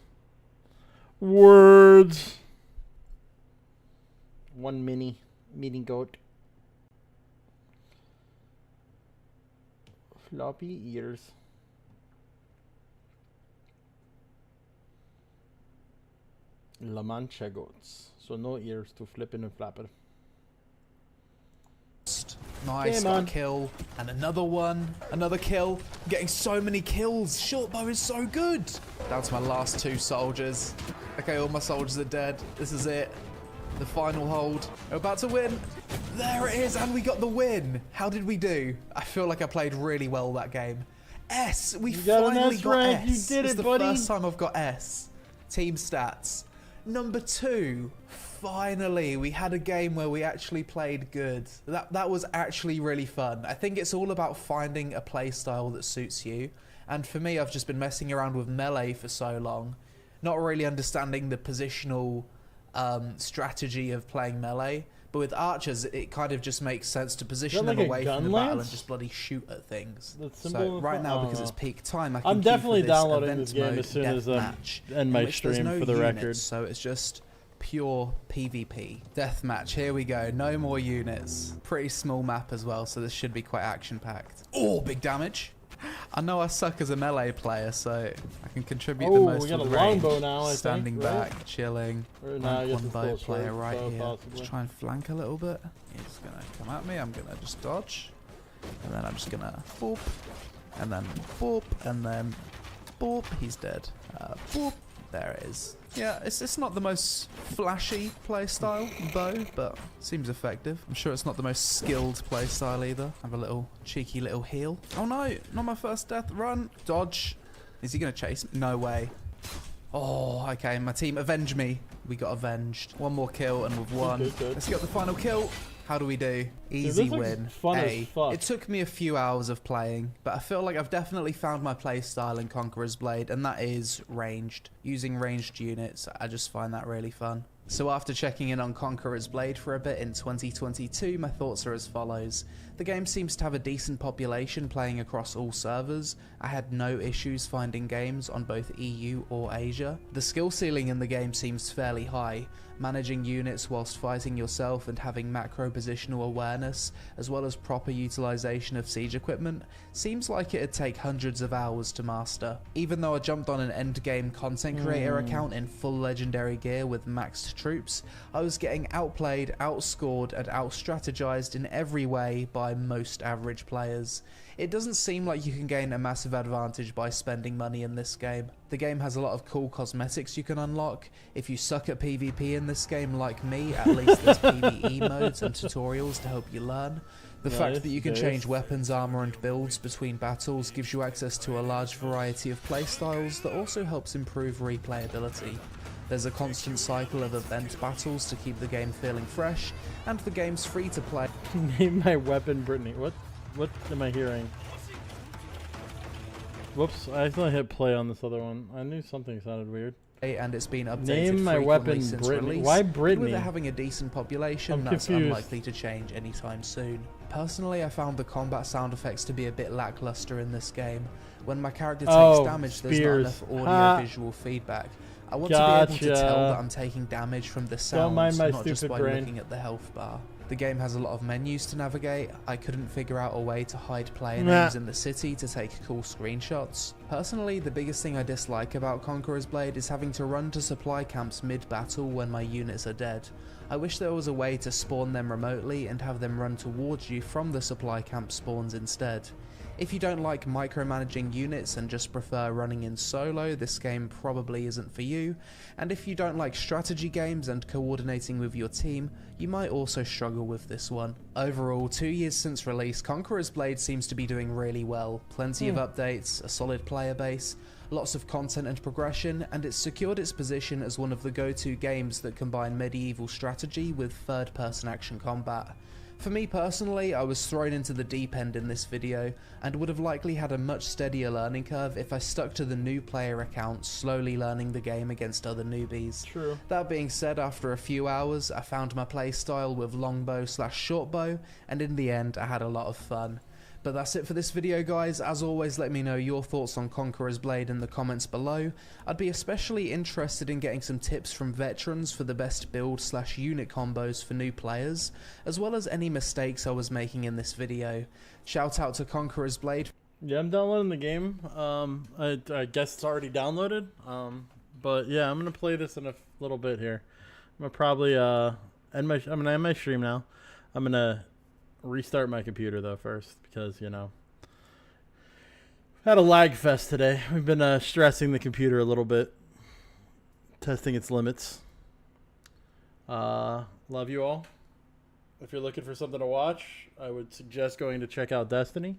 Words. One mini goat. Floppy ears. La Mancha goats. So no ears to flippin' and flapper. Nice, got a kill. And another one. Another kill. I'm getting so many kills. Short bow is so good. Down to my last 2 soldiers. Okay, all my soldiers are dead. This is it. The final hold. We're about to win. There it is, and we got the win. How did we do? I feel like I played really well that game. S. We finally got S. You did it's it, the buddy. first time I've got S. Team stats. Number 2. Finally, we had a game where we actually played good. That was actually really fun. I think it's all about finding a play style that suits you. And for me, I've just been messing around with melee for so long, not really understanding the positional strategy of playing melee. But with archers, it kind of just makes sense to position them away from the battle and just bloody shoot at things. So right now, because it's peak time, I can I'm definitely downloading this this game as soon as end my stream for the record. So it's just pure PvP. Deathmatch, here we go. No more units. Pretty small map as well, so this should be quite action-packed. Oh, big damage. I know I suck as a melee player, so I can contribute the most we got with a range. longbow now, I Standing think, back, right? chilling. Now Rank 1 bow player right so here. possibly. Let's try and flank a little bit. He's gonna come at me. I'm gonna just dodge. And then I'm just gonna boop. And then boop. And then boop. He's dead. Boop. There it is. Yeah, it's not the most flashy playstyle, bow, but seems effective. I'm sure it's not the most skilled playstyle either. Have a little cheeky little heal. Oh no, not my first death. Run. Dodge. Is he going to chase me? No way. Oh, okay, my team avenge me. We got avenged. One more kill and we've won. Let's get the final kill. How do we do? Easy win. Fun as fuck. It took me a few hours of playing, but I feel like I've definitely found my play style in Conqueror's Blade, and that is ranged. Using ranged units, I just find that really fun. So after checking in on Conqueror's Blade for a bit in 2022, my thoughts are as follows. The game seems to have a decent population playing across all servers. I had no issues finding games on both EU or Asia. The skill ceiling in the game seems fairly high. Managing units whilst fighting yourself and having macro positional awareness, as well as proper utilization of siege equipment, seems like it'd take hundreds of hours to master. Even though I jumped on an endgame content creator account in full legendary gear with maxed troops, I was getting outplayed, outscored, and outstrategized in every way by most average players. It doesn't seem like you can gain a massive advantage by spending money in this game. The game has a lot of cool cosmetics you can unlock. If you suck at PvP in this game like me, at least there's PvE modes and tutorials to help you learn. The fact that you can change weapons, armor and builds between battles gives you access to a large variety of playstyles that also helps improve replayability. There's a constant cycle of event battles to keep the game feeling fresh, and the game's free to play. Name my weapon, Brittany. What am I hearing? Whoops, I accidentally hit play on this other one. I knew something sounded weird. And it's been updated Name my weapon, since Brittany. release. Why Brittany? With it having a decent population, that's confused. unlikely to change anytime soon. Personally, I found the combat sound effects to be a bit lackluster in this game. When my character takes damage, there's not enough audio-visual feedback. I want to be able to tell that I'm taking damage from the sounds, not just by looking at the health bar. The game has a lot of menus to navigate. I couldn't figure out a way to hide player names in the city to take cool screenshots. Personally, the biggest thing I dislike about Conqueror's Blade is having to run to supply camps mid-battle when my units are dead. I wish there was a way to spawn them remotely and have them run towards you from the supply camp spawns instead. If you don't like micromanaging units and just prefer running in solo, this game probably isn't for you, and if you don't like strategy games and coordinating with your team, you might also struggle with this one. Overall, 2 years since release, Conqueror's Blade seems to be doing really well. Plenty of updates, a solid player base, lots of content and progression, and it's secured its position as one of the go-to games that combine medieval strategy with third-person action combat. For me personally, I was thrown into the deep end in this video, and would have likely had a much steadier learning curve if I stuck to the new player account, slowly learning the game against other newbies. True. That being said, after a few hours, I found my playstyle with longbow / shortbow, and in the end, I had a lot of fun. But that's it for this video, guys. As always, let me know your thoughts on Conqueror's Blade in the comments below. I'd be especially interested in getting some tips from veterans for the best build / unit combos for new players, as well as any mistakes I was making in this video. Shout out to Conqueror's Blade. Yeah, I'm downloading the game. I guess it's already downloaded. But yeah, I'm gonna play this in a little bit here. I'm gonna probably I'm gonna end my stream now. I'm gonna restart my computer though first, because you know, had a lag fest today. We've been stressing the computer a little bit, testing its limits. Love you all. If you're looking for something to watch, I would suggest going to check out Destiny.